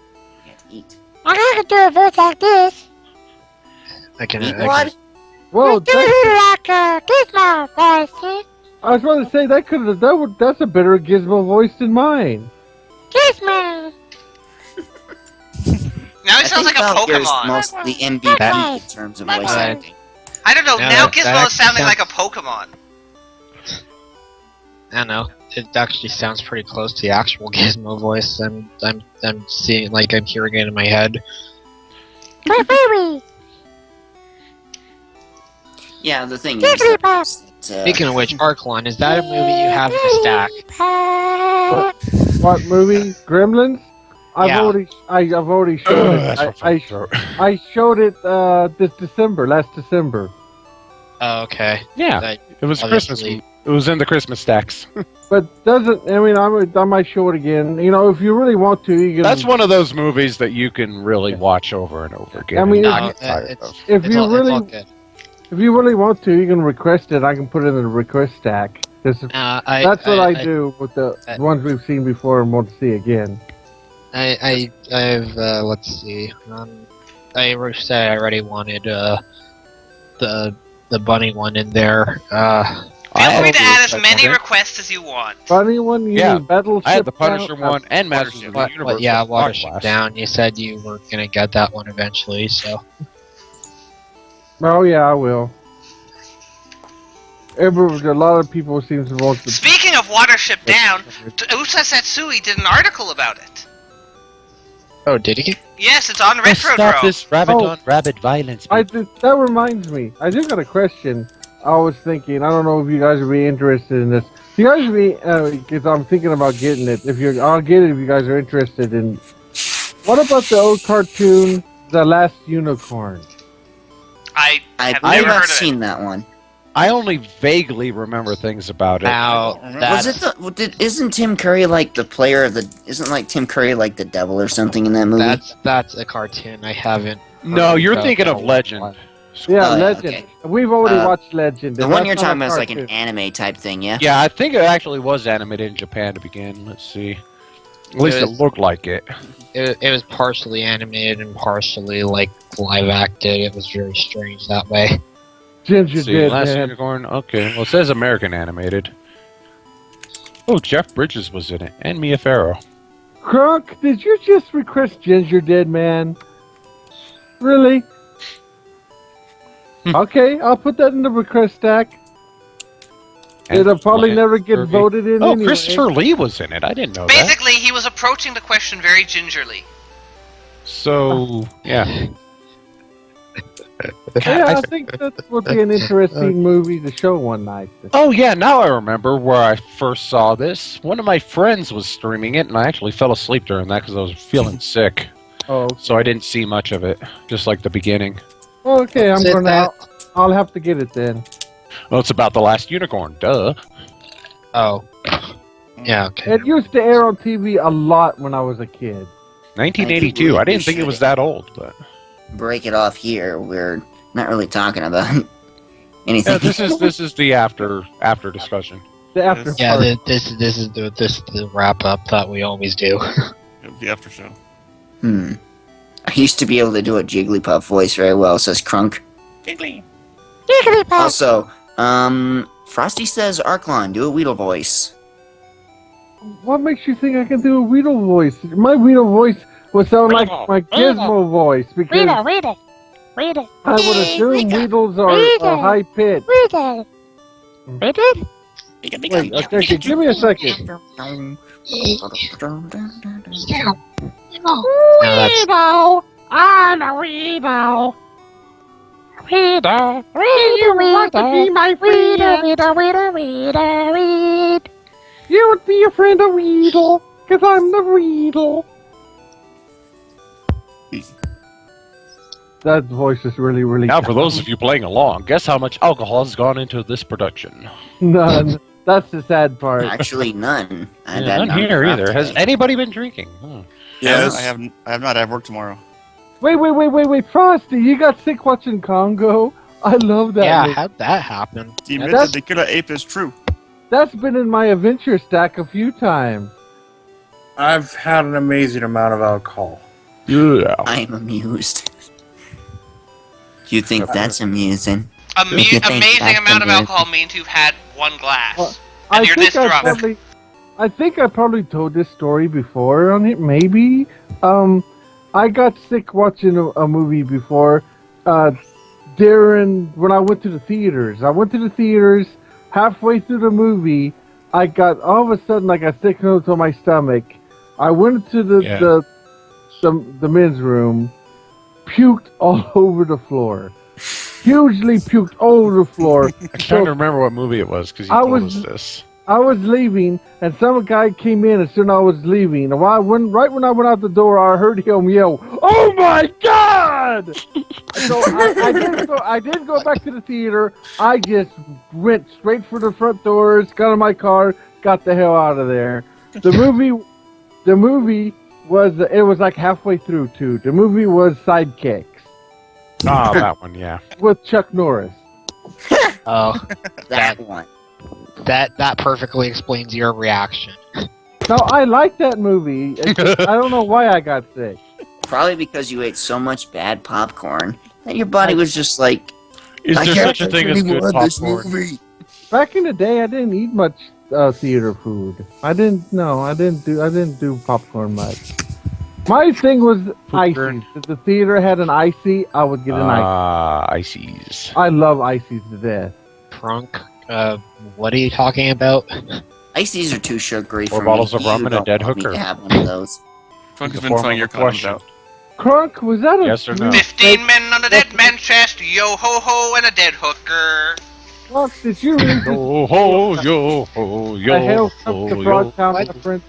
Eat. I could do a voice like this. I can. Eat I what? can Whoa, Do that, like a gizmo voice. See? I was about to say that's a better gizmo voice than mine. Gizmo. Now I he sounds think like a Valkyr is Pokemon. mostly MVP in terms of voice Right. acting. I don't know. No, Now that Gizmo is actually sounding sounds- like a Pokemon. I don't know. it actually sounds pretty close to the actual Gizmo voice. I'm seeing, like, I'm hearing it in my head. Yeah, the thing is, that, Speaking of which, Arklon, is that a movie you have in the stack? What movie? Gremlins? Yeah. I've already showed it. I showed it last December. Oh, okay. Yeah, That- it was Christmas. obviously- It was in the Christmas stacks. But I might show it again. If you really want to, you can. That's one of those movies that you can really watch over and over again. I mean, and if not No, get tired it's, of. if it's you all, it's really all good. if you really want to, you can request it. I can put it in the request stack. That's what I do with the ones we've seen before and want to see again. I've let's see. I said I already wanted the bunny one in there. Feel free to add as many requests as you want. Funny one, you Yeah, mean Battleship? I had the Punisher Down? one and Masters of the But Universe. yeah, with Watership Backlash. Down. You said you were gonna get that one eventually, so Oh yeah, I will. A lot of people seem to want to. Speaking of Watership Down, Usa Satsui did an article about it. Oh, did he? Yes, it's on Let's Retro stop Drone. this rabbit Oh. on rabbit violence. That reminds me. I just got a question. I was thinking. I don't know if you guys would be interested in this. If you guys would be, because I'm thinking about getting it. I'll get it if you guys are interested in. What about the old cartoon, The Last Unicorn? I I have believe never heard I've of it. seen that one. I only vaguely remember things about it. Now Was it isn't Tim Curry like the player of the? Isn't like Tim Curry like the devil or something in that movie? that's a cartoon. I haven't. No, heard you're about thinking that of one. Legend. Yeah, Oh, yeah, Legend. okay. We've already watched Legend. The and one that's you're not talking a about is like an cartoon. anime type thing, yeah. Yeah, I think it actually was animated in Japan to begin. Let's see. At least it looked like it. It was partially animated and partially like live acted. It was very strange that way. Ginger Let's see, did, Last man. Unicorn. Okay, well it says American animated. Oh, Jeff Bridges was in it, and Mia Farrow. Crunk, did you just request Ginger Dead Man? Really? Okay, I'll put that in the request stack. It'll probably never get voted in Oh, anyway. Christopher Lee was in it. I didn't know that. Basically, he was approaching the question very gingerly. So, yeah. Yeah, I think that would be an interesting movie to show one night. Oh yeah, now I remember where I first saw this. One of my friends was streaming it, and I actually fell asleep during that because I was feeling sick. Oh, so I didn't see much of it, just like the beginning. Okay, I'm Sit going that- to. I'll have to get it then. Well, it's about the Last Unicorn. Duh. Oh. Yeah. Okay. It used to air on TV a lot when I was a kid. 1982. I didn't think it was that old, but Break it off here. We're not really talking about anything. yeah, this is the after discussion. The after Yeah. part. This is the wrap up that we always do. The after show. I used to be able to do a Jigglypuff voice very well, says Crunk. Jiggly. Also, Frosty says Arklon, do a Weedle voice. What makes you think I can do a Weedle voice? My Weedle voice would sound like my Gizmo voice because I would assume Weedles are high pitched. Wait, okay, give me a second. Now I'm a Weedo. Weedo. You would like to be my Weedo. Weed. You would be a friend of Weedle, because I'm the Weedle. That voice is really, really Now, for those of you playing along, guess how much alcohol has gone into this production? None. That's the sad part. Actually, none. I've Yeah, had none here for either. Has today. anybody been drinking? Huh. Yes. I have not. I have work tomorrow. Wait, Frosty, you got sick watching Congo? I love that. Yeah, movie. how'd that happen? The myth That's- of the killer ape is true. That's been in my adventure stack a few times. I've had an amazing amount of alcohol. Yeah. I'm amused. You think that's amusing? You think Amazing that's amount of amusing? alcohol means you've had one glass. Well, and you're this drunk. I think I probably told this story before on it. Maybe. I got sick watching a movie before. During when I went to the theaters, halfway through the movie, I got all of a sudden like a sick note on my stomach. I went to the men's room, puked all over the floor. Hugely puked all over the floor. I'm trying to remember what movie it was because you told us this. I was leaving, and some guy came in as soon as I was leaving. And right when I went out the door, I heard him yell, "Oh my God!" So I didn't go back to the theater. I just went straight for the front doors, got in my car, got the hell out of there. The movie was like halfway through too. The movie was Sidekicks. Oh, that one, yeah. With Chuck Norris. Oh, That one. that perfectly explains your reaction. No, I like that movie. I don't know why I got sick. Probably because you ate so much bad popcorn that your body was just like. Is I there can't such a thing as really good want this popcorn? movie. Back in the day, I didn't eat much theater food. I didn't do popcorn much. My thing was ices. If the theater had an icy, I would get an icy. Ices. I love ices to death. Trunk. What are you talking about? Ices are too sugary for 4 bottles me. of rum You and a don't dead want me hooker. to have one of those. Trunk has The been form playing of your a condoms question. out. Crunk, was that a Yes or no? 15 men on a dead man chest, yo ho ho, and a dead hooker. Crunk, did you read Yo ho, yo ho, the yo Hail ho, to yo. Broadtown reference?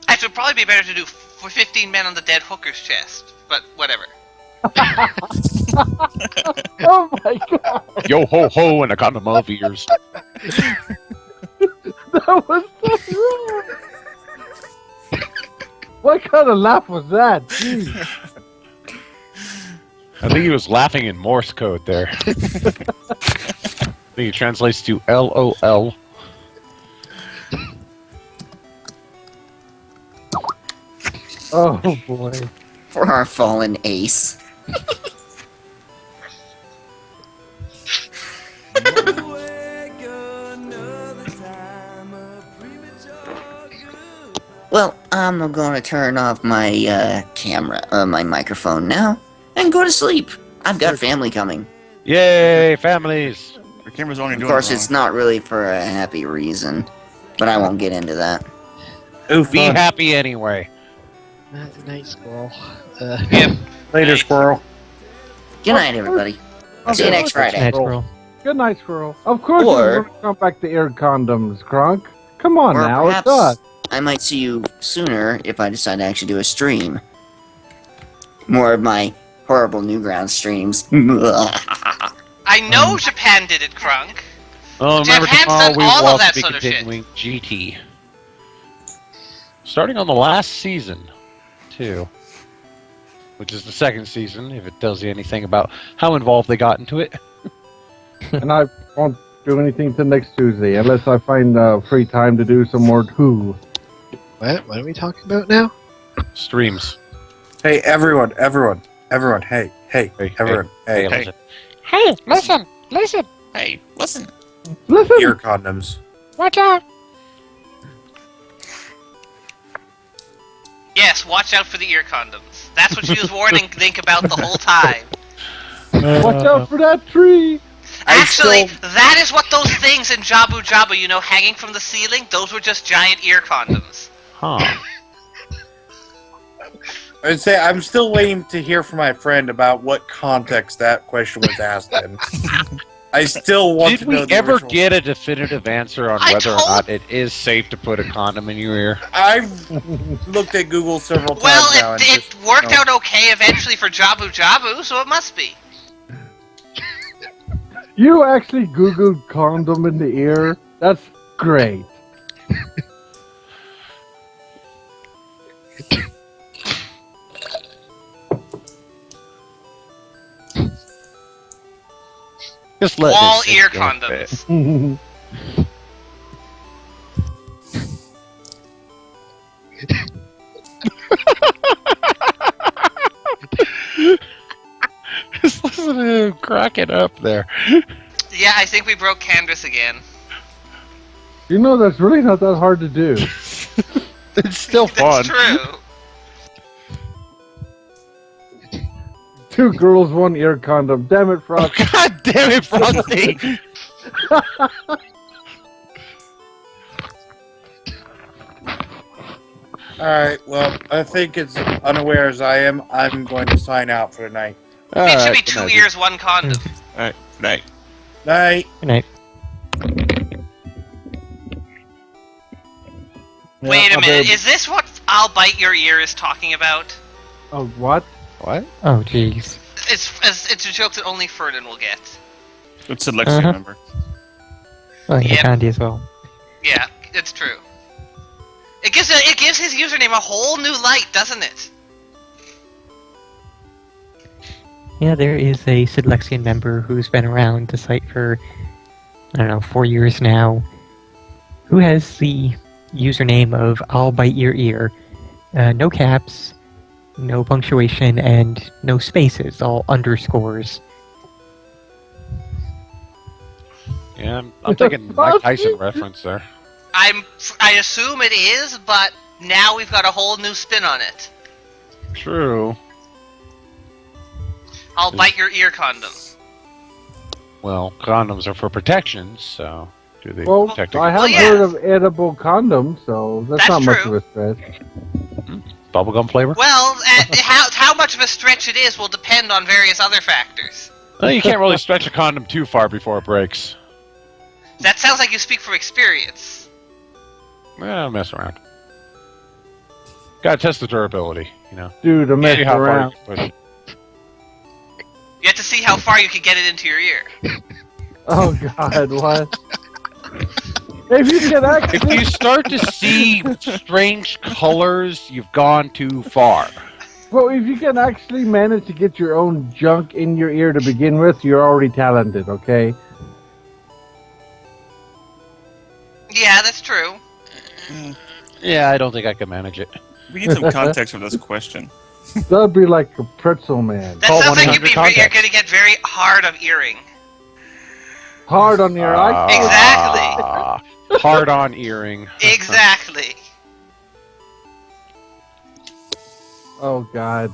It would probably be better to do for 15 men on the dead hooker's chest, but whatever. Oh my God! Yo ho ho, and a condom of ears. That was so wrong. What kind of laugh was that? Jeez. I think he was laughing in Morse code there. I think it translates to LOL. Oh boy. For our fallen ace. Well, I'm going to turn off my my microphone now, and go to sleep. I've got family coming. Yay, families! Your camera's only Of doing course, it it's not really for a happy reason, but I won't get into that. Ooh, Be fun. happy anyway. Night, squirrel. Later, squirrel. Good night, everybody. See you next Friday. Night, squirrel. Good night, squirrel. Of course, Or- we're going to come back to air condoms, Crunk. Come on Or now, it's perhaps us. I might see you sooner if I decide to actually do a stream. More of my horrible Newgrounds streams. I know Japan did it, Crunk. Oh, remember Japan's tomorrow done we all will of also that be sort of shit. continuing GT. Starting on the last season, too. Which is the second season, if it tells you anything about how involved they got into it. And I won't do anything till next Tuesday, unless I find free time to do some more Who. What are we talking about now? Streams. Hey, everyone, hey, everyone, hey. listen. Hey, listen. Hey, listen. Listen! Ear condoms. Watch out. Yes, watch out for the ear condoms. That's what she was warning Link about the whole time. Watch out for that tree! Actually, that is what those things in Jabu Jabu, you know, hanging from the ceiling, those were just giant ear condoms. Huh. I'd say I'm still waiting to hear from my friend about what context that question was asked in. I still want Did to know we the ever original- get a definitive answer on I whether or told- not it is safe to put a condom in your ear? I've looked at Google several times Well, now. and it just, worked you know, out okay eventually for Jabu Jabu, so it must be. You actually Googled condom in the ear? That's great. Just let Wall this ear go condoms. fit. Just listen to him cracking up there. Yeah, I think we broke Candace again. You know, that's really not that hard to do. It's still fun. That's true. 2 girls, 1 ear condom. Damn it, Frosty. God damn it, Frosty! Alright, well, I think it's unaware as I am. I'm going to sign out for the night. It should be 2 ears, 1 condom. Alright, night. Night. Good night. Wait a I minute, better- is this what I'll Bite Your Ear is talking about? Oh, what? What? Oh, jeez. It's a joke that only Ferdin will get. It's Alexia, remember? Well, yeah, Yep. Candy as well. Yeah, it's true. It gives his username a whole new light, doesn't it? Yeah, there is a Sidlexian member who's been around the site for, I don't know, 4 years now, who has the username of I'll Bite Your Ear. No caps, no punctuation, and no spaces, all underscores. Yeah, I'm thinking Mike Tyson reference there. I assume it is, but now we've got a whole new spin on it. True. I'll Bite Your Ear condom. Well, condoms are for protection, so do they Well, protect I have Well, yeah. heard of edible condoms, so that's not much of true. a stretch. bubblegum flavor? Well, how much of a stretch it is will depend on various other factors. Well, you can't really stretch a condom too far before it breaks. That sounds like you speak from experience. Well, mess around. Gotta test the durability, you know. Dude, I messed See how far around. you can push. You have to see how far you can get it into your ear. Oh God, what? If you can If actually, you start to see strange colors, you've gone too far. well, if you can actually manage to get your own junk in your ear to begin with, you're already talented. Okay. Yeah, that's true. Yeah, I don't think I can manage it. We need some context for this question. That'd be like a pretzel man. That Call sounds like 100 you're contacts. going to get very hard of earring. Hard on your eye. Exactly. Hard on earring. Exactly. Oh God,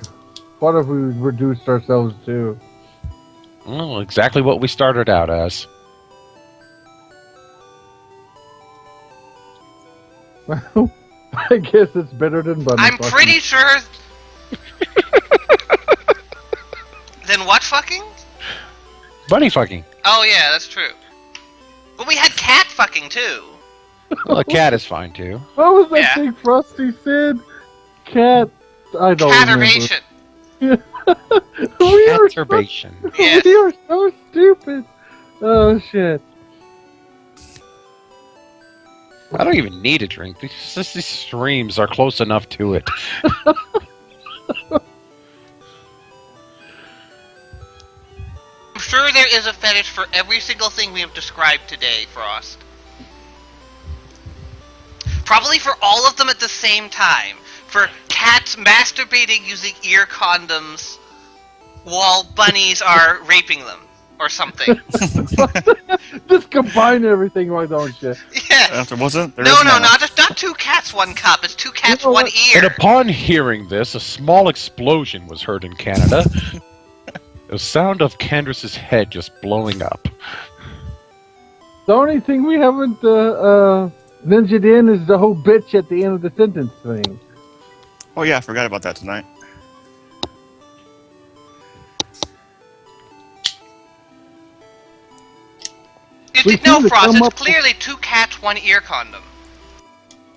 what if we reduced ourselves to? Well, exactly what we started out as. Well, I guess it's better than bunny I'm fucking. pretty sure... Then what fucking? Bunny fucking. Oh yeah, that's true. But we had cat fucking too. Well, a cat is fine too. What was that Yeah. thing Frosty said? Cat. I don't remember. Catterbation. We are so, Perturbation. Yes. we are so stupid. Oh shit. I don't even need a drink. These streams are close enough to it. I'm sure there is a fetish for every single thing we have described today, Frost. Probably for all of them at the same time. For cats masturbating using ear condoms while bunnies are raping them. Or something. Just combine everything, why don't you? Yeah. If there wasn't, there No, is no, now. not 2 cats, 1 cup. It's 2 cats, You know 1 what? ear. And upon hearing this, a small explosion was heard in Canada. The sound of Candace's head just blowing up. The only thing we haven't ninja'd in is the whole bitch at the end of the sentence thing. Oh yeah, I forgot about that tonight. We No, seem to Frost, come it's up with- clearly 2 cats, 1 ear condom.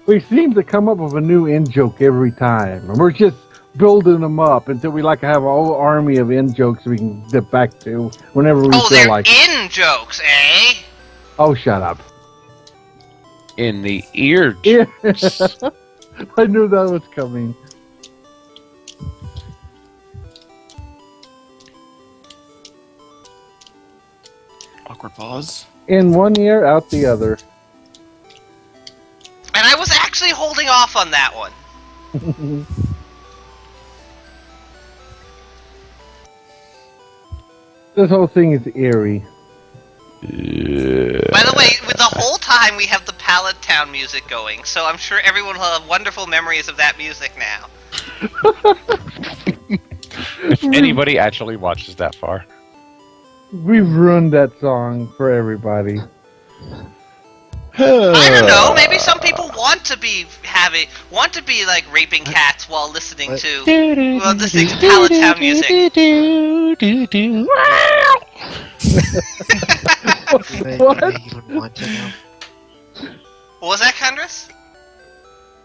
We seem to come up with a new in joke every time, and we're just building them up until we like have a whole army of in jokes we can dip back to whenever we Oh, feel they're like. in jokes, eh? Oh, shut up! In the ear. Yeah. I knew that was coming. Awkward pause. In one ear, out the other. And I was actually holding off on that one. This whole thing is eerie. By the way, with the whole time we have the Pallet Town music going, so I'm sure everyone will have wonderful memories of that music now. If anybody actually watches that far. We've ruined that song for everybody. I don't know. Maybe some people want to be like raping cats while listening to Palatown music. What? I even want to know? What was that, Kandris?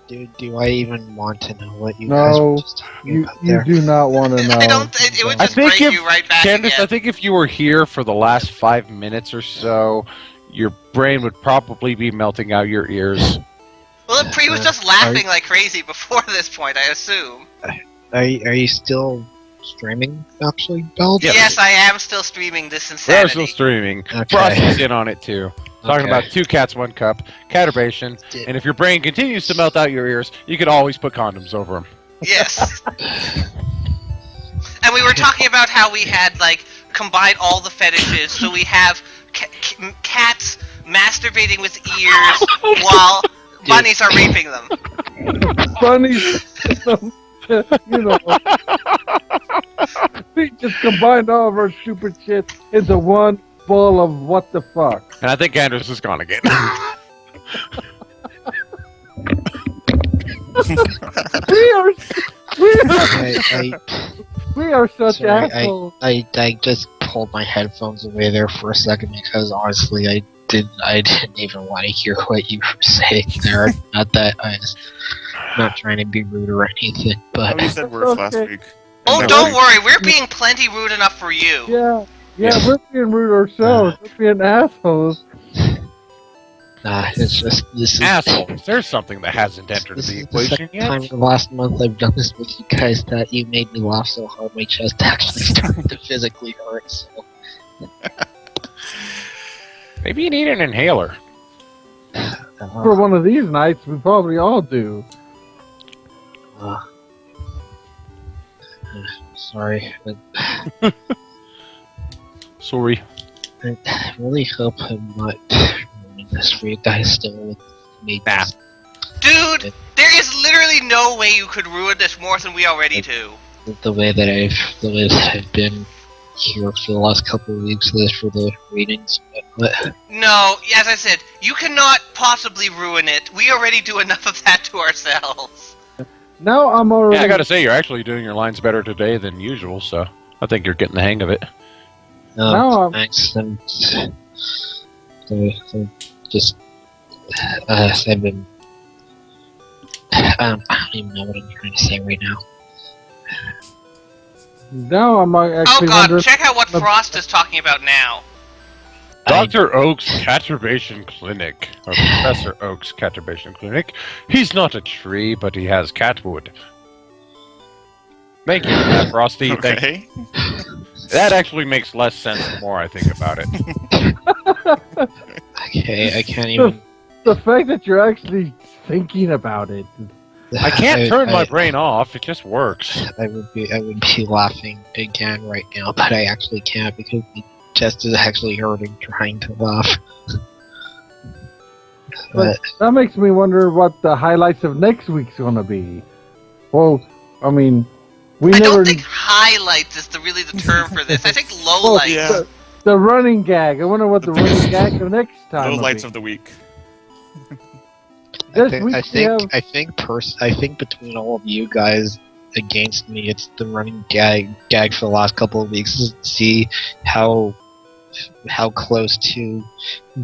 Do I even want to know what you No, guys were just talking You about there? do not want to know. I don't. It would I just think break if you right back Candace, again. I think if you were here for the last 5 minutes or so, your brain would probably be melting out your ears. Well, Pre was just laughing like crazy before this point, I assume. Are you still streaming, actually, Belt? Yes, I am still streaming this We're insanity. still streaming. Okay. Frosty's in on it too. Talking Okay. about 2 cats, 1 cup, cataration, and if your brain continues to melt out your ears, you can always put condoms over them. Yes. And we were talking about how we had like combined all the fetishes, so we have cats masturbating with ears while bunnies are raping them. Bunnies, you know. We just combined all of our stupid shit into one ball of what the fuck. And I think Anders is gone again. We are such Sorry, assholes. I just pulled my headphones away there for a second because honestly I didn't even want to hear what you were saying there. Not that I was not trying to be rude or anything, but Nobody said words last week. Oh, don't worry, we're being plenty rude enough for you. Yeah, we're being rude ourselves. We're being assholes. it's just this is Assholes. There's something that hasn't entered This the is the equation second yet. time in the last month I've done this with you guys that you made me laugh so hard my chest actually started to physically hurt. So Maybe you need an inhaler. For one of these nights, we probably all do. Sorry, but Sorry. I really hope I'm not ruining this for you guys still with me. Dude, there is literally no way you could ruin this more than we already do. The way that I've been here for the last couple of weeks for the readings, but No, as I said, you cannot possibly ruin it. We already do enough of that to ourselves. Now I'm already. Yeah, I gotta say, you're actually doing your lines better today than usual, so I think you're getting the hang of it. thanks. I'm just I've been I don't even know what I'm trying to say right now. Now I'm Oh actually god, wondering. check out what Frost is talking about now. Dr. Oak's Caturбation Clinic, or Professor Oak's Caturбation Clinic. He's not a tree, but he has catwood. Thank you for that, Frosty. Thank Okay. you. That actually makes less sense the more I think about it. Okay, I can't even. The fact that you're actually thinking about it. I can't turn my brain off, it just works. I would be laughing again right now, but I actually can't because my chest is actually hurting trying to laugh. But that makes me wonder what the highlights of next week's gonna be. Well, I mean, we I never. don't think highlights is really the term for this. I think Well, lowlights. the running gag. I wonder what the running gag of next time. Low will lights be. of the week. This week we have- I think between all of you guys against me, it's the running gag for the last couple of weeks is to see how close to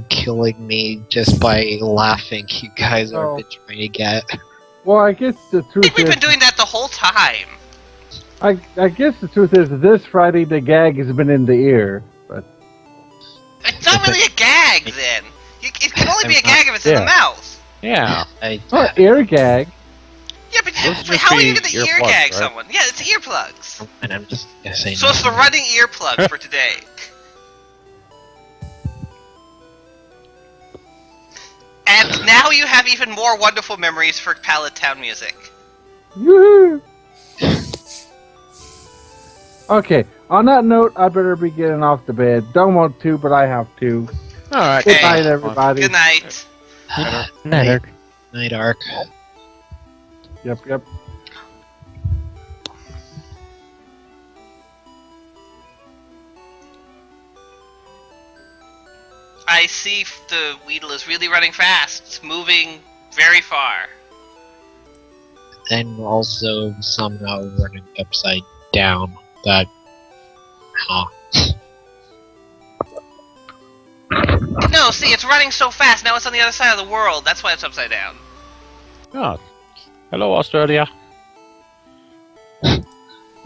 killing me just by laughing you guys are been trying to get. Well, I guess the I truth think we've is, been doing that the whole time. I guess the truth is, this Friday the gag has been in the ear, but It's not really a gag then. It can only be a gag if it's in the Yeah. mouth. Yeah. ear gag. Yeah, but Those wait, how are you must going be to ear earplugs, gag right? someone? Yeah, it's earplugs. And I'm just saying. So it's the running earplug for today. And now you have even more wonderful memories for Palatown music. Yoo-hoo! Okay, on that note, I better be getting off the bed. Don't want to, but I have to. Alright. Good night, everybody. Good night. Night, Ark. Night, Ark. Yep. I see the Weedle is really running fast. It's moving very far. And also somehow running upside down. That. Huh. No, see, it's running so fast. Now it's on the other side of the world. That's why it's upside down. Oh, hello, Australia.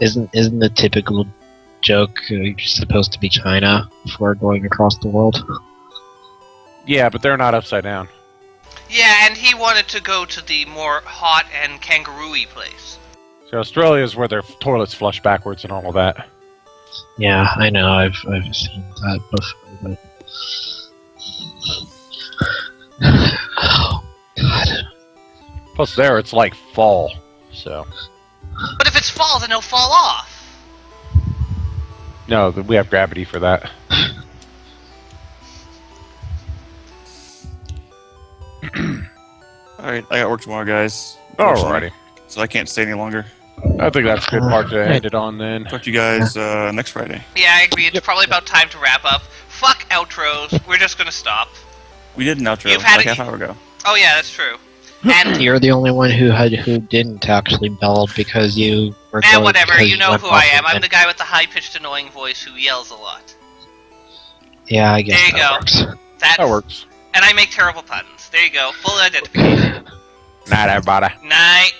Isn't the typical joke supposed to be China before going across the world? Yeah, but they're not upside down. Yeah, and he wanted to go to the more hot and kangaroo-y place. So Australia is where their toilets flush backwards and all of that. Yeah, I know. I've seen that before. But... Oh God. Plus, there it's like fall. So But if it's fall, then it'll fall off. no, we have gravity for that. Alright, I got work tomorrow, guys. Alrighty. So I can't stay any longer. I think that's a good part to end it on then. Talk to you guys next Friday. Yeah, I agree. It's probably about time to wrap up. Fuck outros. We're just gonna stop. We did an outro You've had like it- half hour ago. Oh yeah, that's true. And You're the only one who didn't actually build because you were. and going- whatever, because you know went who I off am. I'm and- the guy with the high-pitched, annoying voice who yells a lot. Yeah, I guess There you that go. works. That works. And I make terrible puns. There you go. Full identification. Night, everybody. Night.